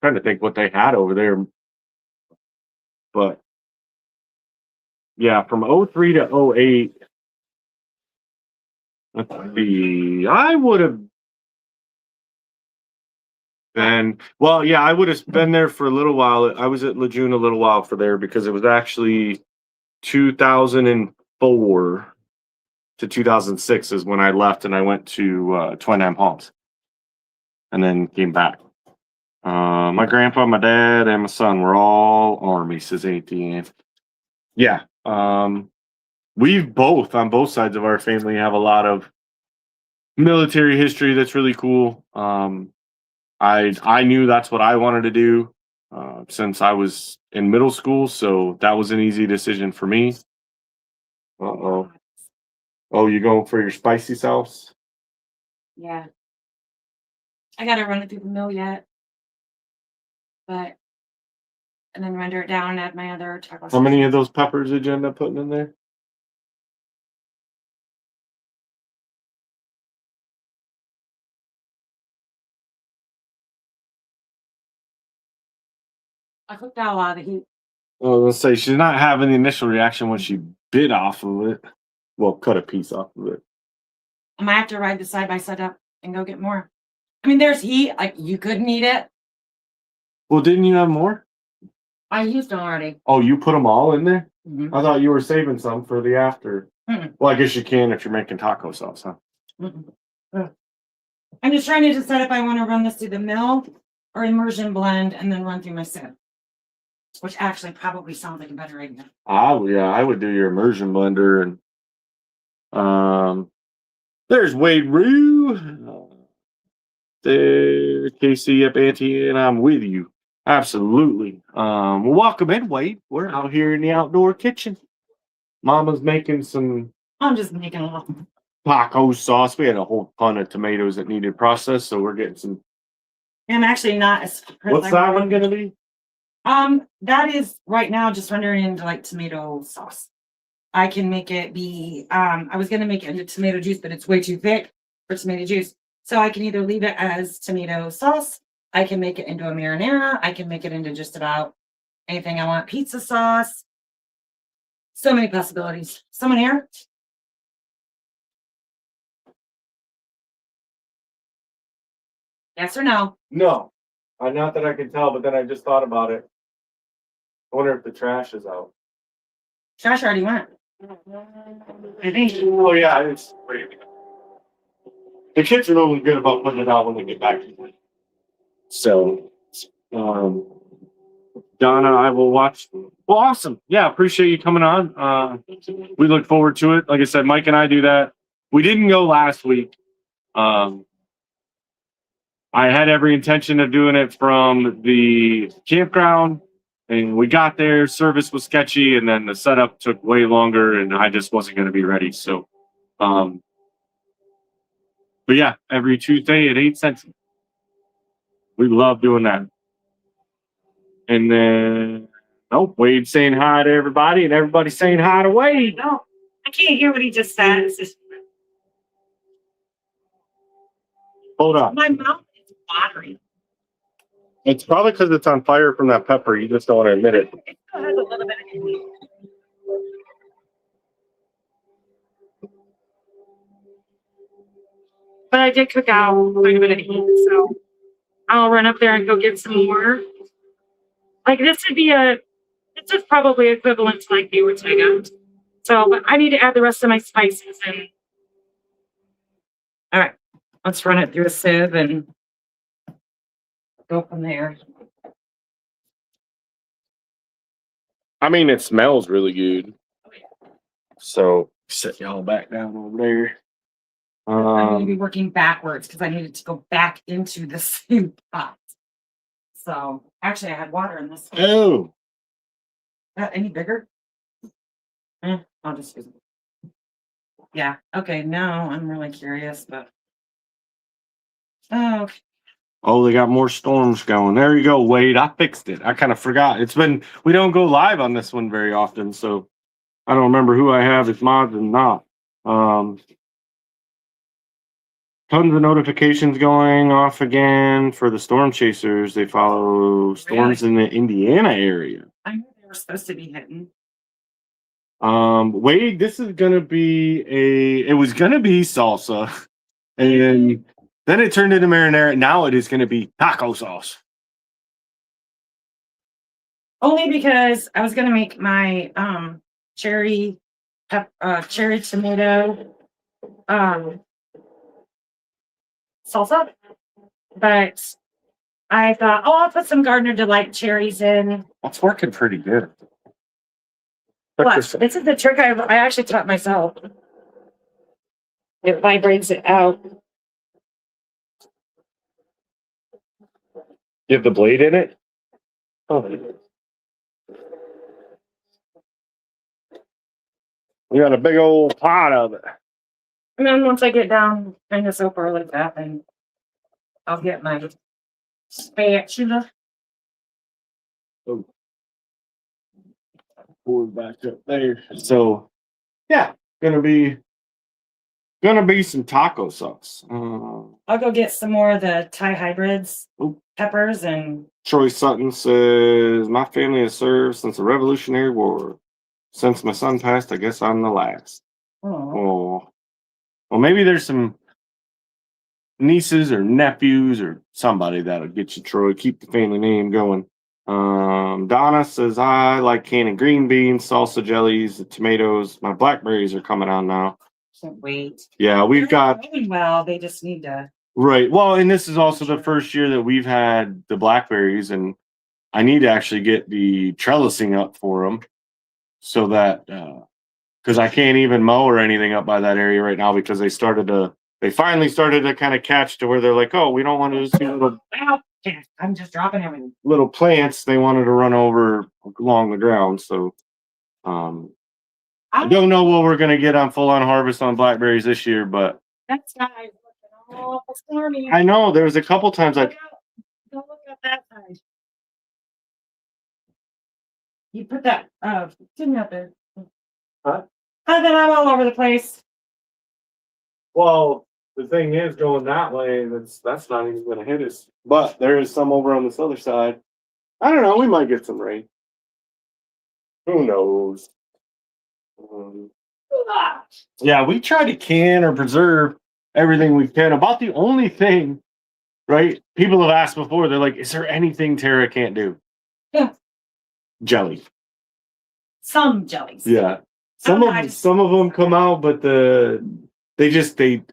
to think what they had over there. But yeah, from 03 to 08. Let's see. I would have been, well, yeah, I would have been there for a little while. I was at Lejeune a little while for there because it was actually 2004 to 2006 is when I left and I went to Twin Palms and then came back. My grandpa, my dad, and my son were all Army, says Auntie Ann. Yeah. We've both, on both sides of our family, have a lot of military history that's really cool. I knew that's what I wanted to do since I was in middle school, so that was an easy decision for me. Uh-oh. Oh, you going for your spicy sauce? Yeah. I gotta run it through the mill yet. And then render it down and add my other taco sauce. How many of those peppers did you end up putting in there? I cooked out a lot of the heat. I was gonna say she's not having the initial reaction when she bit off of it. Well, cut a piece off of it. I might have to ride the side by side up and go get more. I mean, there's heat. Like, you couldn't eat it. Well, didn't you have more? I used them already. Oh, you put them all in there? Mhm. I thought you were saving some for the after. Mm-mm. Well, I guess you can if you're making taco sauce, huh? Mm-mm. Ugh. I'm just trying to decide if I want to run this through the mill or immersion blend and then run through my sieve, which actually probably sounds like a better idea. Yeah, I would do your immersion blender and there's Wade Rue. There, Casey up Auntie, and I'm with you. Absolutely. Welcome in, Wade. We're out here in the outdoor kitchen. Mama's making some I'm just making a little. taco sauce. We had a whole ton of tomatoes that needed processed, so we're getting some. I'm actually not as. What's that one gonna be? That is right now just rendering into like tomato sauce. I can make it be. I was gonna make it into tomato juice, but it's way too thick for tomato juice. So I can either leave it as tomato sauce. I can make it into a marinara. I can make it into just about anything I want. Pizza sauce. So many possibilities. Someone here? Yes or no? No, not that I can tell, but then I just thought about it. I wonder if the trash is out. Trash already went. I think. Oh yeah, it's great. The kids are normally good about putting it out when they get back. So, Donna, I will watch. Well, awesome. Yeah, appreciate you coming on. We look forward to it. Like I said, Mike and I do that. We didn't go last week. I had every intention of doing it from the campground, and we got there. Service was sketchy, and then the setup took way longer, and I just wasn't going to be ready. So, but yeah, every Tuesday at 8 Central. We love doing that. And then, Wade saying hi to everybody, and everybody saying hi to Wade. No, I can't hear what he just said. It's just, Hold on. my mouth is watering. It's probably because it's on fire from that pepper. You just don't want to admit it. It still has a little bit of heat. But I did cook out quite a bit of heat, so I'll run up there and go get some more. Like this is probably equivalent to like the Ortega. So, but I need to add the rest of my spices in. All right, let's run it through a sieve and go from there. I mean, it smells really good. So set y'all back down over there. I'm going to be working backwards because I needed to go back into the same pot. So actually, I had water in this one. Oh, Any bigger? I'll just use it. Yeah. Okay. Now I'm really curious, but okay. Oh, they got more storms going. There you go, Wade. I fixed it. I kind of forgot. We don't go live on this one very often, so I don't remember who I have as mods and not. Tons of notifications going off again for the storm chasers. They follow storms in the Indiana area. I knew they were supposed to be hitting. Wade, this is gonna be it was gonna be salsa, and then it turned into marinara. Now it is gonna be taco sauce. Only because I was gonna make my cherry tomato salsa, but I thought, I'll put some Gardener Delight cherries in. That's working pretty good. What? This is the trick I actually taught myself. It vibrates it out. You have the blade in it? Oh. You got a big old pot of it. And then once I get down kind of so far like that, then I'll get my spatula. Oh. Pour it back up there. So, yeah, gonna be some taco sauce. I'll go get some more of the Thai hybrids, peppers, and Troy Sutton says, my family has served since the Revolutionary War. Since my son passed, I guess I'm the last. Oh. Well, maybe there's some nieces or nephews or somebody that'll get you, Troy. Keep the family name going. Donna says, I like canning green beans, salsa jellies, the tomatoes. My blackberries are coming on now. Can't wait. Yeah, we've got They're growing well. They just need to. right. Well, and this is also the first year that we've had the blackberries, and I need to actually get the trellising up for them so that because I can't even mow or anything up by that area right now because they finally started to kind of catch to where they're like, oh, we don't want to see I'm just dropping everything. little plants. They wanted to run over along the ground. So I don't know what we're gonna get on full on harvest on blackberries this year, but that sky is looking awful stormy. I know there was a couple times Go look at that side. You put that didn't up there. Huh? And then I'm all over the place. Well, the thing is, going that way, that's not even going to hit us. But there is some over on this other side. I don't know. We might get some rain. Who knows? Yeah, we try to can or preserve everything we can. About the only thing, right? People have asked before. They're like, "Is there anything Tara can't do?" Yeah. Jelly. Some jellies. Yeah. Some of them come out, but they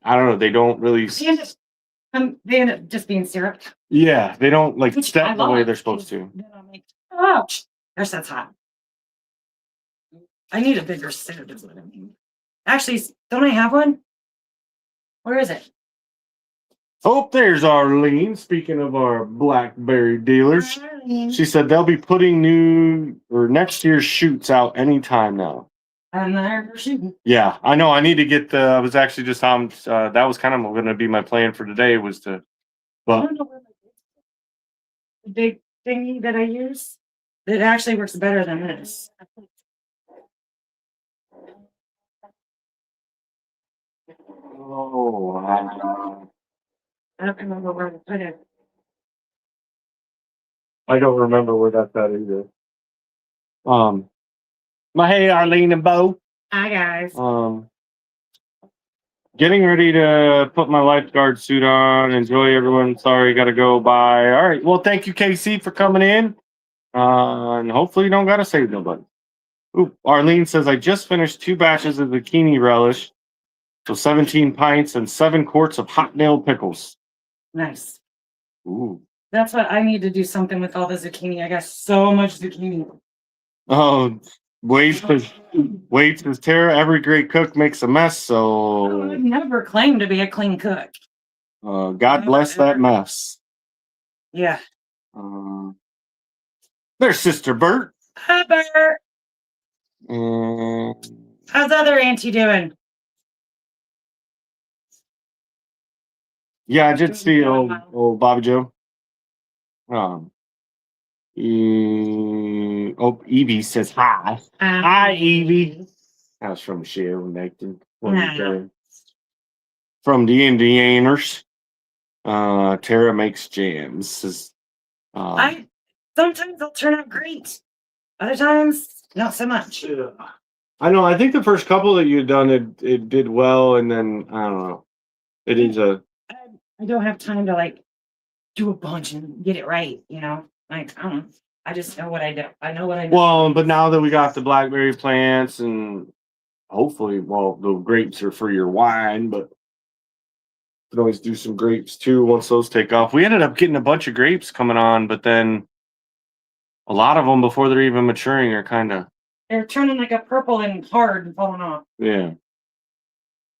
I don't know. They don't really. They end up just being syrup. Yeah, they don't like step the way they're supposed to. Then I'm like, oh, gosh, that's hot. I need a bigger sieve, is what I mean. Actually, don't I have one? Where is it? Oh, there's Arlene. Speaking of our blackberry dealers, she said they'll be putting next year's shoots out anytime now. And they're shooting. Yeah, I know. I need to get I was actually just on. That was kind of going to be my plan for today was to. But I don't know where the big thingy that I use, it actually works better than this. Oh, I don't remember where to put it. I don't remember where that's at either. Hey, Arlene and Bo. Hi guys. Getting ready to put my lifeguard suit on. Enjoy, everyone. Sorry, gotta go. Bye. All right. Well, thank you, KC, for coming in. And hopefully you don't gotta save nobody. Ooh, Arlene says I just finished 2 batches of zucchini relish, so 17 pints and 7 quarts of hot nail pickles. Nice. Ooh. That's what I need to do something with all the zucchini. I got so much zucchini. Oh, Wade says Tara, every great cook makes a mess, so I would never claim to be a clean cook. God bless that mess. Yeah. There's Sister Bert. Hi, Bert. How's other auntie doing? Yeah, I did see old Bobby Joe. Evie says hi. Hi, Evie. That's from Cheryl Nathan. From the Indianers. Tara makes jams. Sometimes they'll turn out great. Other times, not so much. Yeah. I know. I think the first couple that you've done, it did well, and then I don't know. It is I don't have time to like do a bunch and get it right, you know. Like I don't know. I just know what I do. I know what I know. Well, but now that we got the blackberry plants, and hopefully, the grapes are for your wine, but you can always do some grapes too once those take off. We ended up getting a bunch of grapes coming on, but then a lot of them before they're even maturing are they're turning like a purple and hard and falling off. Yeah.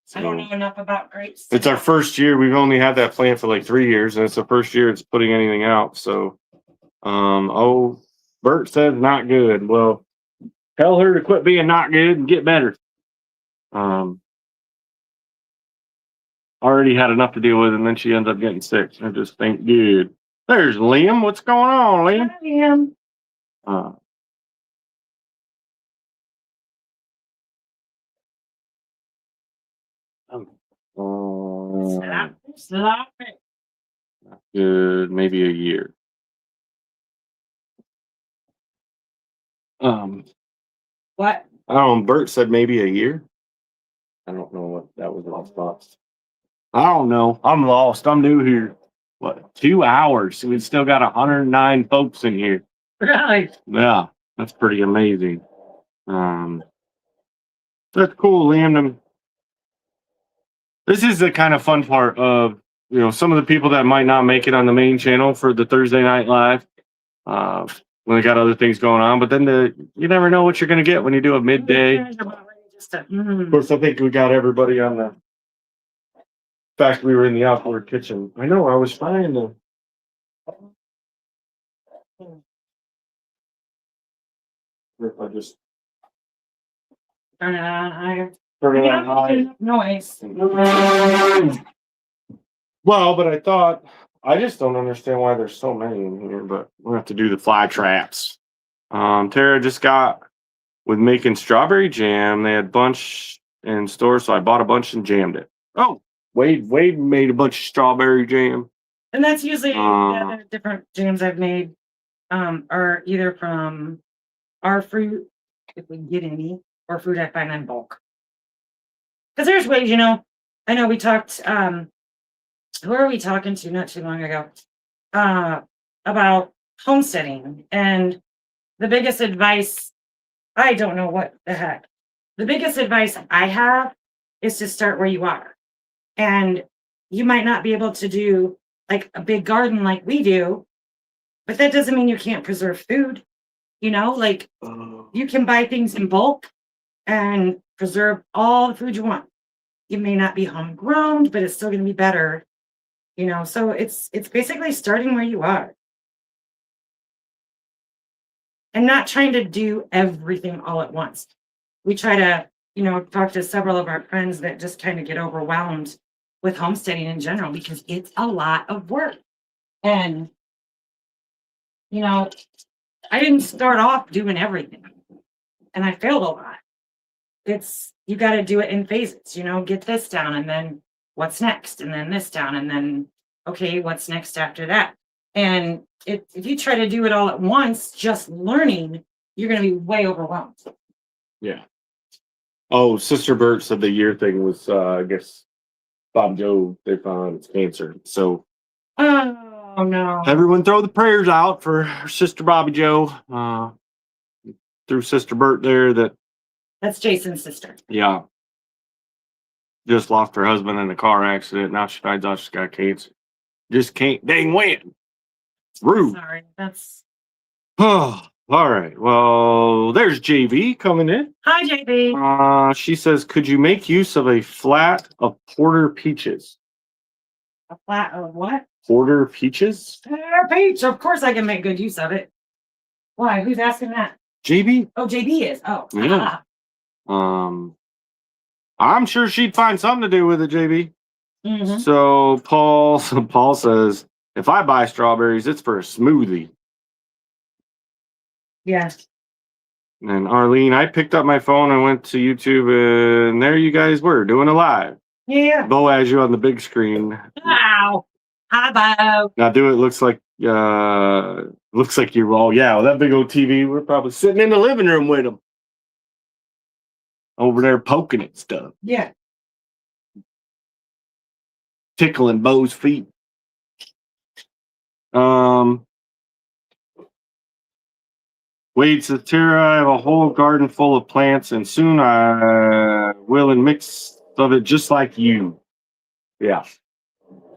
So, I don't know enough about grapes. It's our first year. We've only had that plant for like 3 years, and it's the first year it's putting anything out. So, Bert says not good. Well, tell her to quit being not good and get better. Already had enough to deal with, and then she ends up getting sick. I just think good. There's Liam. What's going on, Liam? Hi, Liam. Stop it. Good, maybe a year. What? I don't know. Bert said maybe a year. I don't know what that was in response. I don't know. I'm lost. I'm new here. What? 2 hours. We've still got 109 folks in here. Really? Yeah, that's pretty amazing. That's cool, Liam. This is the kind of fun part of some of the people that might not make it on the main channel for the Thursday night live. When they got other things going on, but then you never know what you're going to get when you do a midday. Of course, I think we got everybody on the fact we were in the outdoor kitchen. I know I was trying to. If I just Turn it on higher. turn it on high. Noise. Well, but I thought I just don't understand why there's so many in here, but we'll have to do the fly traps. Tara just got with making strawberry jam. They had a bunch in store, so I bought a bunch and jammed it. Oh, Wade made a bunch of strawberry jam. And that's usually the other different jams I've made are either from our fruit, if we get any, or fruit I find in bulk. Because there's ways, I know we talked, who are we talking to not too long ago? About homesteading. And the biggest advice, I don't know what the heck. The biggest advice I have is to start where you are. And you might not be able to do like a big garden like we do, but that doesn't mean you can't preserve food. You can buy things in bulk and preserve all the food you want. It may not be homegrown, but it's still going to be better. So it's basically starting where you are. And not trying to do everything all at once. We try to, talk to several of our friends that just kind of get overwhelmed with homesteading in general because it's a lot of work. And, I didn't start off doing everything. And I failed a lot. You got to do it in phases, get this down and then what's next? And then this down and then, okay, what's next after that? And if you try to do it all at once, just learning, you're going to be way overwhelmed. Yeah. Oh, Sister Bert said the year thing was, I guess, Bob Joe, they found it's cancer. So, oh, no. Everyone throw the prayers out for Sister Bobby Joe. Through Sister Bert there That's Jason's sister. Yeah. Just lost her husband in a car accident. Now she finds out she's got cancer. Just can't dang win. Rude. Sorry, that's. Oh, all right. Well, there's JV coming in. Hi, JV. She says, could you make use of a flat of porter peaches? A flat of what? Porter peaches? Peach. Of course I can make good use of it. Why? Who's asking that? JB? Oh, JB is. Oh. Yeah. I'm sure she'd find something to do with it, JB. Mm-hmm. So Paul says, if I buy strawberries, it's for a smoothie. Yes. And Arlene, I picked up my phone and went to YouTube, and there you guys were doing a live. Yeah. Boaz, you on the big screen. Wow. Hi, Bo. Now do it. Looks like you're all with that big old TV. We're probably sitting in the living room with them over there poking at stuff. Yeah. Tickling Bo's feet. Wade says, Tara, I have a whole garden full of plants, and soon I will and mix of it just like you. Yeah.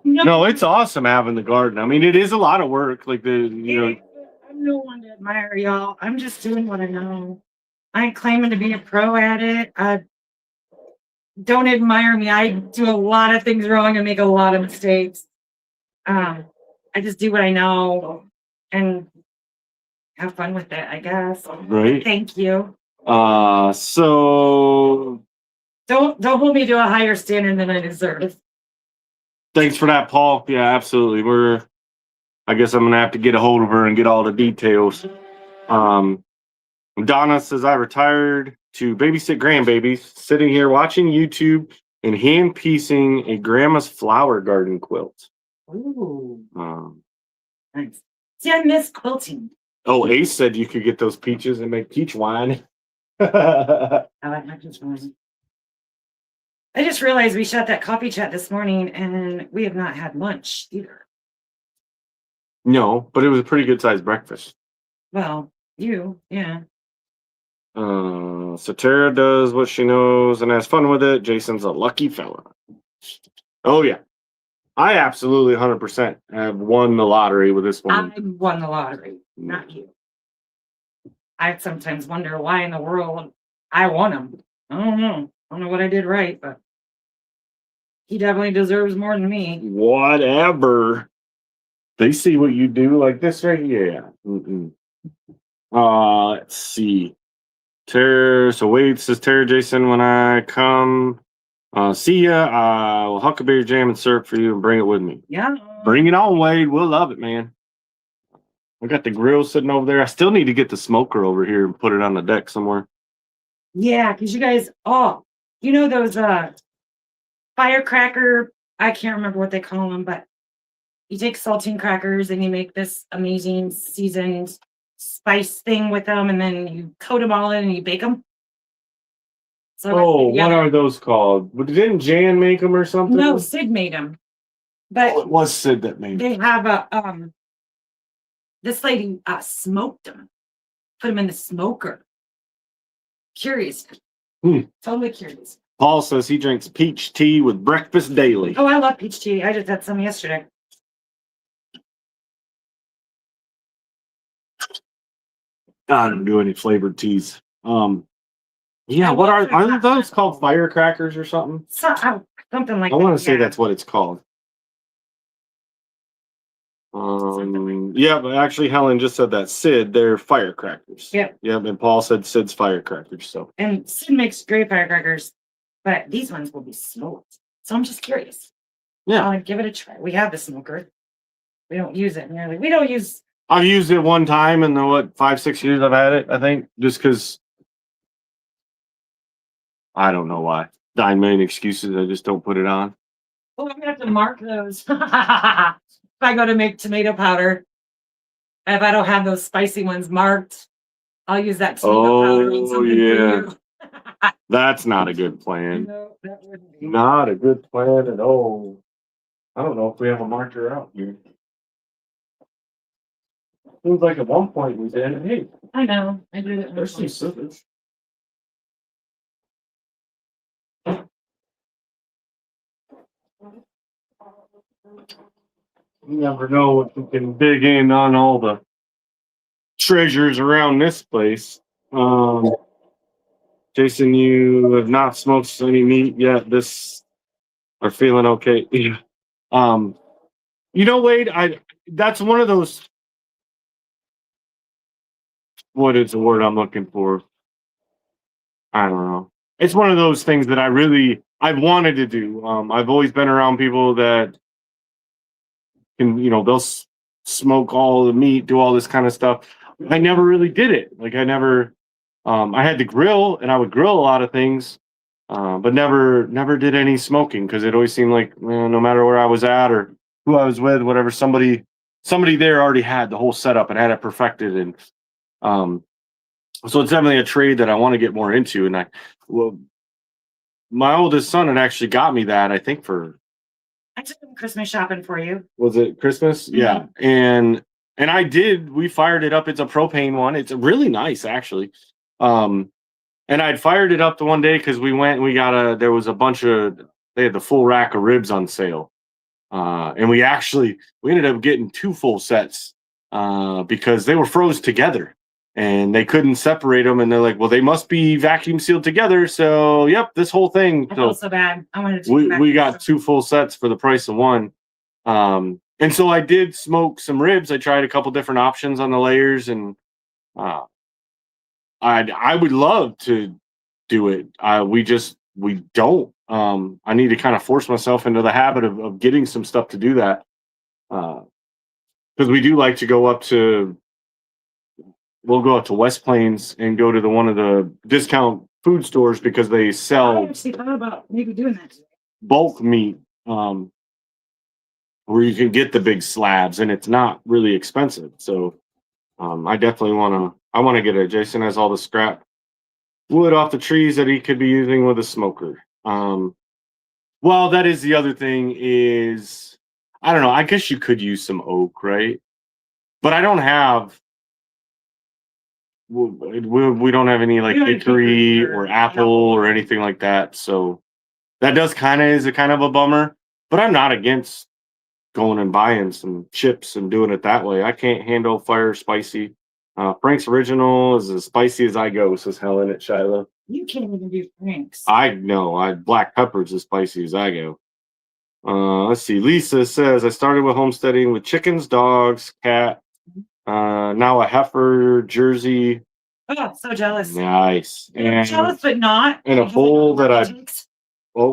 No, it's awesome having the garden. I mean, it is a lot of work. Like I'm no one to admire y'all. I'm just doing what I know. I ain't claiming to be a pro at it. Don't admire me. I do a lot of things wrong and make a lot of mistakes. I just do what I know and have fun with it, I guess. Right. Thank you. So don't hold me to a higher standard than I deserve. Thanks for that, Paul. Yeah, absolutely. I guess I'm gonna have to get a hold of her and get all the details. Donna says I retired to babysit grandbabies, sitting here watching YouTube and hand piecing a grandma's flower garden quilt. Ooh. Nice. See, I miss quilting. Oh, Ace said you could get those peaches and make peach wine. I like my peach wine. I just realized we shot that coffee chat this morning and we have not had lunch either. No, but it was a pretty good sized breakfast. Well, yeah. So Tara does what she knows and has fun with it. Jason's a lucky fella. Oh yeah, I absolutely 100% have won the lottery with this one. I won the lottery, not you. I sometimes wonder why in the world I won them. I don't know. I don't know what I did right, but he definitely deserves more than me. Whatever. They see what you do like this right here. Mm-mm. Let's see. Tara, so Wade says, Tara, Jason, when I come see ya, I will huckleberry jam and syrup for you and bring it with me. Yeah. Bring it on, Wade. We'll love it, man. I got the grill sitting over there. I still need to get the smoker over here and put it on the deck somewhere. Yeah, because you guys, those firecracker, I can't remember what they call them, but you take saltine crackers and you make this amazing seasoned spice thing with them, and then you coat them all in and you bake them. So Oh, what are those called? Didn't Jan make them or something? No, Sid made them. But it was Sid that made them. They have this lady smoked them, put them in the smoker. Curious. Totally curious. Paul says he drinks peach tea with breakfast daily. Oh, I love peach tea. I just had some yesterday. I don't do any flavored teas. Yeah, what aren't those called firecrackers or something? Something like I that. want to say that's what it's called. Yeah, but actually Helen just said that. Sid, they're firecrackers. Yep. Yep, and Paul said Sid's firecrackers. So and Sid makes great firecrackers, but these ones will be smoked. So I'm just curious. Yeah. I'll give it a try. We have the smoker. We don't use it nearly. We don't use. I've used it one time in the 5-6 years I've had it, I think, just because I don't know why. 9 million excuses. I just don't put it on. Oh, I'm gonna have to mark those. If I go to make tomato powder, if I don't have those spicy ones marked, I'll use that tomato powder on something for you. That's not a good plan. No, that wouldn't be. Not a good plan at all. I don't know if we have a marker out here. Seems like at one point we did. Hey, I know. I did it. there's some scissors. You never know if we can dig in on all the treasures around this place. Jason, you have not smoked any meat yet. This are feeling okay. Wade, that's one of those. What is the word I'm looking for? I don't know. It's one of those things that I've wanted to do. I've always been around people that can, they'll smoke all the meat, do all this kind of stuff. I never really did it. Like I never, I had to grill and I would grill a lot of things, but never did any smoking because it always seemed like no matter where I was at or who I was with, whatever, somebody there already had the whole setup and had it perfected. And so it's definitely a trade that I want to get more into. And my oldest son had actually got me that, I think I took him Christmas shopping for you. Was it Christmas? Mm-hmm. Yeah. And we fired it up. It's a propane one. It's really nice actually. And I'd fired it up the one day because there was they had the full rack of ribs on sale. And we ended up getting 2 full sets because they were froze together and they couldn't separate them. And they're like, well, they must be vacuum sealed together. So, yep, this whole thing. I felt so bad. I wanted to. We got 2 full sets for the price of one. And so I did smoke some ribs. I tried a couple different options on the layers, and I would love to do it. We don't. I need to kind of force myself into the habit of getting some stuff to do that. Because we do like to go up to. We'll go out to West Plains and go to one of the discount food stores because they sell. I actually thought about maybe doing that. Bulk meat, where you can get the big slabs and it's not really expensive. So, I definitely want to get it. Jason has all the scrap wood off the trees that he could be using with a smoker. Well, that is the other thing is, I don't know. I guess you could use some oak, right? But I don't have we don't have any like We don't have hickory hickory or or apple apple. or anything like that. So that does is a kind of a bummer. But I'm not against going and buying some chips and doing it that way. I can't handle fire spicy. Frank's Original is as spicy as I go, says Helen at Shiloh. You can't even do Frank's. I know. Black pepper's as spicy as I go. Let's see. Lisa says I started with homesteading with chickens, dogs, cat. Now a heifer, Jersey. Oh, so jealous. Nice. And Jealous, but not. and a because bull I know that what it takes.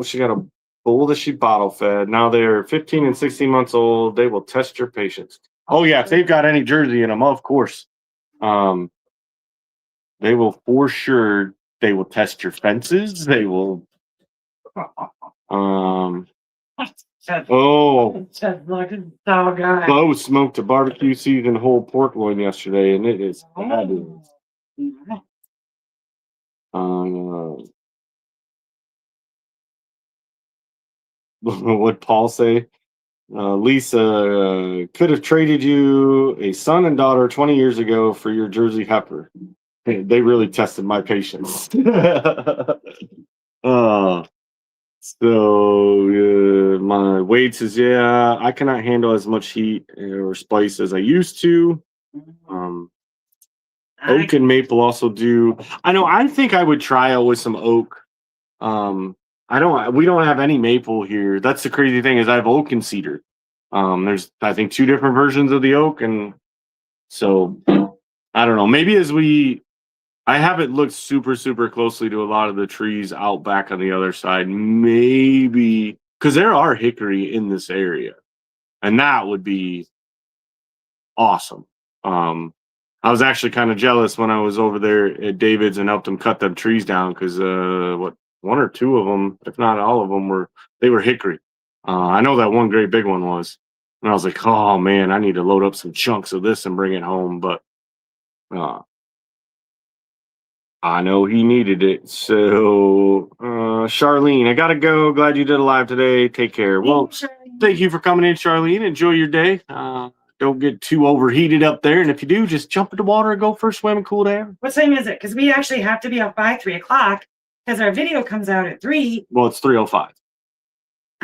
she got a bull that she bottle fed. Now they're 15 and 16 months old. They will test your patience. Oh yeah, if they've got any Jersey in them, of course. They will for sure. They will test your fences. They will. Just looking so good. Bo smoked a barbecue seasoned whole pork loin yesterday, and it is fabulous. What Paul say? Lisa could have traded you a son and daughter 20 years ago for your Jersey heifer. They really tested my patience. My Wade says, yeah, I cannot handle as much heat or spice as I used to. Oak and maple also do. I know. I think I would try it with some oak. We don't have any maple here. That's the crazy thing is I have oak and cedar. There's I think 2 different versions of the oak, and so I don't know. Maybe I haven't looked super, super closely to a lot of the trees out back on the other side. Maybe because there are hickory in this area, and that would be awesome. I was actually kind of jealous when I was over there at David's and helped them cut them trees down because 1 or 2 of them, if not all of them, were hickory. I know that one great big one was, and I was like, oh man, I need to load up some chunks of this and bring it home, but I know he needed it. So, Charlene, I gotta go. Glad you did a live today. Take care. Well, thank you for coming in, Charlene. Enjoy your day. Don't get too overheated up there. And if you do, just jump in the water and go for a swim and cool down. What time is it? Because we actually have to be up by 3:00 because our video comes out at 3. Well, it's 3:05.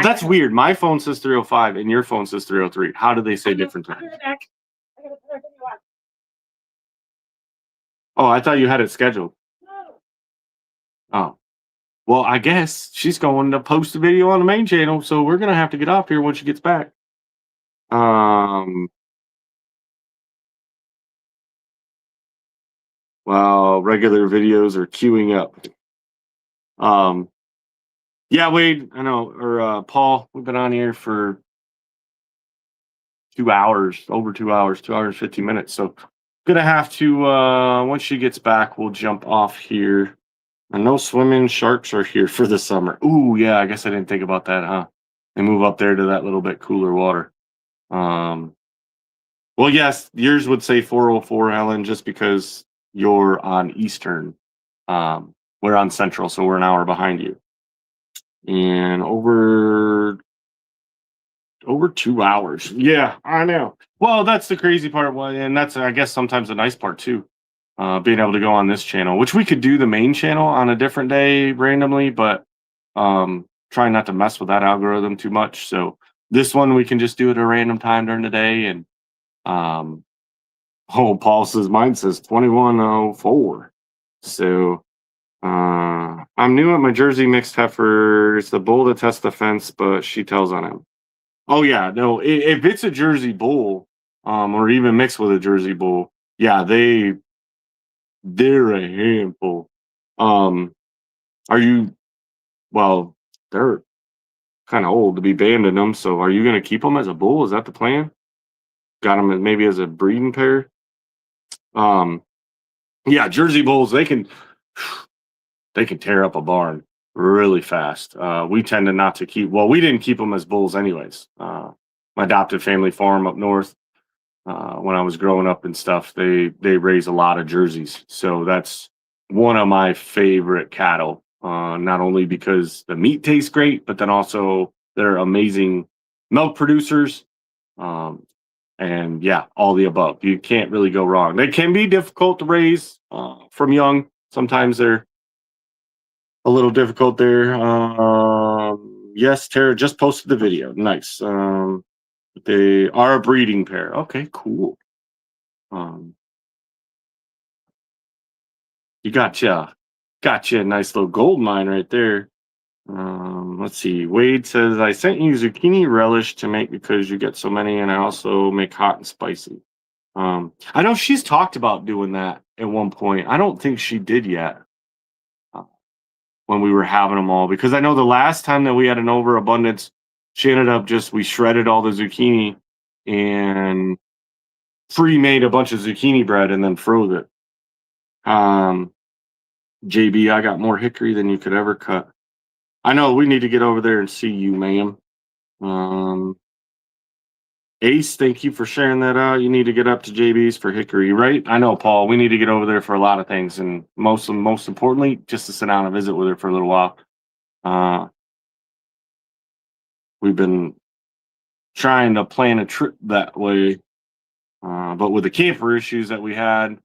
That's weird. My phone says 3:05 and your phone says 3:03. How do they say different times? Oh, I thought you had it scheduled. No. Oh. Well, I guess she's going to post a video on the main channel, so we're gonna have to get off here when she gets back. Well, regular videos are queuing up. Yeah, Wade, I know, or Paul, we've been on here for 2 hours, over 2 hours, 2 hours, 15 minutes. So gonna have to once she gets back, we'll jump off here. I know swimming sharks are here for the summer. Ooh, yeah, I guess I didn't think about that, huh? They move up there to that little bit cooler water. Well, yes, yours would say 4:04, Helen, just because you're on Eastern. We're on Central, so we're an hour behind you. And over 2 hours. Yeah, I know. Well, that's the crazy part. Well, and that's, I guess, sometimes the nice part too. Being able to go on this channel, which we could do the main channel on a different day randomly, but trying not to mess with that algorithm too much. So this one we can just do at a random time during the day. And Paul says mine says 21:04. So I'm new at my Jersey mixed heifer. It's the bull that tests the fence, but she tells on him. Oh yeah, no. If it's a Jersey bull, or even mixed with a Jersey bull, yeah, they're a handful. Are you? Well, they're kind of old to be banding them. So, are you going to keep them as a bull? Is that the plan? Got them maybe as a breeding pair. Yeah, Jersey bulls they can tear up a barn really fast. We tended not to keep. Well, we didn't keep them as bulls anyways. My adopted family farm up north. When I was growing up and stuff, they raise a lot of Jerseys. So that's one of my favorite cattle. Not only because the meat tastes great, but then also they're amazing milk producers. And yeah, all the above. You can't really go wrong. They can be difficult to raise from young. Sometimes they're a little difficult there. Yes, Tara just posted the video. Nice. They are a breeding pair. Okay, cool. Um, you gotcha a nice little gold mine right there. Let's see. Wade says, I sent you zucchini relish to make because you get so many, and I also make hot and spicy. I know she's talked about doing that at one point. I don't think she did yet uh, when we were having them all, because I know the last time that we had an overabundance, she ended up we shredded all the zucchini and made a bunch of zucchini bread and then froze it. JB, I got more hickory than you could ever cut. I know we need to get over there and see you, ma'am. Ace, thank you for sharing that out. You need to get up to JB's for hickory, right? I know, Paul. We need to get over there for a lot of things, and most importantly, just to sit down and visit with her for a little while. We've been trying to plan a trip that way, but with the camper issues that we had,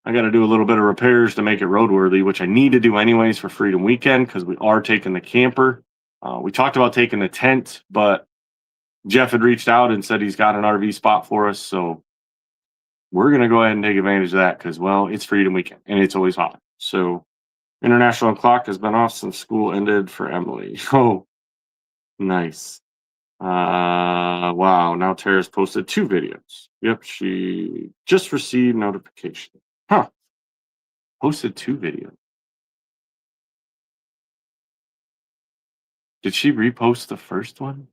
I got to do a little bit of repairs to make it roadworthy, which I need to do anyways for Freedom Weekend because we are taking the camper. We talked about taking the tent, but Jeff had reached out and said he's got an RV spot for us, so we're going to go ahead and take advantage of that because, well, it's Freedom Weekend and it's always hot. So International Clock has been off since school ended for Emily. Oh, nice. Wow. Now Tara's posted 2 videos. Yep, she just received notification. Huh. Posted 2 videos. Did she repost the first one?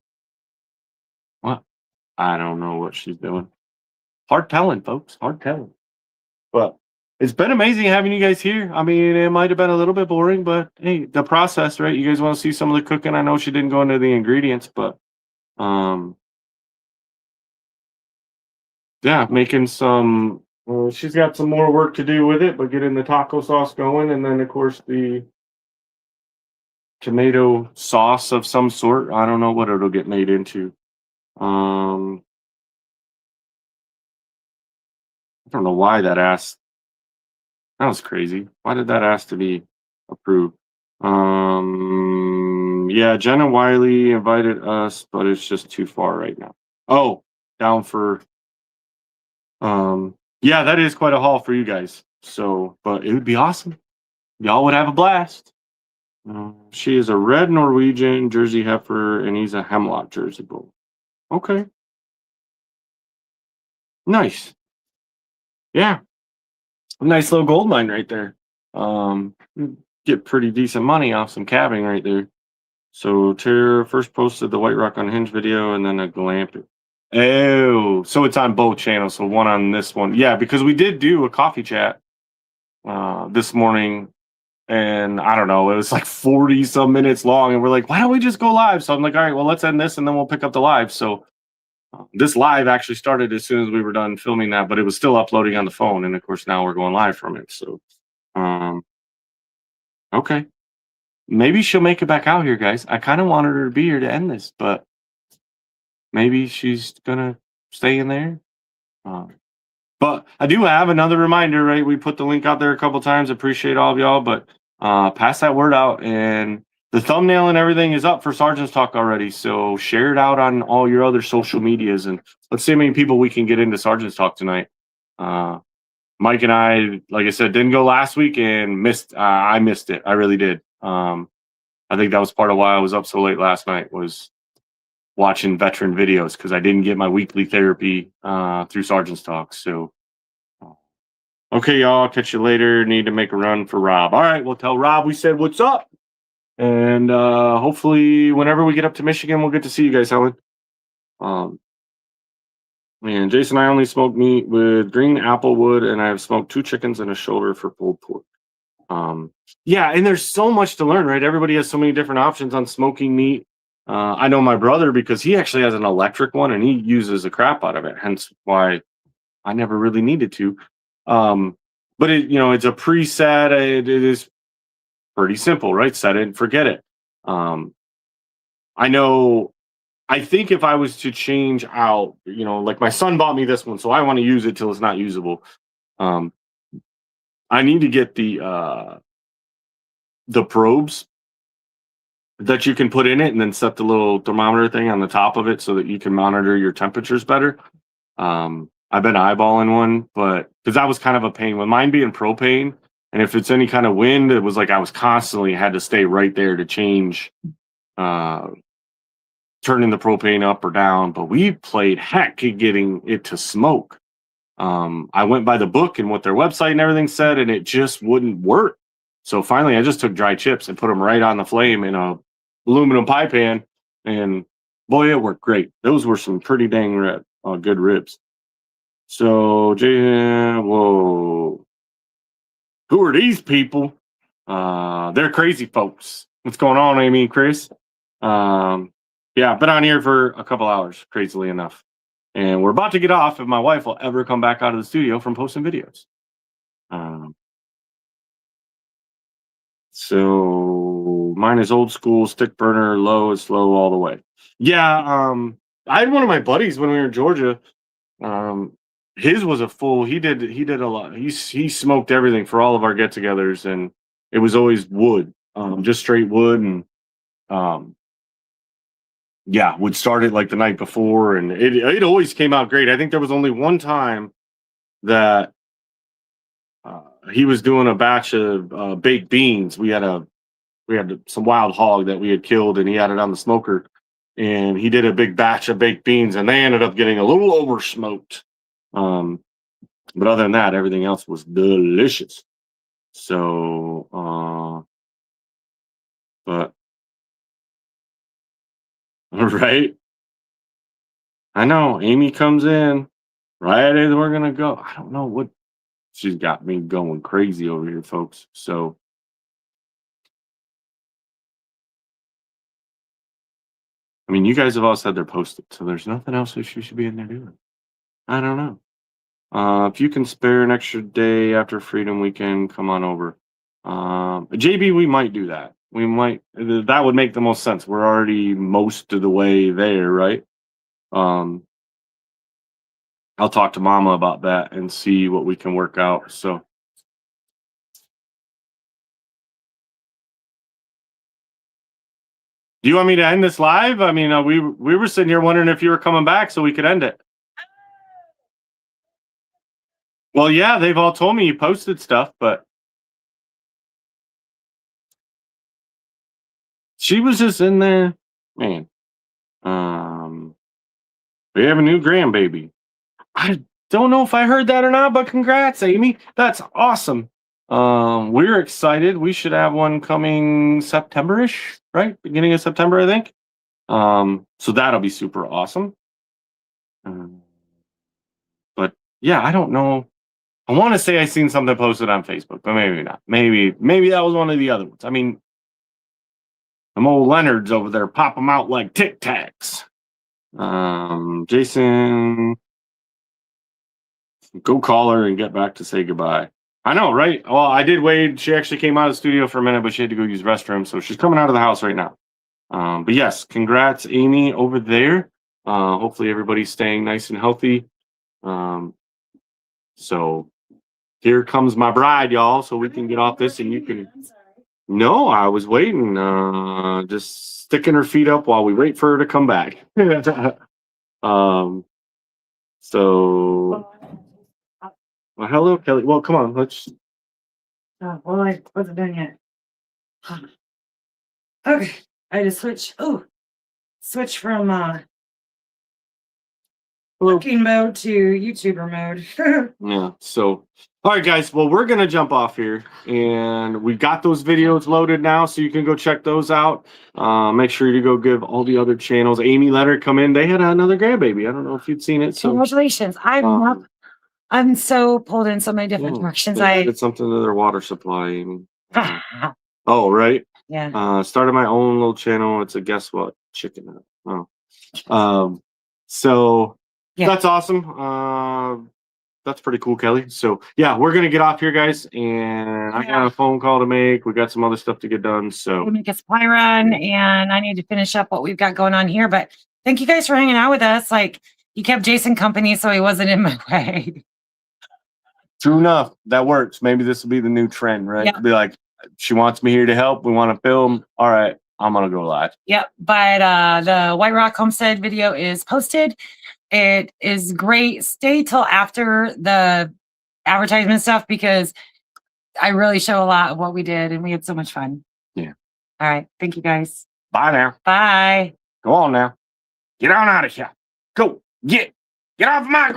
What? I don't know what she's doing. Hard telling, folks. Hard telling. But it's been amazing having you guys here. I mean, it might have been a little bit boring, but hey, the process, right? You guys want to see some of the cooking? I know she didn't go into the ingredients, but yeah, making some. She's got some more work to do with it, but getting the taco sauce going, and then of course the tomato sauce of some sort. I don't know what it'll get made into. I don't know why that asked. That was crazy. Why did that ask to be approved? Yeah, Jenna Wiley invited us, but it's just too far right now. Oh, down for yeah, that is quite a haul for you guys. So, but it would be awesome. Y'all would have a blast. She is a red Norwegian Jersey heifer, and he's a hemlock Jersey bull. Okay, nice. Yeah, nice little gold mine right there. Get pretty decent money off some calving right there. So Tara first posted the White Rock Unhinged video and then a glamping. Oh, so it's on both channels. So one on this one. Yeah, because we did do a coffee chat this morning, and I don't know, it was like 40 some minutes long, and we're like, why don't we just go live? So I'm like, all right, well, let's end this and then we'll pick up the live. So this live actually started as soon as we were done filming that, but it was still uploading on the phone, and of course now we're going live from it. So okay. Maybe she'll make it back out here, guys. I kind of wanted her to be here to end this, but maybe she's gonna stay in there. But I do have another reminder, right? We put the link out there a couple times. Appreciate all of y'all, but pass that word out. And the thumbnail and everything is up for Sergeant's Talk already. So share it out on all your other social medias, and let's see how many people we can get into Sergeant's Talk tonight. Mike and I, like I said, didn't go last week and missed. I missed it. I really did. I think that was part of why I was up so late last night, was watching veteran videos because I didn't get my weekly therapy through Sergeant's Talk. So, okay, y'all, catch you later. Need to make a run for Rob. All right, we'll tell Rob we said what's up. And hopefully whenever we get up to Michigan, we'll get to see you guys, Helen. And Jason, I only smoke meat with green apple wood, and I have smoked 2 chickens and a shoulder for pulled pork. Yeah, and there's so much to learn, right? Everybody has so many different options on smoking meat. I know my brother, because he actually has an electric one and he uses the crap out of it, hence why I never really needed to. But it's a preset. It is pretty simple, right? Set it and forget it. I know I think if I was to change out, like my son bought me this one, so I want to use it till it's not usable. Um, I need to get the probes that you can put in it and then set the little thermometer thing on the top of it so that you can monitor your temperatures better. I've been eyeballing one, but because that was kind of a pain with mine being propane. And if it's any kind of wind, it was like I was constantly had to stay right there to change, turning the propane up or down. But we played heck at getting it to smoke. I went by the book and what their website and everything said, and it just wouldn't work. So finally, I just took dry chips and put them right on the flame in a aluminum pie pan, and boy, it worked great. Those were some pretty dang good ribs. So, whoa, who are these people? They're crazy folks. What's going on, Amy and Chris? Yeah, I've been on here for a couple hours, crazily enough. And we're about to get off if my wife will ever come back out of the studio from posting videos. So mine is old school, stick burner, low and slow all the way. Yeah, I had one of my buddies when we were in Georgia. His was a full. He did a lot. He smoked everything for all of our get-togethers, and it was always wood, just straight wood, and yeah, would start it like the night before, and it always came out great. I think there was only one time that he was doing a batch of baked beans. We had some wild hog that we had killed, and he had it on the smoker, and he did a big batch of baked beans, and they ended up getting a little over smoked. But other than that, everything else was delicious. So, but right, I know Amy comes in right as we're gonna go. I don't know what she's got me going crazy over here, folks. So. I mean, you guys have all said they're posted, so there's nothing else that she should be in there doing. I don't know. If you can spare an extra day after Freedom Weekend, come on over. JB, we might do that. We might. That would make the most sense. We're already most of the way there, right? I'll talk to Mama about that and see what we can work out. So. Do you want me to end this live? I mean, we were sitting here wondering if you were coming back so we could end it. Well, yeah, they've all told me you posted stuff, but she was just in there, man. We have a new grandbaby. I don't know if I heard that or not, but congrats, Amy. That's awesome. We're excited. We should have one coming September-ish, right? Beginning of September, I think. So that'll be super awesome. But yeah, I don't know. I want to say I seen something posted on Facebook, but maybe not. Maybe that was one of the other ones. I mean, them old Leonards over there pop them out like Tic Tacs. Jason, go call her and get back to say goodbye. I know, right? Well, I did wait. She actually came out of the studio for a minute, but she had to go use the restroom, so she's coming out of the house right now. But yes, congrats, Amy, over there. Hopefully everybody's staying nice and healthy. So here comes my bride, y'all, so we can get off this and you can. No, I was waiting, just sticking her feet up while we wait for her to come back. So, well, hello, Kelly. Well, come on, let's. Well, I wasn't done yet. Okay, I just switch from working mode to YouTuber mode. Yeah. So, all right, guys. Well, we're gonna jump off here, and we got those videos loaded now, so you can go check those out. Make sure you go give all the other channels. Amy let her come in. They had another grandbaby. I don't know if you'd seen it. So congratulations! I'm so pulled in so many different directions. I did something to their water supply. Amy. Oh, right. Yeah. Started my own little channel. It's a guess what chicken. Oh. So. Yeah. That's awesome. That's pretty cool, Kelly. So yeah, we're gonna get off here, guys, and I got a phone call to make. We got some other stuff to get done. So We'll make a supply run, and I need to finish up what we've got going on here. But thank you guys for hanging out with us. Like, you kept Jason company, so he wasn't in my way. true enough, that works. Maybe this will be the new trend, right? Yeah. Be like, she wants me here to help. We want to film. All right, I'm gonna go live. Yep. But the White Rock Homestead video is posted. It is great. Stay till after the advertisement stuff because I really show a lot of what we did and we had so much fun. Yeah. All right. Thank you guys. Bye now. Bye. Go on now. Get on out of here. Go. Get off my ground.